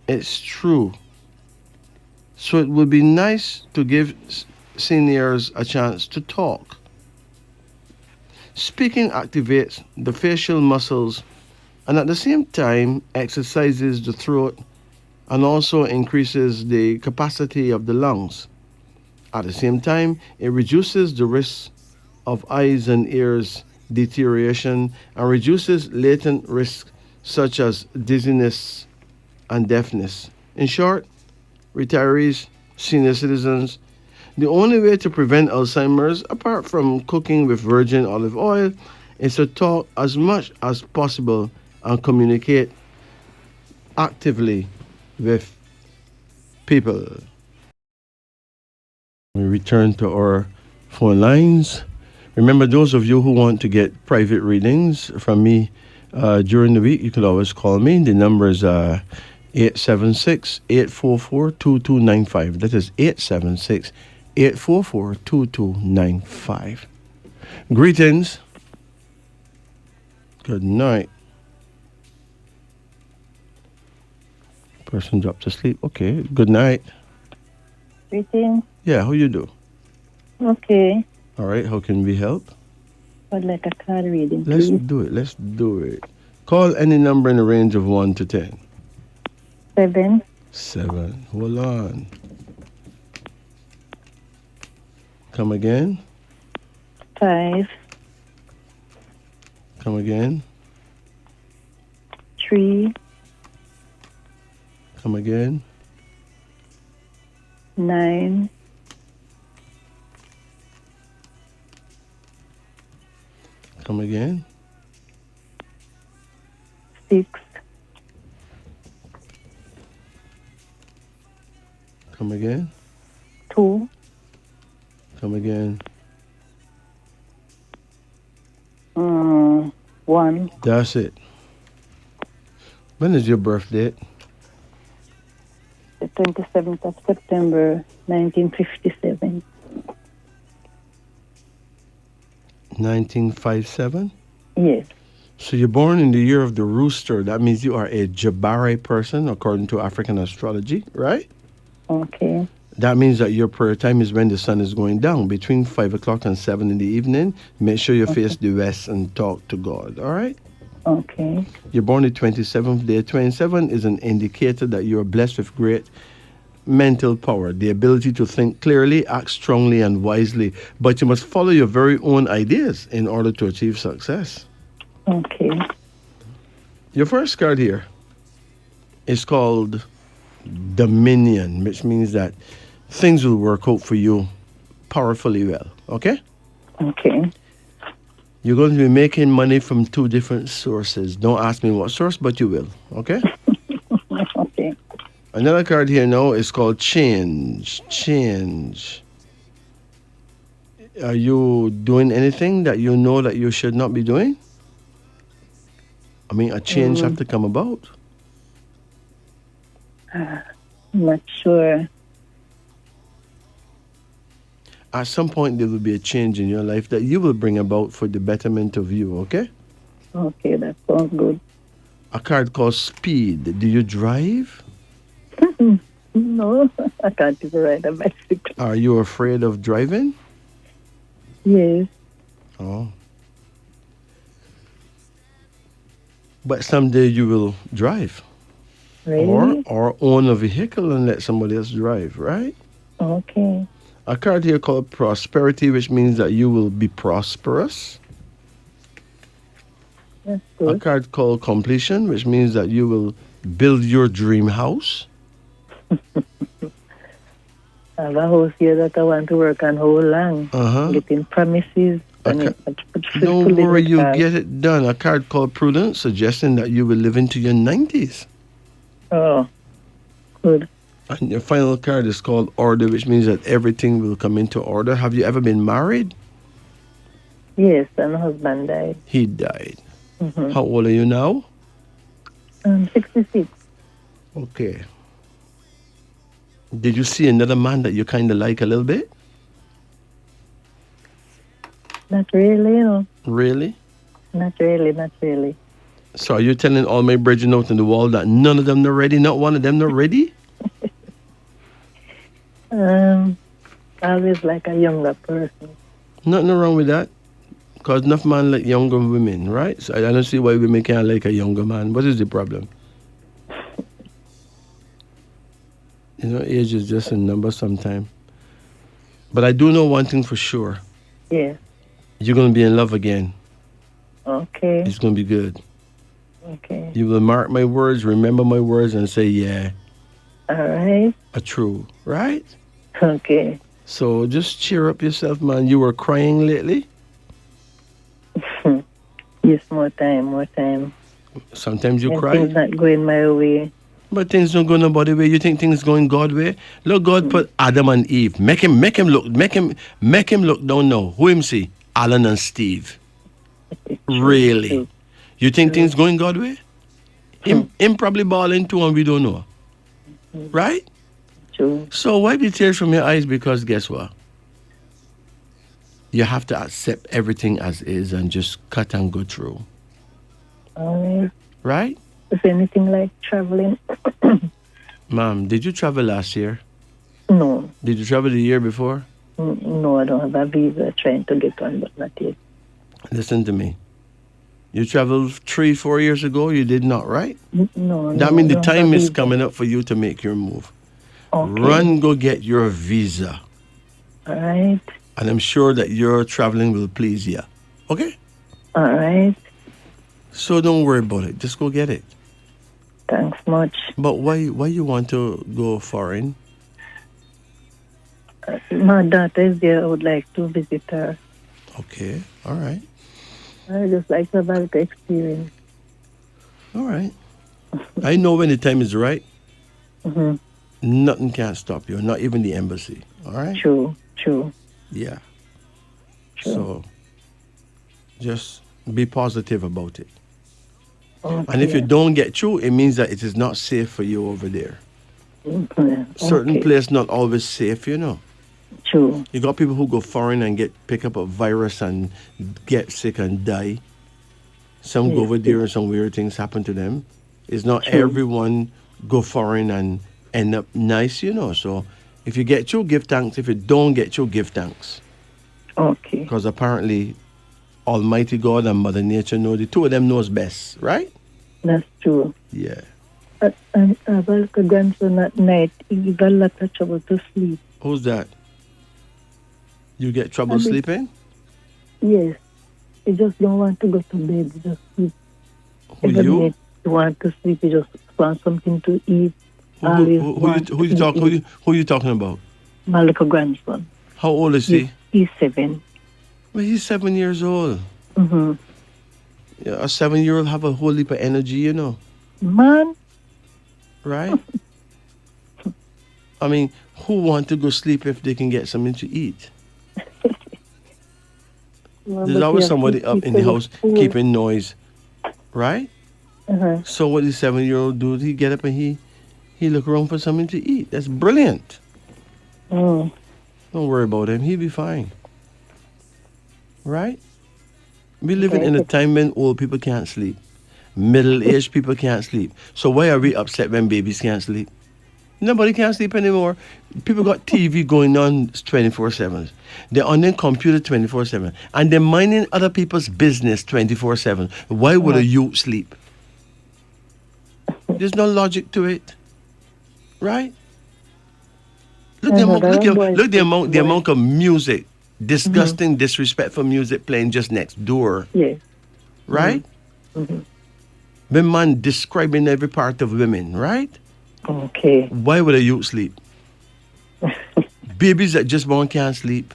It's true. So it would be nice to give seniors a chance to talk. Speaking activates the facial muscles and at the same time exercises the throat and also increases the capacity of the lungs. At the same time, it reduces the risk of eyes and ears deterioration and reduces latent risks such as dizziness and deafness. In short, retirees, senior citizens, the only way to prevent Alzheimer's, apart from cooking with virgin olive oil, is to talk as much as possible and communicate actively with people. We return to our phone lines. Remember, those of you who want to get private readings from me during the week, you can always call me. The number is 876-844-2295. That is 876-844-2295. Greetings. Good night. Person dropped to sleep. Okay. Good night. Greetings. Yeah, how you do? Okay. All right. How can we help? I'd like a card reading, Let's please. do it. Let's do it. Call any number in the range of 1 to 10. 7. 7. Hold on. Come again. 5. Come again. 3. Come again. 9. Come again. 6. Come again. 2. Come again. 1. That's it. When is your birthday? The 27th of September, 1957. 1957? Yes. So you're born in the year of the rooster. That means you are a Jabari person according to African astrology, right? Okay. That means that your prayer time is when the sun is going down, between 5 o'clock and 7 in the evening. Make sure you face the west and talk to God, all right? Okay. You're born the 27th day. 27 is an indicator that you are blessed with great mental power, the ability to think clearly, act strongly and wisely. But you must follow your very own ideas in order to achieve success. Okay. Your first card here is called Dominion, which means that things will work out for you powerfully well, okay? Okay. You're going to be making money from 2 different sources. Don't ask me what source, but you will, okay? Okay. Another card here now is called Change. Change. Are you doing anything that you know that you should not be doing? I mean, a change have to come about. Not sure. At some point, there will be a change in your life that you will bring about for the betterment of you, okay? Okay, that sounds good. A card called Speed. Do you drive? No, I can't even ride a bicycle. Are you afraid of driving? Yes. Oh. But someday you will drive. Really? Or own a vehicle and let somebody else drive, right? Okay. A card here called Prosperity, which means that you will be prosperous. That's A good. card called Completion, which means that you will build your dream house. I have a house here that I want to work on how long. Getting promises. And Don't worry, you'll get it done. A card called Prudence, suggesting that you will live into your 90s. Oh, good. And your final card is called order, which means that everything will come into order. Have you ever been married? Yes, and my husband died. He died. Mm-hmm. How old are you now? 66. Okay. Did you see another man that you kind of like a little bit? Not really, you know. Really? Not really. So are you telling all my bridge notes on the wall that none of them are ready? Not one of them are ready? Always like a younger person. Nothing wrong with that. Because enough men like younger women, right? So I don't see why women can't like a younger man. What is the problem? You know, age is just a number sometimes. But I do know one thing for sure. Yeah. You're going to be in love again. Okay. It's going to be good. Okay. You will mark my words, remember my words, and say, yeah. All right. A true, right? Okay. So just cheer up yourself, man. You were crying lately? Yes, more time. Sometimes you and cry. Things not going my way. But things don't go nobody's way. You think things going God's way? Look, God put Adam and Eve. Make him look. Don't know who him see. Alan and Steve. Really? You think things going God's way? Him probably balling too, and we don't know. Right? True. So wipe the tears from your eyes, because guess what? You have to accept everything as is and just cut and go through. All right. Right? Is anything like traveling? Ma'am, did you travel last year? No. Did you travel the year before? No, I don't have a visa. Trying to get one, but not yet. Listen to me. You traveled 3-4 years ago, you did not, right? No. That means the no, time is visa. coming up for you to make your move. Okay. Run, go get your visa. All right. And I'm sure that your traveling will please you. Okay? All right. So don't worry about it. Just go get it. Thanks much. But why you want to go foreign? My daughter is there. I would like to visit her. Okay. All right. I just like to have the experience. All right. I know when the time is right. Mm-hmm. Nothing can stop you, not even the embassy. All right? True. Yeah. Sure. So just be positive about it. Okay. And if you don't get through, it means that it is not safe for you over there. Okay. Certain place not always safe, you know. True. You got people who go foreign and pick up a virus and get sick and die. Some go over there and some weird things happen to them. It's not everyone go foreign and end up nice, you know. So if you get through, give thanks. If you don't get through, give thanks. Okay. Because apparently Almighty God and Mother Nature know, the two of them knows best, right? That's true. Yeah. And I have a grandson at night. He got a lot of trouble to sleep. Who's that? You get trouble sleeping? Yes. He just don't want to go to bed. He just sleep. Who, you? He want to sleep. He just want something to eat. Who you talking about? My little grandson. How old is he? He's 7. Well, he's 7 years old. Mm-hmm. Yeah, a 7-year-old have a whole heap of energy, you know. Man. Right? I mean, who want to go sleep if they can get something to eat? Well, there's always somebody up in the house keeping noise. Right? Uh-huh. So what the 7-year-old do? He get up and he look around for something to eat. That's brilliant. Oh. Don't worry about him. He'll be fine. Right? We living in a time when old people can't sleep. Middle-aged people can't sleep. So why are we upset when babies can't sleep? Nobody can't sleep anymore. People got TV going on 24/7. They're on their computer 24/7. And they're minding other people's business 24/7. Why would a youth sleep? There's no logic to it. Right? Look the amount of music, disgusting, disrespectful music playing just next door. Yes. Right? Mm-hmm. The man describing every part of women, right? Okay. Why would a youth sleep? Babies that just born can't sleep.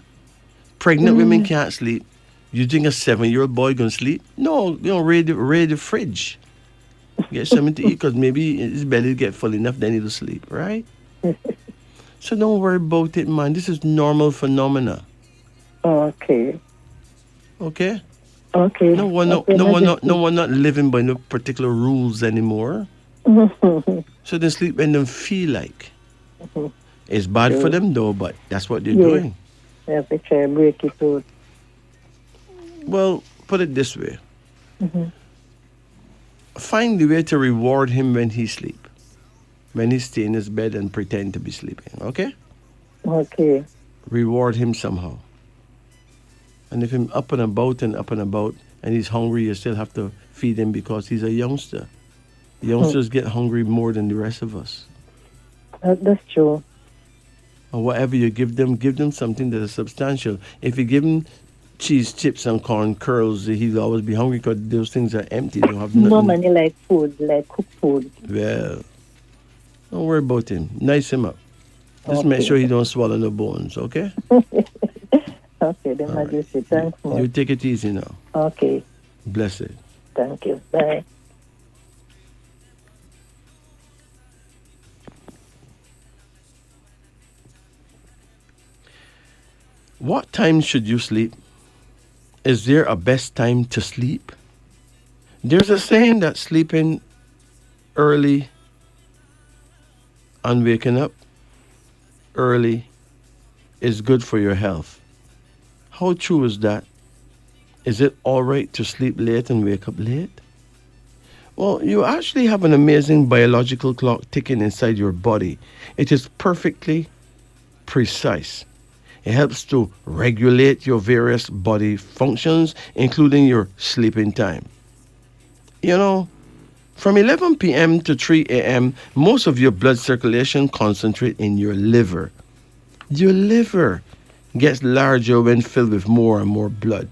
Pregnant women can't sleep. You think a 7-year-old boy gonna sleep? No, raid the fridge. Get something to eat, because maybe his belly get full enough, then he'll sleep, right? So don't worry about it, man. This is normal phenomena. Okay. Okay? Okay. No one not living by no particular rules anymore. So they sleep when they feel like. It's bad for them though, but that's what they're doing. You have to try and break it out. Well, put it this way. Find the way to reward him when he sleep. When he stay in his bed and pretend to be sleeping, okay? Okay. Reward him somehow. And if him up and about and he's hungry, you still have to feed him because he's a youngster. Youngsters get hungry more than the rest of us. That's true. Or whatever you give them something that is substantial. If you give him cheese, chips, and corn curls, he'll always be hungry because those things are empty. They don't have nothing. No money like food, like cooked food. Well, don't worry about him. Nice him up. Just make sure he don't swallow no bones, okay? Okay, then I just say thanks. You take it easy now. Okay. Blessed. Thank you. Bye. What time should you sleep? Is there a best time to sleep? There's a saying that sleeping early and waking up early is good for your health. How true is that? Is it all right to sleep late and wake up late? Well, you actually have an amazing biological clock ticking inside your body. It is perfectly precise. It helps to regulate your various body functions, including your sleeping time. You know, from 11 p.m. to 3 a.m., most of your blood circulation concentrates in your liver. Your liver gets larger when filled with more and more blood.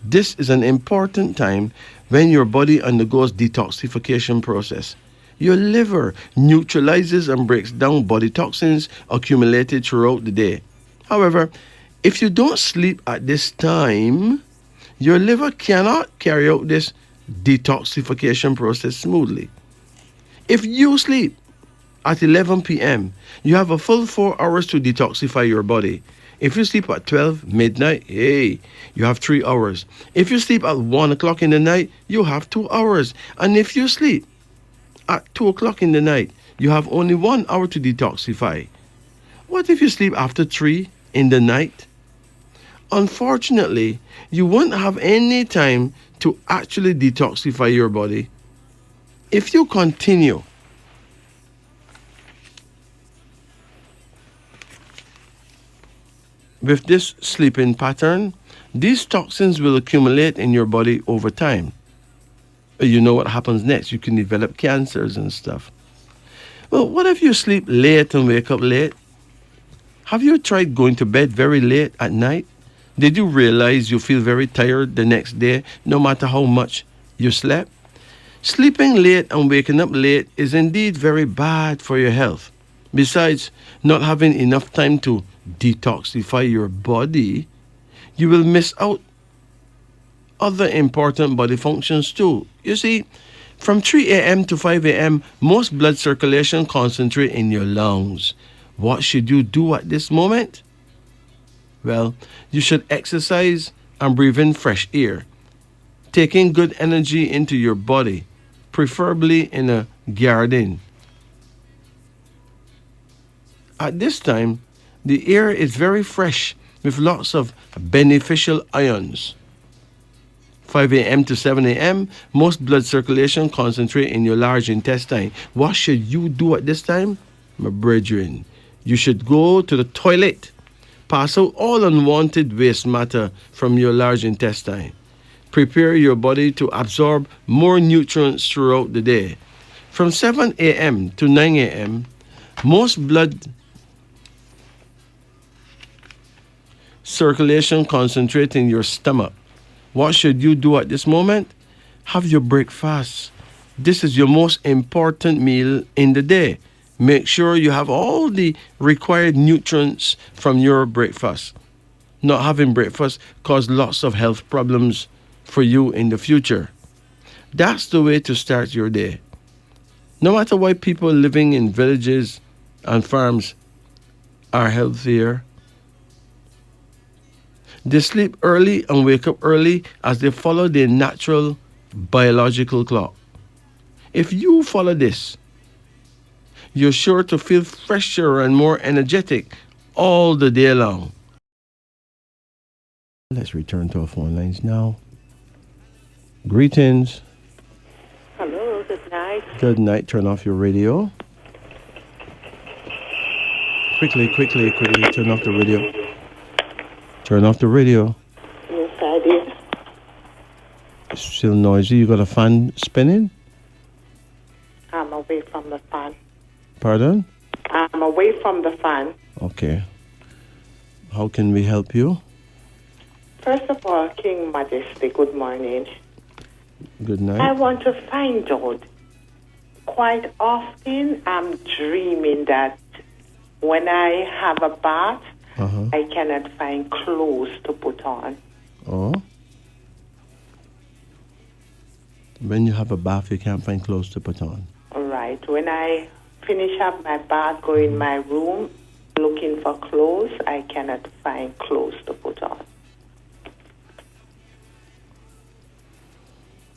This is an important time when your body undergoes detoxification process. Your liver neutralizes and breaks down body toxins accumulated throughout the day. However, if you don't sleep at this time, your liver cannot carry out this detoxification process smoothly. If you sleep at 11 p.m., you have a full 4 hours to detoxify your body. If you sleep at 12 midnight, hey, you have 3 hours. If you sleep at 1 o'clock in the night, you have 2 hours. And if you sleep at 2 o'clock in the night, you have only 1 hour to detoxify. What if you sleep after 3 in the night? Unfortunately, you won't have any time to actually detoxify your body. If you continue with this sleeping pattern, these toxins will accumulate in your body over time. You know what happens next. You can develop cancers and stuff. Well, what if you sleep late and wake up late? Have you tried going to bed very late at night? Did you realize you feel very tired the next day, no matter how much you slept? Sleeping late and waking up late is indeed very bad for your health. Besides not having enough time to detoxify your body, you will miss out other important body functions too. You see, from 3 a.m. to 5 a.m., most blood circulation concentrates in your lungs. What should you do at this moment? Well, you should exercise and breathe in fresh air, taking good energy into your body, preferably in a garden. At this time, the air is very fresh with lots of beneficial ions. 5 a.m. to 7 a.m., most blood circulation concentrates in your large intestine. What should you do at this time? My brethren, you should go to the toilet, pass out all unwanted waste matter from your large intestine. Prepare your body to absorb more nutrients throughout the day. From 7 a.m. to 9 a.m., most blood circulation concentrates in your stomach. What should you do at this moment? Have your breakfast. This is your most important meal in the day. Make sure you have all the required nutrients from your breakfast. Not having breakfast causes lots of health problems for you in the future. That's the way to start your day. No matter why people living in villages and farms are healthier. They sleep early and wake up early as they follow their natural biological clock. If you follow this, you're sure to feel fresher and more energetic all the day long. Let's return to our phone lines now. Greetings. Hello, good night. Good night. Turn off your radio. Quickly, turn off the radio. Turn off the radio. Yes, I did. It's still noisy. You got a fan spinning? I'm away from the fan. Pardon? I'm away from the fan. Okay. How can we help you? First of all, King Majesty, good morning. Good night. I want to find out. Quite often, I'm dreaming that when I have a bath, I cannot find clothes to put on. Oh? When you have a bath, you can't find clothes to put on. All right. When I finish up my bath, go in my room, looking for clothes, I cannot find clothes to put on.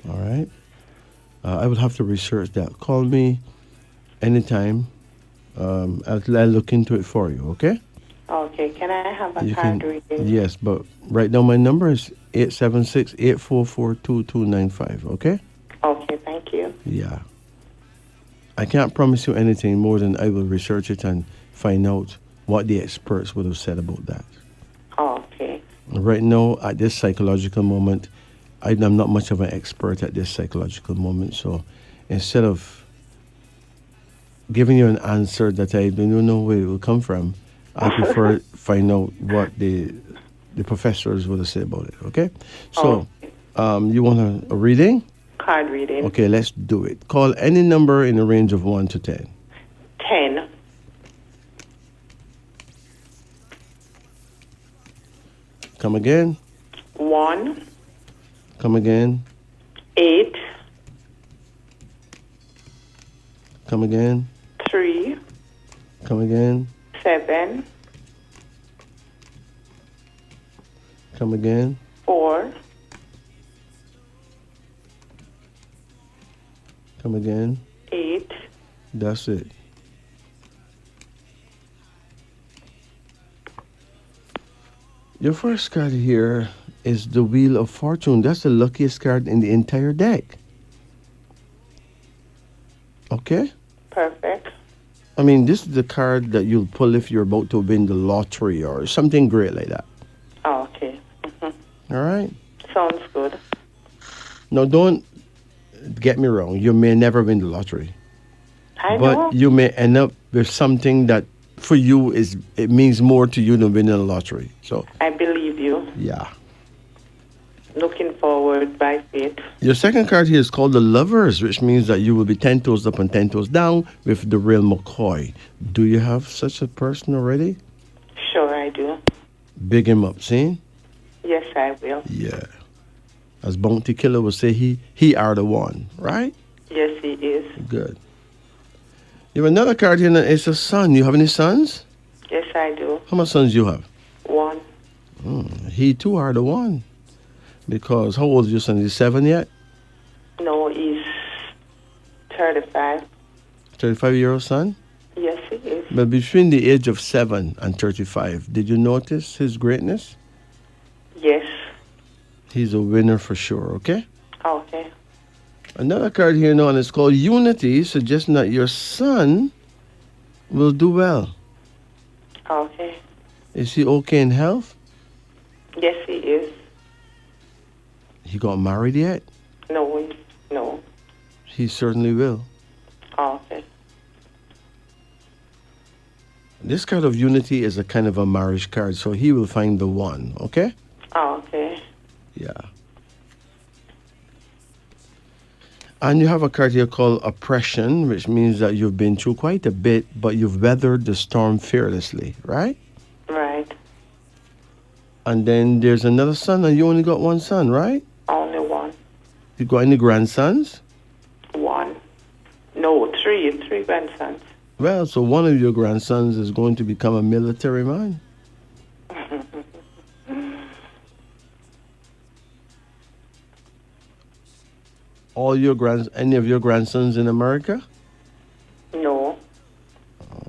All right. I would have to research that. Call me anytime. I'll look into it for you, okay? Okay. Can I have a card reading? Yes, but right now my number is 876-844-2295, okay? Okay, thank you. Yeah. I can't promise you anything more than I will research it and find out what the experts would have said about that. Okay. Right now, at this psychological moment, I'm not much of an expert at this psychological moment, so instead of giving you an answer that I don't know where it will come from, I prefer find out what the professors would have said about it, okay? So, you want a reading? Card reading. Okay, let's do it. Call any number in a range of 1 to 10. 10. Come again. 1. Come again. 8. Come again. 3. Come again. 7. Come again. 4. Come again. 8. That's it. Your first card here is the Wheel of Fortune. That's the luckiest card in the entire deck. Okay? Perfect. I mean, this is the card that you'll pull if you're about to win the lottery or something great like that. Okay. All right? Sounds good. Now, don't get me wrong. You may never win the lottery. I know. But you may end up with something that for you it means more to you than winning a lottery. So I believe you. Yeah. Looking forward by faith. Your second card here is called the Lovers, which means that you will be 10 toes up and 10 toes down with the real McCoy. Do you have such a person already? Sure, I do. Big him up, see? Yes, I will. Yeah. As Bounty Killer would say, he are the one, right? Yes, he is. Good. You have another card here, and it's a son. You have any sons? Yes, I do. How many sons you have? 1. He too are the one. Because how old is your son? Is he 7 yet? No, he's 35. 35-year-old son? Yes, he is. But between the age of 7 and 35, did you notice his greatness? Yes. He's a winner for sure, okay? Okay. Another card here now, and it's called Unity, suggesting that your son will do well. Okay. Is he okay in health? Yes, he is. He got married yet? No. He certainly will. Okay. This card of Unity is a kind of a marriage card, so he will find the one, okay? Okay. Yeah. And you have a card here called Oppression, which means that you've been through quite a bit, but you've weathered the storm fearlessly, right? Right. And then there's another son, and you only got one son, right? Only 1. You got any grandsons? 1. No, 3. 3 grandsons. Well, so one of your grandsons is going to become a military man. Any of your grandsons in America? No.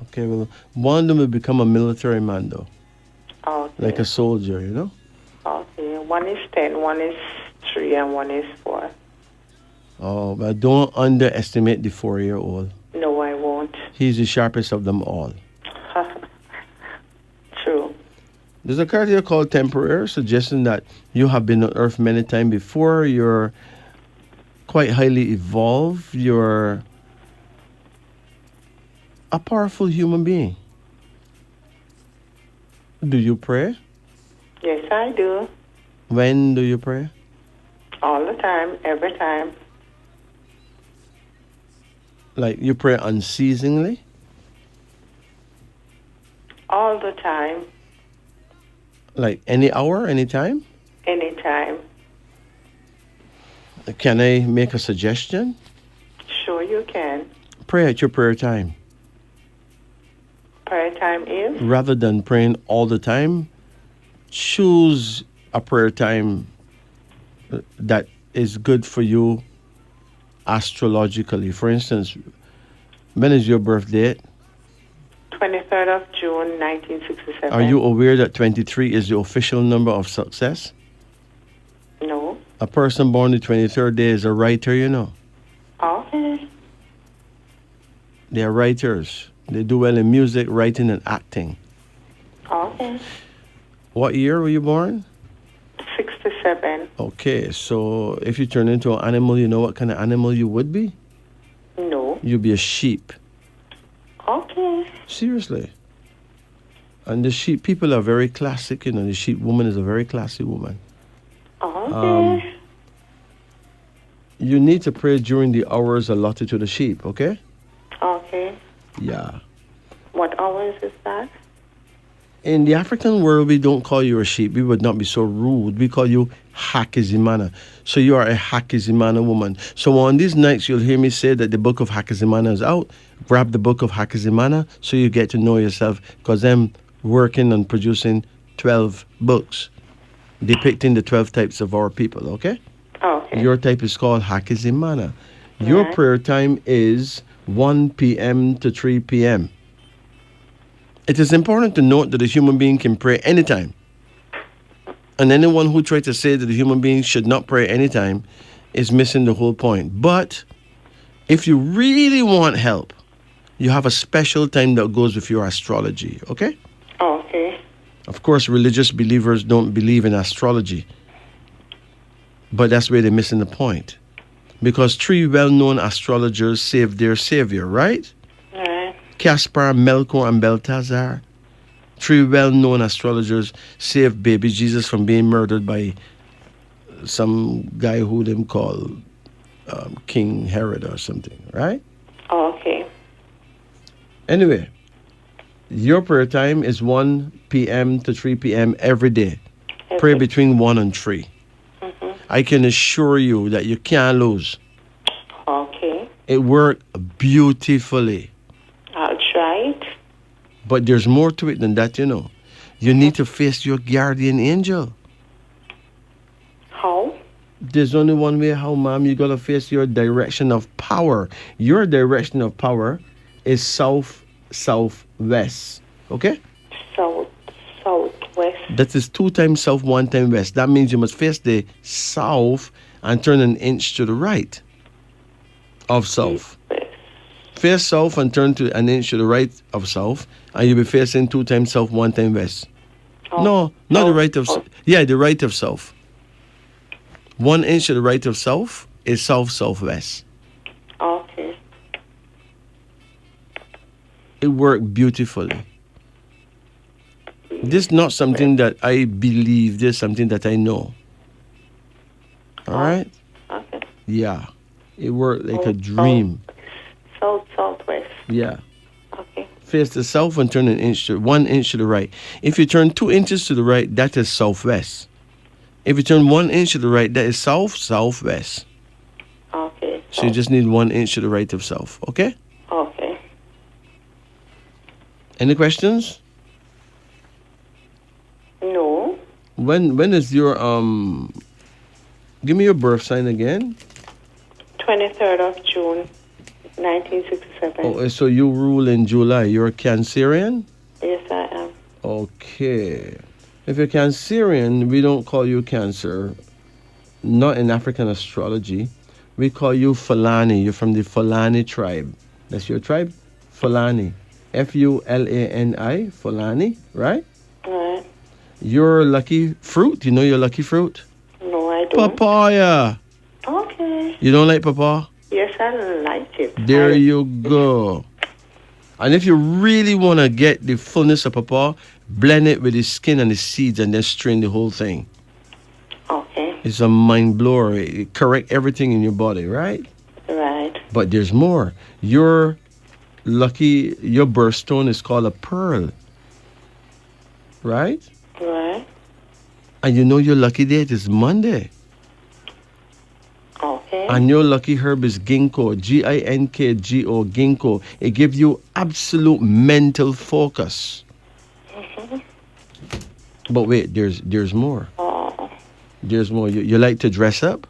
Okay, well, one of them will become a military man, though. Okay. Like a soldier, you know? Okay. One is 10, one is 3, and one is 4. Oh, but don't underestimate the 4-year-old. No, I won't. He's the sharpest of them all. True. There's a card here called Temporary, suggesting that you have been on Earth many times before. You're quite highly evolved. You're a powerful human being. Do you pray? Yes, I do. When do you pray? All the time, every time. Like you pray unceasingly? All the time, Like any hour, any time? anytime. Can I make a suggestion? Sure you can. Pray at your prayer time. Prayer time is? Rather than praying all the time, choose a prayer time that is good for you astrologically. For instance, when is your birth date? 23rd of June, 1967. Are you aware that 23 is the official number of success? No. A person born the 23rd day is a writer, you know. Okay. They are writers. They do well in music, writing, and acting. Okay. What year were you born? 67. Okay, so if you turn into an animal, you know what kind of animal you would be? No. You'd be a sheep. Okay. Seriously. And the sheep people are very classic, you know. The sheep woman is a very classy woman. Okay. You need to pray during the hours allotted to the sheep, okay? Okay. Yeah. What hours is that? In the African world, we don't call you a sheep. We would not be so rude. We call you Hakizimana. So you are a Hakizimana woman. So on these nights, you'll hear me say that the book of Hakizimana is out. Grab the book of Hakizimana so you get to know yourself, because I'm working on producing 12 books depicting the 12 types of our people, okay? Okay. Your type is called Hakizimana. Your prayer time is 1 p.m. to 3 p.m. It is important to note that a human being can pray anytime. And anyone who tries to say that a human being should not pray anytime is missing the whole point. But if you really want help, you have a special time that goes with your astrology, okay? Okay. Of course, religious believers don't believe in astrology. But that's where they're missing the point. Because 3 well-known astrologers saved their savior, right? Right. Caspar, Melchior, and Belteshazzar. 3 well-known astrologers saved baby Jesus from being murdered by some guy who them call King Herod or something, right? Okay. Anyway, your prayer time is 1 p.m. to 3 p.m. every day. Pray between 1 and 3. I can assure you that you can't lose. Okay. It worked beautifully. I'll try it. But there's more to it than that, you know. You need to face your guardian angel. How? There's only one way how, ma'am. You got to face your direction of power. Your direction of power is south-southwest. Okay? Southwest. That is 2 times south, 1 time west. That means you must face the south and turn an inch to the right of south. Face south and turn to an inch to the right of south, and you'll be facing 2 times south, 1 time west. Oh. No, not the right of yeah, the right of south. 1 inch to the right of south is south-southwest. Okay. It worked beautifully. This is not something that I believe. This is something that I know. All right? Okay. Yeah. It worked like a dream. Southwest. Yeah. Okay. Face the south and turn 1 inch to the right. If you turn 2 inches to the right, that is southwest. If you turn 1 inch to the right, that is south-southwest. Okay. So you just need 1 inch to the right of south. Okay? Okay. Any questions? No. When is your give me your birth sign again? 23rd of June, 1967. Oh, so you rule in July. You're a Cancerian? Yes, I am. Okay. If you're Cancerian, we don't call you Cancer. Not in African astrology. We call you Fulani. You're from the Fulani tribe. That's your tribe? Fulani. Fulani, Fulani, right? Right. Your lucky fruit. You know your lucky fruit? No, I don't. Papaya. Okay. You don't like papaya? Yes, I like it. There you go. And if you really want to get the fullness of papaya, blend it with the skin and the seeds and then strain the whole thing. Okay. It's a mind blower. It correct everything in your body, right? Right. But there's more. Your birthstone is called a pearl. Right? Right. And you know your lucky date is Monday. Okay. And your lucky herb is ginkgo, Ginkgo, ginkgo. It gives you absolute mental focus. Mm-hmm. But wait, there's more. Oh. There's more. You like to dress up?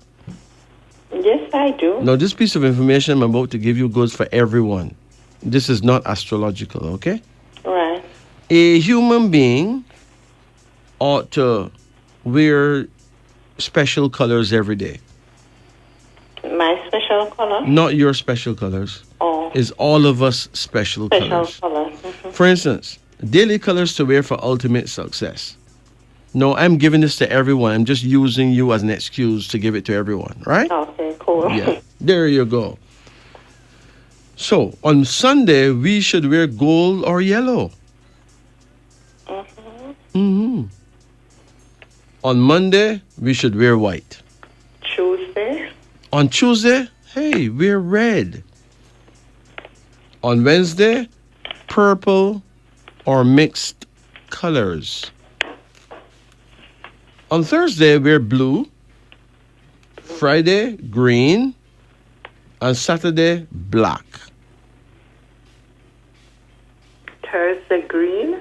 Yes, I do. Now, this piece of information I'm about to give you goes for everyone. This is not astrological, okay? Right. A human being ought to wear special colors every day. My special color? Not your special colors. Oh. Is all of us special colors. Color. Mm-hmm. For instance, daily colors to wear for ultimate success. No, I'm giving this to everyone. I'm just using you as an excuse to give it to everyone, right? Okay, cool. Yeah, there you go. So, on Sunday, we should wear gold or yellow. Mm-hmm. On Monday, we should wear white. Tuesday? On Tuesday, hey, wear red. On Wednesday, purple or mixed colors. On Thursday, wear blue. Friday, green. And Saturday, black. Thursday, green.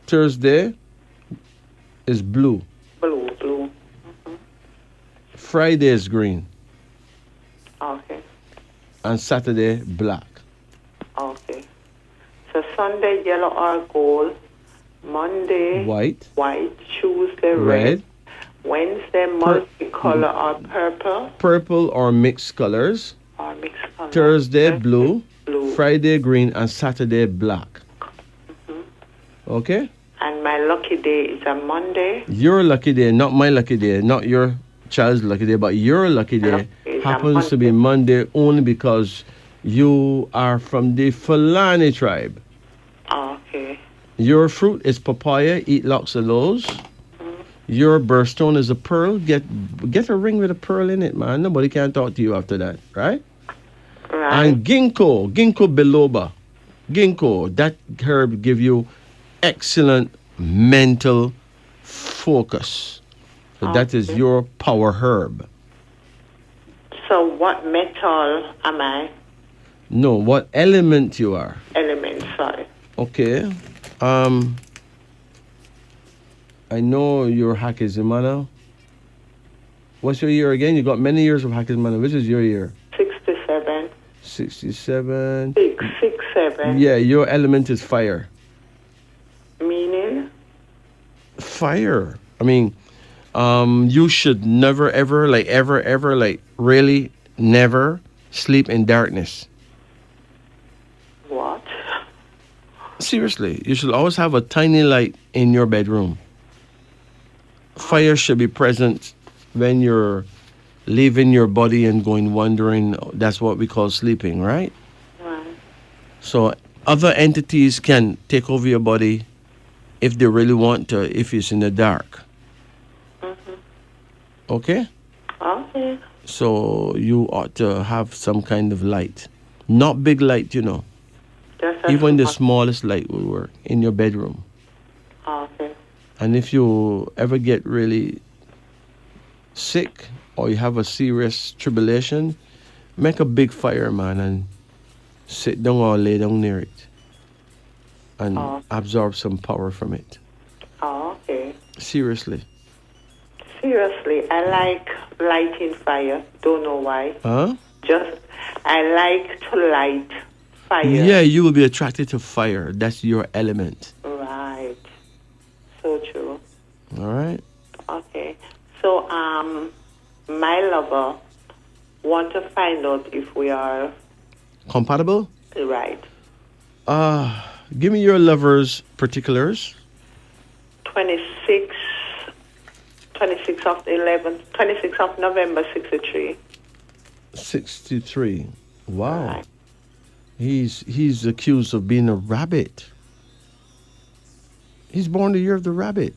Thursday is blue. Blue. Mm-hmm. Friday is green. Okay. And Saturday, black. Okay. So Sunday, yellow or gold. Monday, White. Tuesday, red. Wednesday, multicolor or purple. Purple or mixed colors. Or mixed color. Thursday, blue. Blue. Friday, green. And Saturday, black. Mm-hmm. Okay? And my lucky day is a Monday. Your lucky day, not my lucky day, not your child's lucky day, but your lucky day happens to be Monday only because you are from the Fulani tribe. Okay. Your fruit is papaya. Eat lots of those. Your birthstone is a pearl. Get a ring with a pearl in it, man. Nobody can talk to you after that, right? Right. And ginkgo biloba. Ginkgo, that herb give you excellent mental focus. So that is your power herb. So what metal am I? No, what element you are. Element, sorry. Okay. I know you're Hakizimana. What's your year again? You got many years of Hakizimana. Which is your year? 67. 67. 667. Yeah, your element is fire. Meaning? Fire. I mean, you should never, ever, really never sleep in darkness. What? Seriously, you should always have a tiny light in your bedroom. Fire should be present when you're leaving your body and going wandering. That's what we call sleeping, right? Right. So other entities can take over your body if they really want to, if it's in the dark. Mm-hmm. Okay? Okay. So you ought to have some kind of light. Not big light, you know. Even the smallest light will work in your bedroom. Okay. And if you ever get really sick or you have a serious tribulation, make a big fire, man, and sit down or lay down near it. and absorb some power from it. Oh, okay. Seriously. Seriously, I like lighting fire. Don't know why. Huh? Just, I like to light fire. Yeah, you will be attracted to fire. That's your element. Right. So true. All right. Okay. So, my lover want to find out if we are compatible. Right. Give me your lover's particulars. 26 of the 11th, 26th of November, 63. 63. Wow. Right. He's accused of being a rabbit. He's born the year of the rabbit.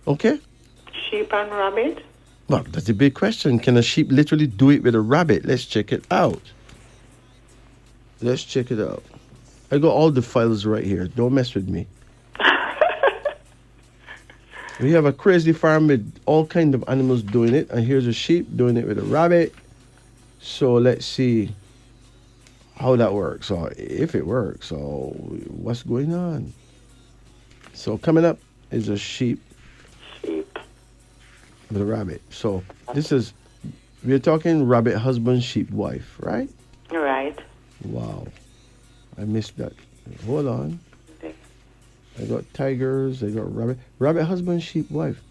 Okay? Sheep and rabbit? Well, that's a big question. Can a sheep literally do it with a rabbit? Let's check it out. Let's check it out. I got all the files right here. Don't mess with me. We have a crazy farm with all kinds of animals doing it. And here's a sheep doing it with a rabbit. So let's see how that works, or if it works, or what's going on. So coming up is a sheep with a rabbit. So this is, we're talking rabbit husband, sheep wife, right? Right. Wow. I missed that. Hold on. I got tigers, I got rabbit. Rabbit husband, sheep wife.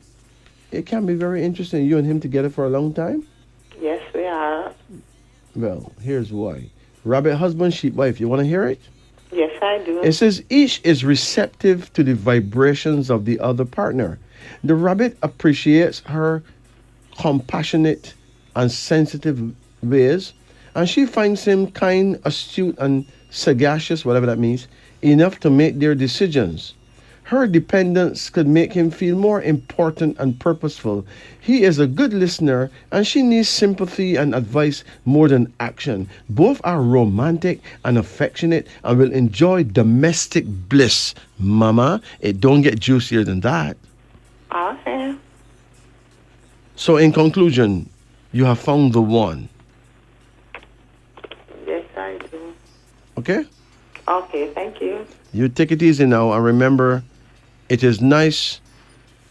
It can be very interesting. You and him together for a long time? Yes, we are. Well, here's why. Rabbit husband, sheep wife. You want to hear it? Yes, I do. It says each is receptive to the vibrations of the other partner. The rabbit appreciates her compassionate and sensitive ways, and she finds him kind, astute, and sagacious, whatever that means, enough to make their decisions. Her dependence could make him feel more important and purposeful. He is a good listener, and she needs sympathy and advice more than action. Both are romantic and affectionate and will enjoy domestic bliss. Mama, it don't get juicier than that. Okay. So in conclusion, you have found the one. Yes, I do. Okay? Okay, thank you. You take it easy now, and remember, it is nice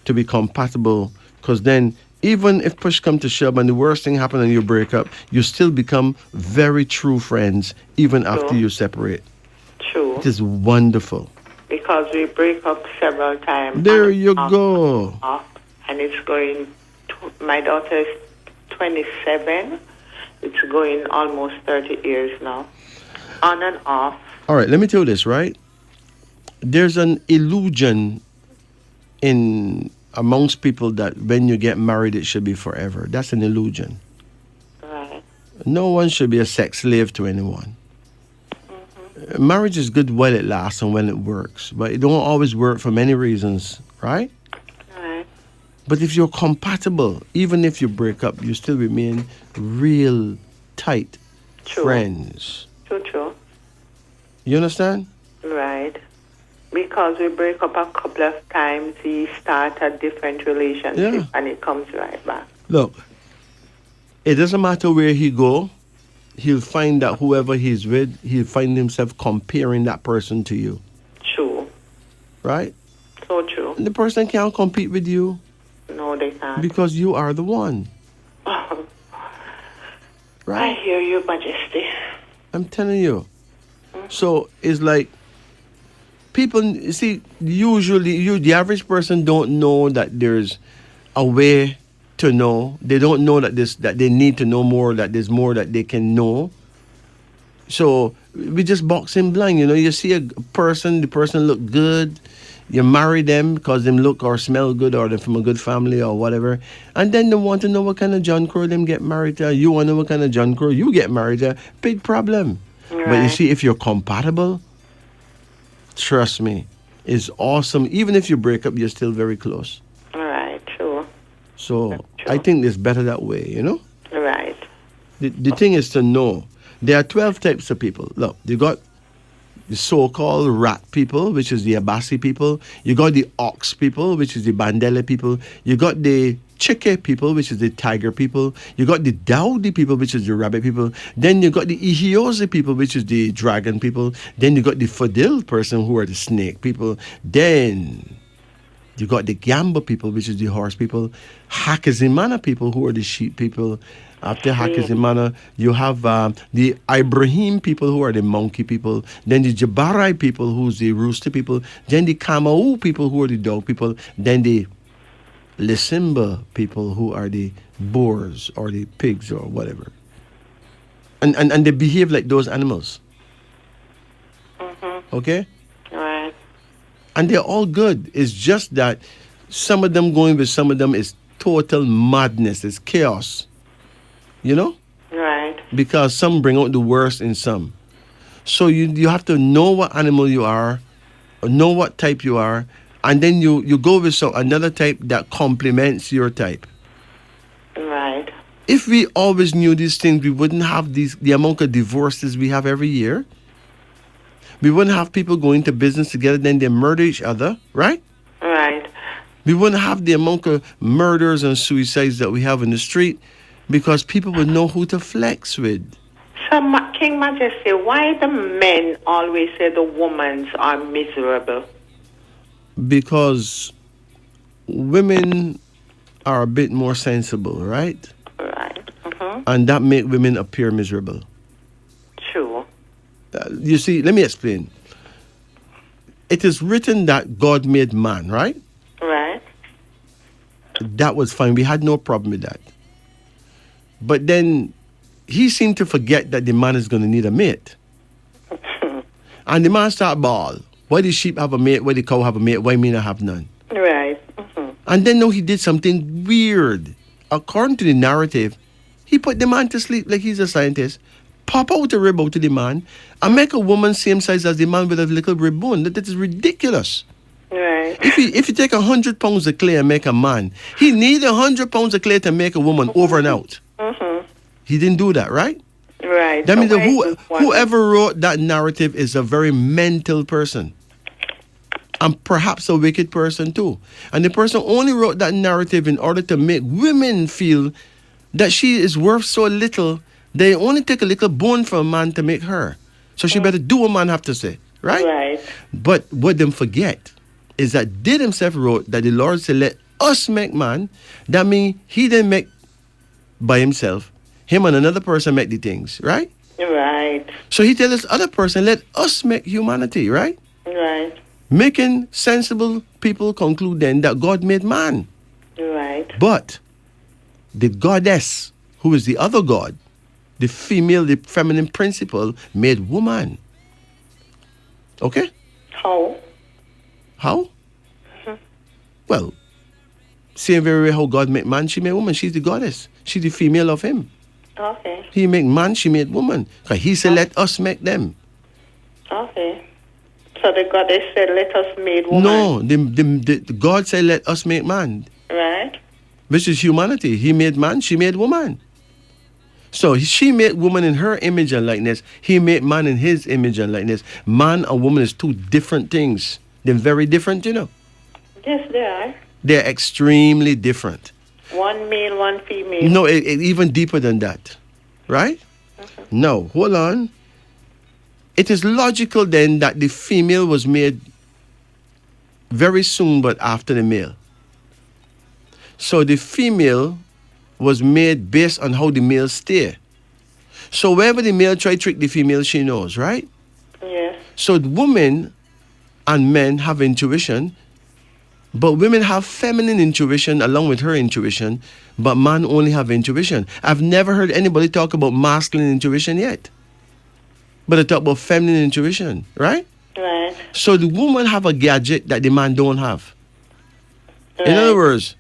to be compatible, because then even if push come to shove and the worst thing happen and you break up, you still become very true friends even after you separate. True. It is wonderful. Because we break up several times. There you go. And it's going to, my daughter is 27. It's going almost 30 years now. On and off. All right, let me tell you this, right? There's an illusion amongst people that when you get married, it should be forever. That's an illusion. Right. No one should be a sex slave to anyone. Mm-hmm. Marriage is good while it lasts and when it works, but it don't always work for many reasons, right? Right. But if you're compatible, even if you break up, you still remain real tight friends. True. You understand? Right. Because we break up a couple of times, we start a different relationship and it comes right back. Look, it doesn't matter where he go, he'll find that whoever he's with, he'll find himself comparing that person to you. True. Right? So true. And the person can't compete with you. No, they can't. Because you are the one. Right? I hear you, Majesty. I'm telling you. So it's like people, you see, usually the average person don't know that there's a way to know. They don't know that they need to know more, that there's more that they can know. So we just box in blind, You see a person, the person look good, you marry them because them look or smell good or they're from a good family or whatever. And then they want to know what kind of John Crow them get married to. You want to know what kind of John Crow you get married to. Big problem. Right. But you see, if you're compatible, trust me, it's awesome. Even if you break up, you're still very close. Right, true. So true. I think it's better that way, Right. The thing is to know. There are 12 types of people. Look, you got the so-called rat people, which is the Abasi people. You got the ox people, which is the Bandele people. You got the Chike people, which is the tiger people. You got the Daudi people, which is the rabbit people. Then you got the Ihioze people, which is the dragon people. Then you got the Fadil person, who are the snake people. Then you got the Gamba people, which is the horse people. Hakizimana people, who are the sheep people. After Hakizimana, you have the Ibrahim people, who are the monkey people. Then the Jabarai people, who's the rooster people. Then the Kamau people, who are the dog people. Then the Lesimba people, who are the boars or the pigs or whatever. And they behave like those animals. Mm-hmm. Okay? Right. And they're all good. It's just that some of them going with some of them is total madness. It's chaos. You know? Right. Because some bring out the worst in some. So you have to know what animal you are, know what type you are, and then you go with another type that complements your type. Right. If we always knew these things, we wouldn't have the amount of divorces we have every year. We wouldn't have people going to business together, then they murder each other, right? Right. We wouldn't have the amount of murders and suicides that we have in the street, because people would know who to flex with. So, King Majesty, why the men always say the women are miserable? Because women are a bit more sensible, right? Right. Mm-hmm. And that make women appear miserable. True. You see, let me explain. It is written that God made man, right? Right. That was fine. We had no problem with that. But then he seemed to forget that the man is going to need a mate. And the man started bawl. Why the sheep have a mate? Why the cow have a mate? Why me not have none? Right. Mm-hmm. And then now he did something weird. According to the narrative, he put the man to sleep like he's a scientist, pop out a rib out to the man, and make a woman same size as the man with a little rib bone. That is ridiculous. Right. If you take 100 pounds of clay and make a man, he needs 100 pounds of clay to make a woman over and out. Mm-hmm. He didn't do that, right? Right. That means whoever wrote that narrative is a very mental person. And perhaps a wicked person too. And the person only wrote that narrative in order to make women feel that she is worth so little, they only take a little bone from a man to make her. So she better do what man have to say, right? Right. But what them forget is that they themselves wrote that the Lord said, let us make man. That means he didn't make by himself. Him and another person make the things, right? Right. So he tells this other person, let us make humanity, right? Right. Making sensible people conclude then that God made man. Right. But the goddess, who is the other God, the female, the feminine principle, made woman. Okay? How? How? Well, same very way how God made man, she made woman. She's the goddess. She's the female of him. Okay. He made man, she made woman. Because he said, let us make them. Okay. So the goddess said, let us make woman. No, the God said, let us make man. Right. Which is humanity. He made man, she made woman. So she made woman in her image and likeness. He made man in his image and likeness. Man and woman is two different things. They're very different, you know. Yes, they are. They're extremely different. One male, one female. No, it even deeper than that. Right? No, hold on. It is logical then that the female was made very soon but after the male. So the female was made based on how the male stay. So wherever the male try to trick the female, she knows, right? Yes. So women and men have intuition, but women have feminine intuition along with her intuition, but man only have intuition. I've never heard anybody talk about masculine intuition yet. But they talk about feminine intuition, right? Right. So the woman have a gadget that the man don't have. Right. In other words,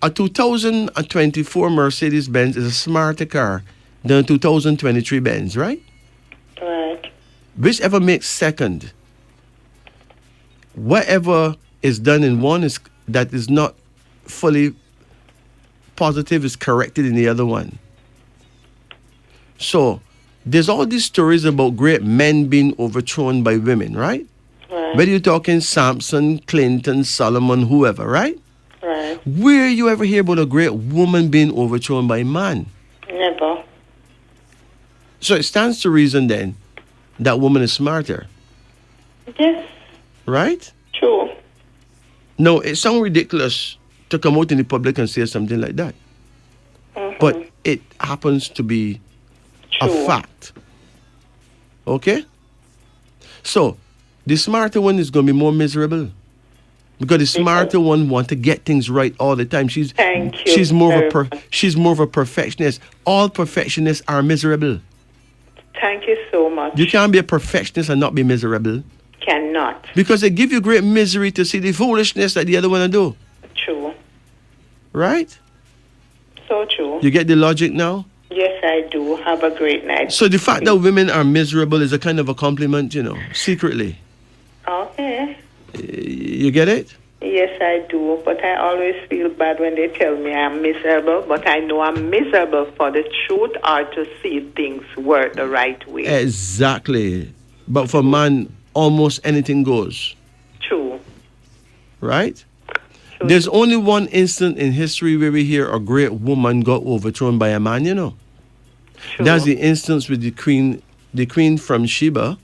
a 2024 Mercedes-Benz is a smarter car than a 2023 Benz, right? Right. Whichever makes second, whatever is done in one that is not fully positive is corrected in the other one. So there's all these stories about great men being overthrown by women, right? Right. Whether you're talking Samson, Clinton, Solomon, whoever, right? Right. Where you ever hear about a great woman being overthrown by a man? Never. So it stands to reason then that woman is smarter, Yes. right? True. No, it sounds ridiculous to come out in the public and say something like that. But it happens to be a fact. Okay? So, the smarter one is going to be more miserable. Because the smarter one want to get things right all the time. Thank you She's more very of a she's more of a perfectionist. All perfectionists are miserable. Thank you so much. You can't be a perfectionist and not be miserable. Cannot. Because it give you great misery to see the foolishness that the other one do. True. Right? So true. You get the logic now? Yes, I do. Have a great night. So the fact that women are miserable is a kind of a compliment, secretly. Okay. You get it? Yes, I do. But I always feel bad when they tell me I'm miserable. But I know I'm miserable for the truth or to see things work the right way. Exactly. But for man, almost anything goes. True. Right? There's only one instant in history where we hear a great woman got overthrown by a man, True. That's the instance with the queen from Sheba,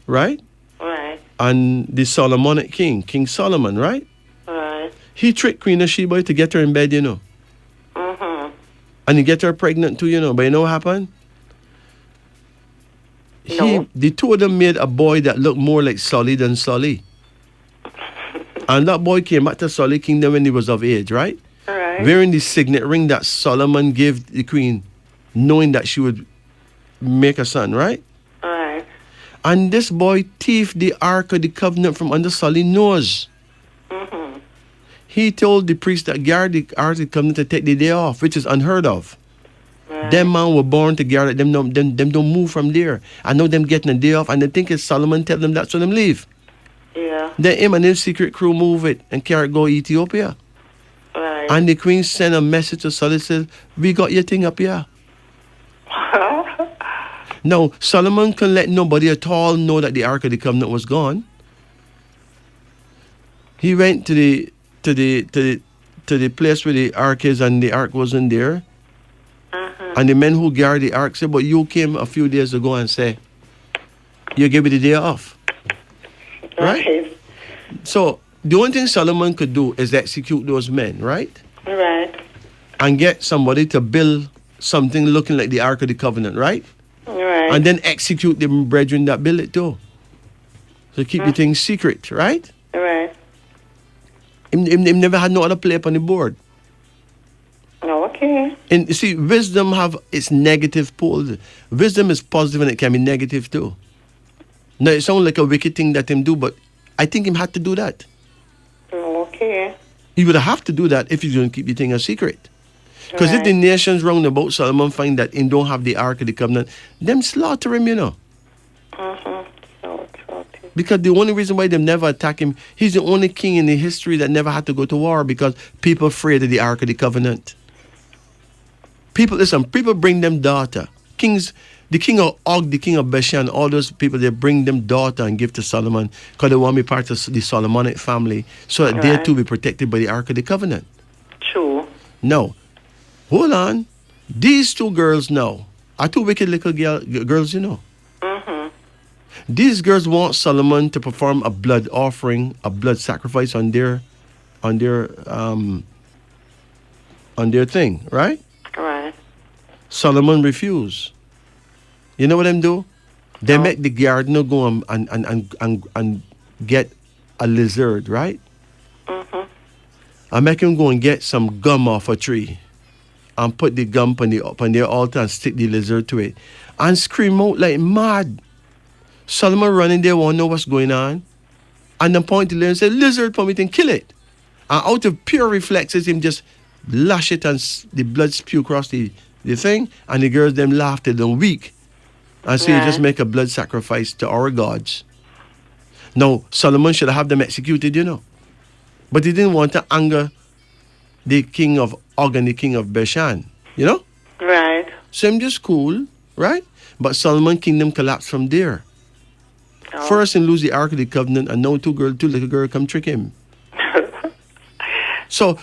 right? Right. And the Solomonic king, King Solomon, right? Right. He tricked Queen of Sheba to get her in bed, And he get her pregnant too, But you know what happened? The two of them made a boy that looked more like Solly than Solly. And that boy came back to Solly Kingdom when he was of age, right? Right. Wearing the signet ring that Solomon gave the queen, knowing that she would make a son, right? Right. And this boy thieved the Ark of the Covenant from under Solly's nose. He told the priest that guard the Ark of the Covenant to take the day off, which is unheard of. Right. Them man were born to guard it. Them don't move from there. I know them getting a day off, and they think it's Solomon tell them that, so them leave. Yeah. Then him and his secret crew move it and carry it go Ethiopia. Right. And the queen sent a message to Solomon, says, we got your thing up here. Now, Solomon couldn't let nobody at all know that the Ark of the Covenant was gone. He went to the place where the Ark is, and the Ark wasn't there. And the men who guard the Ark said, but you came a few days ago and said, you gave me the day off. Right? So, the only thing Solomon could do is execute those men, right? Right. And get somebody to build something looking like the Ark of the Covenant, right? Right. And then execute the brethren that build it too. So keep the thing secret, right? Right. Him never had no other play up on the board. Okay. And you see, wisdom have its negative pole. Wisdom is positive and it can be negative too. Now, it sounds like a wicked thing that him do, but I think him had to do that. Okay. He would have to do that if he's going to keep the thing a secret. Because if the nations round about Solomon find that him don't have the Ark of the Covenant, them slaughter him, Because the only reason why them never attack him, he's the only king in the history that never had to go to war because people afraid of the Ark of the Covenant. People bring them daughter. Kings, the king of Og, the king of Bashan, all those people, they bring them daughter and give to Solomon because they want to be part of the Solomonic family so that they too be protected by the Ark of the Covenant. True. No. Hold on. These two girls now are two wicked little girls, These girls want Solomon to perform a blood offering, a blood sacrifice on their thing, right? Right. Solomon refused. You know what them do? They make the gardener go and get a lizard, right? I make him go and get some gum off a tree and put the gum on their altar and stick the lizard to it and scream out like mad. Solomon running there, won't know what's going on. And then point to the lizard and say, lizard, for me to kill it. And out of pure reflexes, him just lash it and the blood spew across the thing. And the girls, them laughed at them weak. And so you just make a blood sacrifice to our gods. Now, Solomon should have them executed, But he didn't want to anger the king of Og and the king of Bashan, Right. So I'm just cool, right? But Solomon's kingdom collapsed from there. Oh. First, he lose the Ark of the Covenant, and now two little girls come trick him. So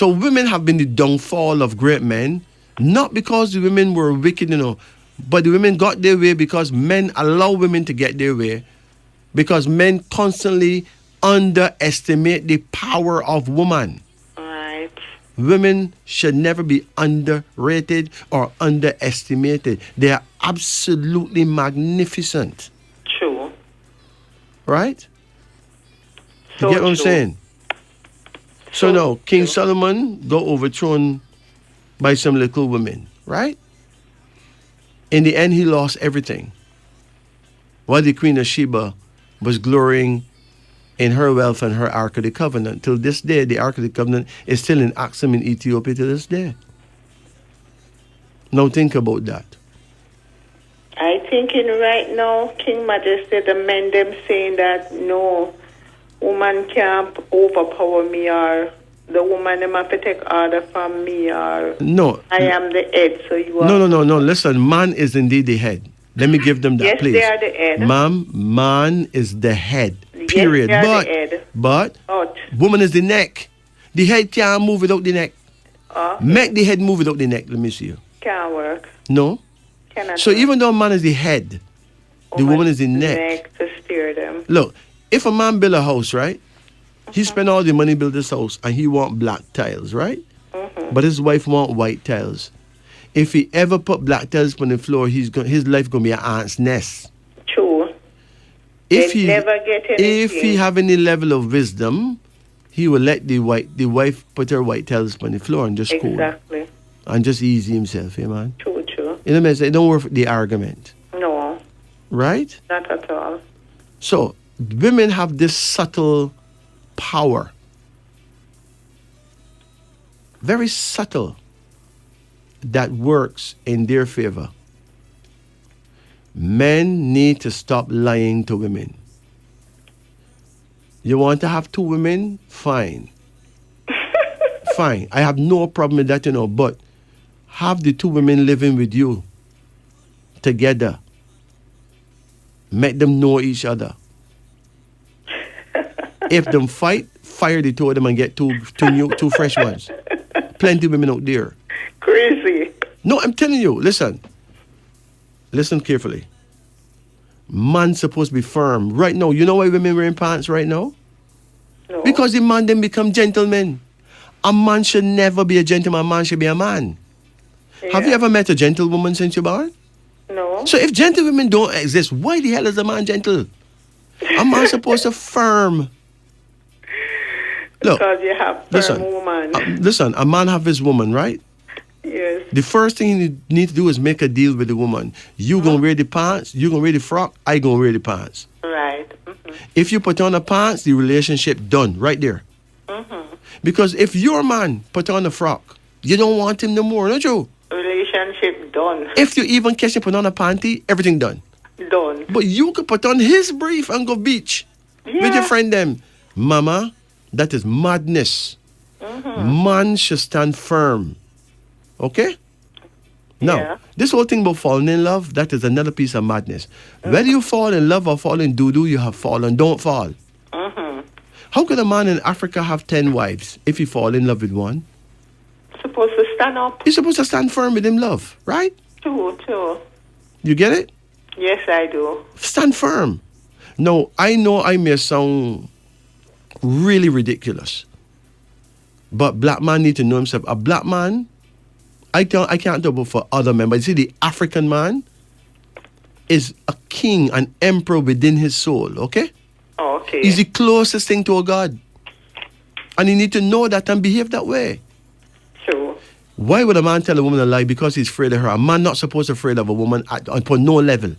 women have been the downfall of great men, not because the women were wicked, but the women got their way because men allow women to get their way, because men constantly underestimate the power of woman. Right. Women should never be underrated or underestimated. They are absolutely magnificent. True. Right? So you get what I'm true. saying? So now, King Solomon got overthrown by some little women, right? In the end, he lost everything. While the Queen of Sheba was glorying in her wealth and her Ark of the Covenant. Till this day, the Ark of the Covenant is still in Axum in Ethiopia to this day. Now think about that. I thinking right now, King Majesty, the men them saying that no, woman can't overpower me, or the woman them have to take order from me, or No. I am the head, so you are. No. Listen, man is indeed the head. Let me give them that, Yes, please. they are the head. Ma'am, man is the head. Period. Yes, they are the head. But Out. woman is the neck. The head can't move without the neck. Make the head move without the neck. Let me see you. Can't work. No. Cannot So work. even though man is the head, the woman is the neck. to steer them. Look, if a man build a house, right? He spend all the money build this house and he want black tiles, right? But his wife want white tiles. If he ever put black tiles on the floor, his life gonna be an ant's nest. True. If They he never get anything. if he have any level of wisdom, he will let the wife put her white tiles on the floor and just cool Exactly. and just easy himself, yeah, man. True. You know what I'm saying? Don't work the argument, No, right? not at all. So women have this subtle power, very subtle, that works in their favor. Men need to stop lying to women. You want to have two women? Fine. Fine. I have no problem with that, but have the two women living with you together. Make them know each other. If them fight, fire the two of them and get two fresh ones. Plenty of women out there. Crazy. No, I'm telling you, listen carefully. Man's supposed to be firm. Right now, you know why women wearing pants right now? No. Because the man then become gentlemen. A man should never be a gentleman. A man should be a man. Have you ever met a gentlewoman since you're born? No. So if gentlewomen don't exist, why the hell is a man gentle? A man supposed to firm. Look, Because you have firm woman. Listen, a man have his woman, right? Yes. The first thing you need to do is make a deal with the woman. You gonna wear the pants, you gonna wear the frock, I gonna wear the pants. Right. If you put on the pants, the relationship done right there. Because if your man put on a frock, you don't want him no more, don't you? Relationship done. If you even catch him put on a panty, everything done. Done. But you could put on his brief and go beach with your friend them. Mama, that is madness. Man should stand firm. Okay? Now, this whole thing about falling in love, that is another piece of madness. Whether you fall in love or fall in doo-doo, you have fallen. Don't fall. How could a man in Africa have 10 wives if he fall in love with one? Supposed to stand up. He's supposed to stand firm with him love, right? True. You get it? Yes, I do. Stand firm. No, I know I may sound really ridiculous, but black man need to know himself. A black man, I can't talk about for other men, but you see, the African man is a king, an emperor within his soul, okay? Okay. He's the closest thing to a god. And you need to know that and behave that way. True. Why would a man tell a woman a lie? Because he's afraid of her. A man not supposed to be afraid of a woman upon no level.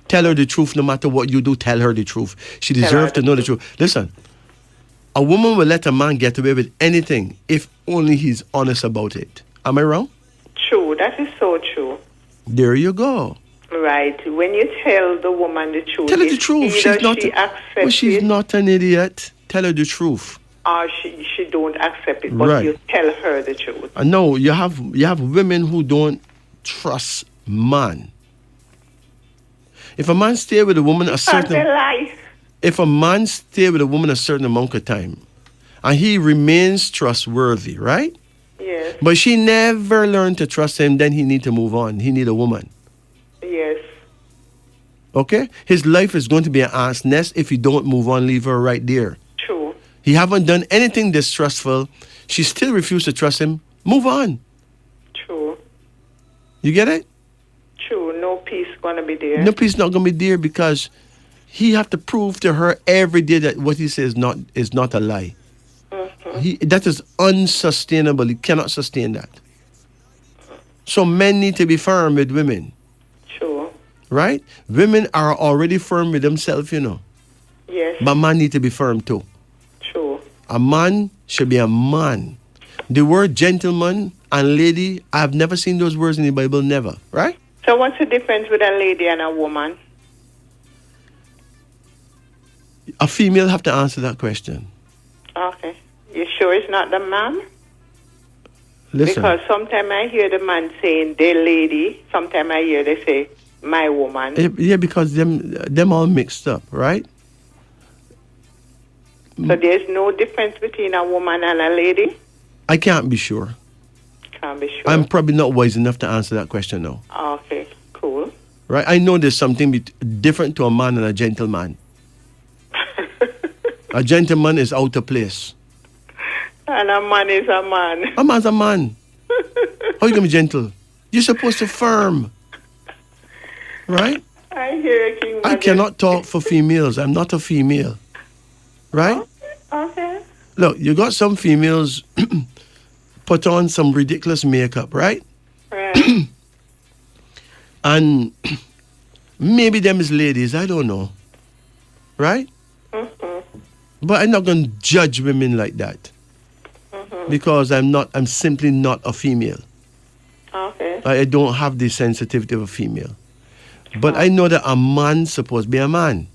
Tell her the truth no matter what you do. Tell her the truth. She deserves to know the truth. Listen, a woman will let a man get away with anything if only he's honest about it. Am I wrong? True. That is so true. There you go. Right. When you tell the woman the truth, Tell her the truth. She's She's not an idiot. Tell her the truth. Or she don't accept it, but Right. you tell her the truth. No, you have women who don't trust man. If a man stay with a woman a That's certain a lie. if a man stay with a woman a certain amount of time and he remains trustworthy, right? Yes. But she never learned to trust him, then he need to move on. He need a woman. Yes. Okay? His life is going to be an ant's nest if you don't move on, leave her right there. True. He haven't done anything distrustful. She still refused to trust him. Move on. True. You get it? True. No peace gonna be there. No peace not going to be there because he have to prove to her every day that what he says is not a lie. That is unsustainable. He cannot sustain that. So men need to be firm with women. True. Right? Women are already firm with themselves, you know. Yes. But man need to be firm too. True. A man should be a man. The word gentleman and lady, I've never seen those words in the Bible, never. Right? So what's the difference with a lady and a woman? A female have to answer that question. Okay. You sure it's not the man? Listen. Because sometimes I hear the man saying the lady. Sometimes I hear they say my woman. Yeah, because them all mixed up, right? So there's no difference between a woman and a lady? I can't be sure. Can't be sure. I'm probably not wise enough to answer that question now. Okay, cool. Right? I know there's something different to a man and a gentleman. A gentleman is out of place. And a man is a man. A man's a man. How you gonna be gentle? You're supposed to firm. Right? I hear King I Majesty. cannot talk for females. I'm not a female. Right? Okay. Look, you got some females put on some ridiculous makeup, right? Right. And maybe them is ladies, I don't know. Right? But I'm not going to judge women like that. Because I'm simply not a female. Okay. I don't have the sensitivity of a female. But I know that a man's supposed to be a man.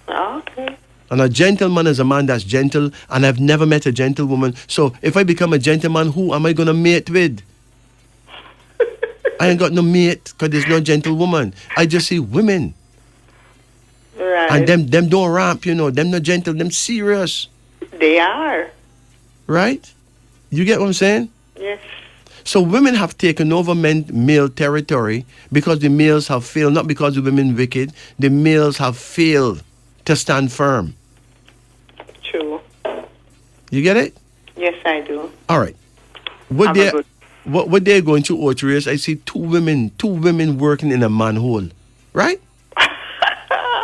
Okay. And a gentleman is a man that's gentle, and I've never met a gentlewoman. So if I become a gentleman, who am I going to mate with? I ain't got no mate because there's no gentlewoman. I just see women. Right. And them don't ramp, you know. Them not gentle, them serious. They are. Right? You get what I'm saying? Yes. So women have taken over male territory because the males have failed, not because the women wicked. The males have failed to stand firm. True. You get it? Yes, I do. All right. What they're going through Orchard, I see two women working in a manhole. Right?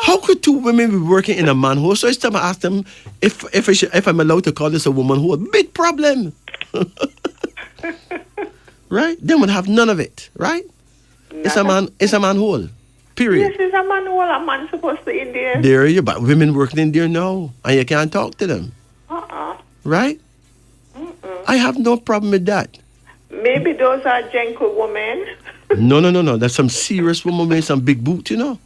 How could two women be working in a manhole? So each time I ask them if I'm allowed to call this a woman hole, big problem. Right? They would have none of it, right? It's a manhole. Period. This is a man who a man supposed to in there. There you but women working in there now. And you can't talk to them. Right? I have no problem with that. Maybe those are gentle women. No. There's some serious women with some big boots, you know.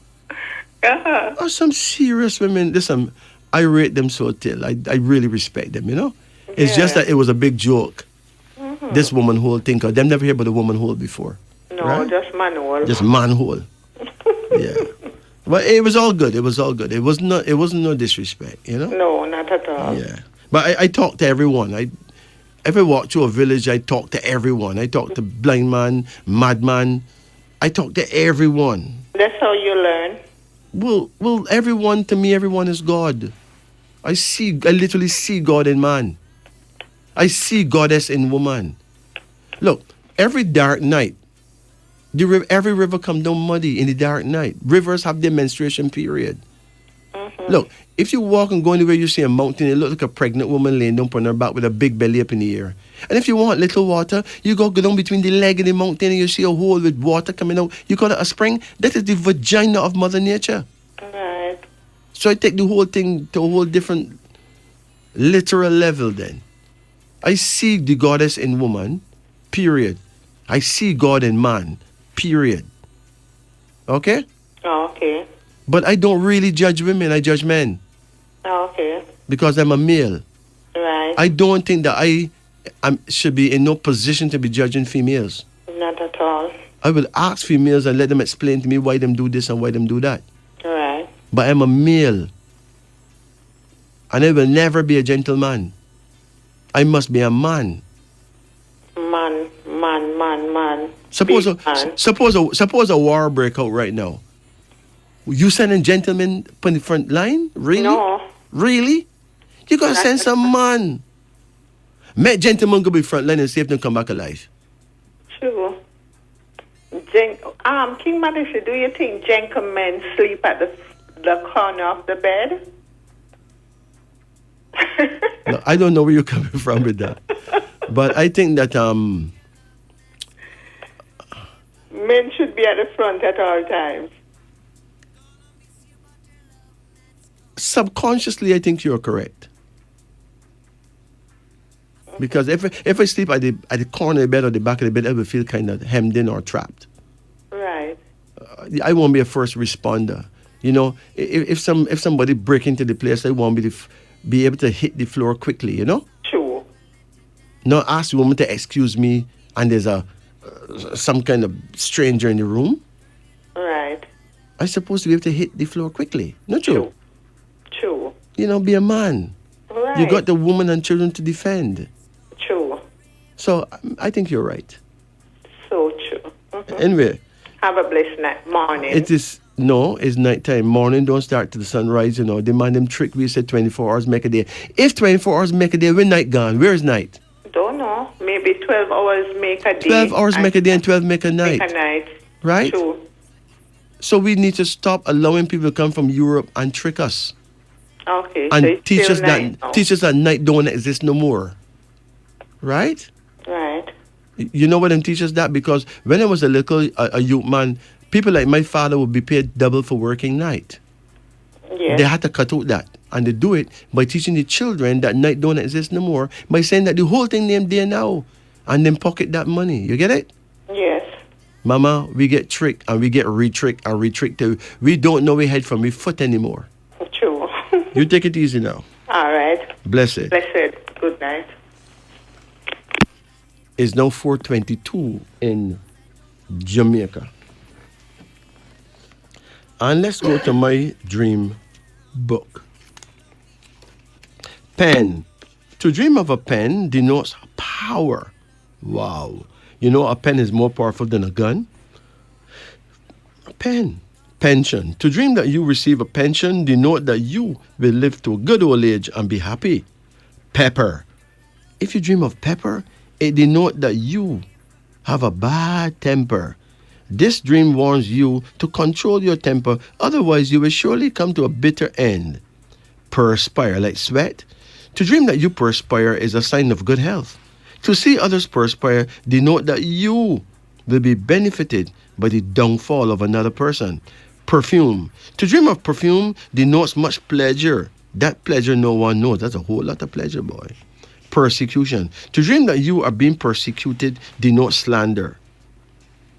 Oh, some serious women. Listen, I rate them so till. I really respect them, you know. It's just that it was a big joke. This woman hole thing, because them never heard about a woman hole before. No, right? just manhole. Just manhole. Yeah. But it was all good. It was no disrespect, you know? No, not at all. Yeah. But I talk to everyone. If I walk to a village, I talk to everyone. I talk to blind man, madman. I talk to everyone. That's how you learn. Well, everyone, to me, everyone is God. I literally see God in man. I see goddess in woman. Look, every dark night, every river come down muddy in the dark night. Rivers have their menstruation period. Look, if you walk and go anywhere, you see a mountain, it looks like a pregnant woman laying down on her back with a big belly up in the air. And if you want little water, you go down between the leg and the mountain and you see a hole with water coming out. You call it a spring. That is the vagina of Mother Nature. Right. So I take the whole thing to a whole different literal level then. I see the goddess in woman, period. I see God in man, period. Okay? Okay. But I don't really judge women, I judge men. Okay. Because I'm a male. Right. I don't think that I should be in no position to be judging females. Not at all. I will ask females and let them explain to me why them do this and why them do that. but I'm a male. And I will never be a gentleman. I must be a man. Man. Suppose Big man. suppose a war break out right now. You sending gentlemen on the front line? Really? No. Really? You gotta send some man. Make gentlemen go be front line and see if they come back alive. True. King Madisha, do you think gentlemen sleep at the corner of the bed? No, I don't know where you're coming from with that. But I think that Men should be at the front at all times. subconsciously I think you're correct. Because if I sleep at the corner of the bed or the back of the bed, I will feel kind of hemmed in or trapped. Right. I won't be a first responder. You know, if somebody break into the place, I won't be able to hit the floor quickly. You know. Sure. Not ask the woman to excuse me, and there's some kind of stranger in the room. Right. I'm supposed to be able to hit the floor quickly. Not true. True. You know, be a man. Right. You got the woman and children to defend. True. So I think you're right. So true. Mm-hmm. Anyway. Have a blessed morning. It's nighttime. Morning don't start till the sunrise, you know. The man them trick we said 24 hours make a day. If 24 hours make a day, where night gone? Where's night? Don't know. Maybe 12 hours make a day. 12 hours make a day and 12 make a night. Make a night. Right? True. So we need to stop allowing people to come from Europe and trick us. Okay. And so teach us night that night don't exist no more. Right? Right. You know what them teach us that? Because when I was a youth man, people like my father would be paid double for working night. Yes. They had to cut out that. And they do it by teaching the children that night don't exist no more, by saying that the whole thing named there now, and then pocket that money. You get it? Yes. Mama, we get tricked and we get re-tricked and re-tricked till we don't know we head from we foot anymore. True. You take it easy now. All right. Blessed. Blessed. Good night. It's now 4:22 in Jamaica. And let's go to my dream book. Pen. To dream of a pen denotes power. Wow. You know, a pen is more powerful than a gun. A pen. Pension. To dream that you receive a pension denote that you will live to a good old age and be happy. Pepper. If you dream of pepper, it denotes that you have a bad temper. This dream warns you to control your temper, otherwise you will surely come to a bitter end. Perspire, like sweat. To dream that you perspire is a sign of good health. To see others perspire denote that you will be benefited by the downfall of another person. Perfume. To dream of perfume denotes much pleasure. That pleasure no one knows. That's a whole lot of pleasure, boy. Persecution. To dream that you are being persecuted denotes slander.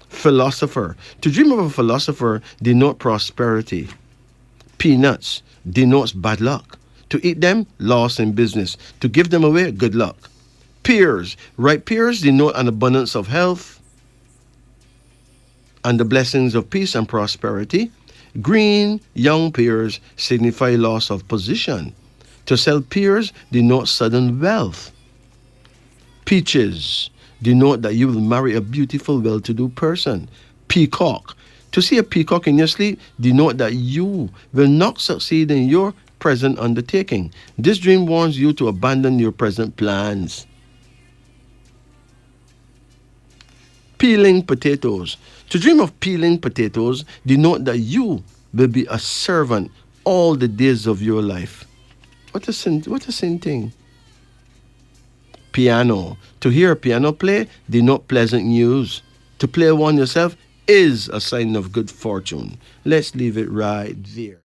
Philosopher. To dream of a philosopher denotes prosperity. Peanuts denotes bad luck. To eat them, loss in business. To give them away, good luck. Pears. Ripe pears denote an abundance of health and the blessings of peace and prosperity. Green, young pears signify loss of position. To sell pears denotes sudden wealth. Peaches denote that you will marry a beautiful, well-to-do person. Peacock. To see a peacock in your sleep denote that you will not succeed in your present undertaking. This dream warns you to abandon your present plans. Peeling potatoes. To dream of peeling potatoes denote that you will be a servant all the days of your life. What a sin thing. Piano. To hear a piano play denote pleasant news. To play one yourself is a sign of good fortune. Let's leave it right there.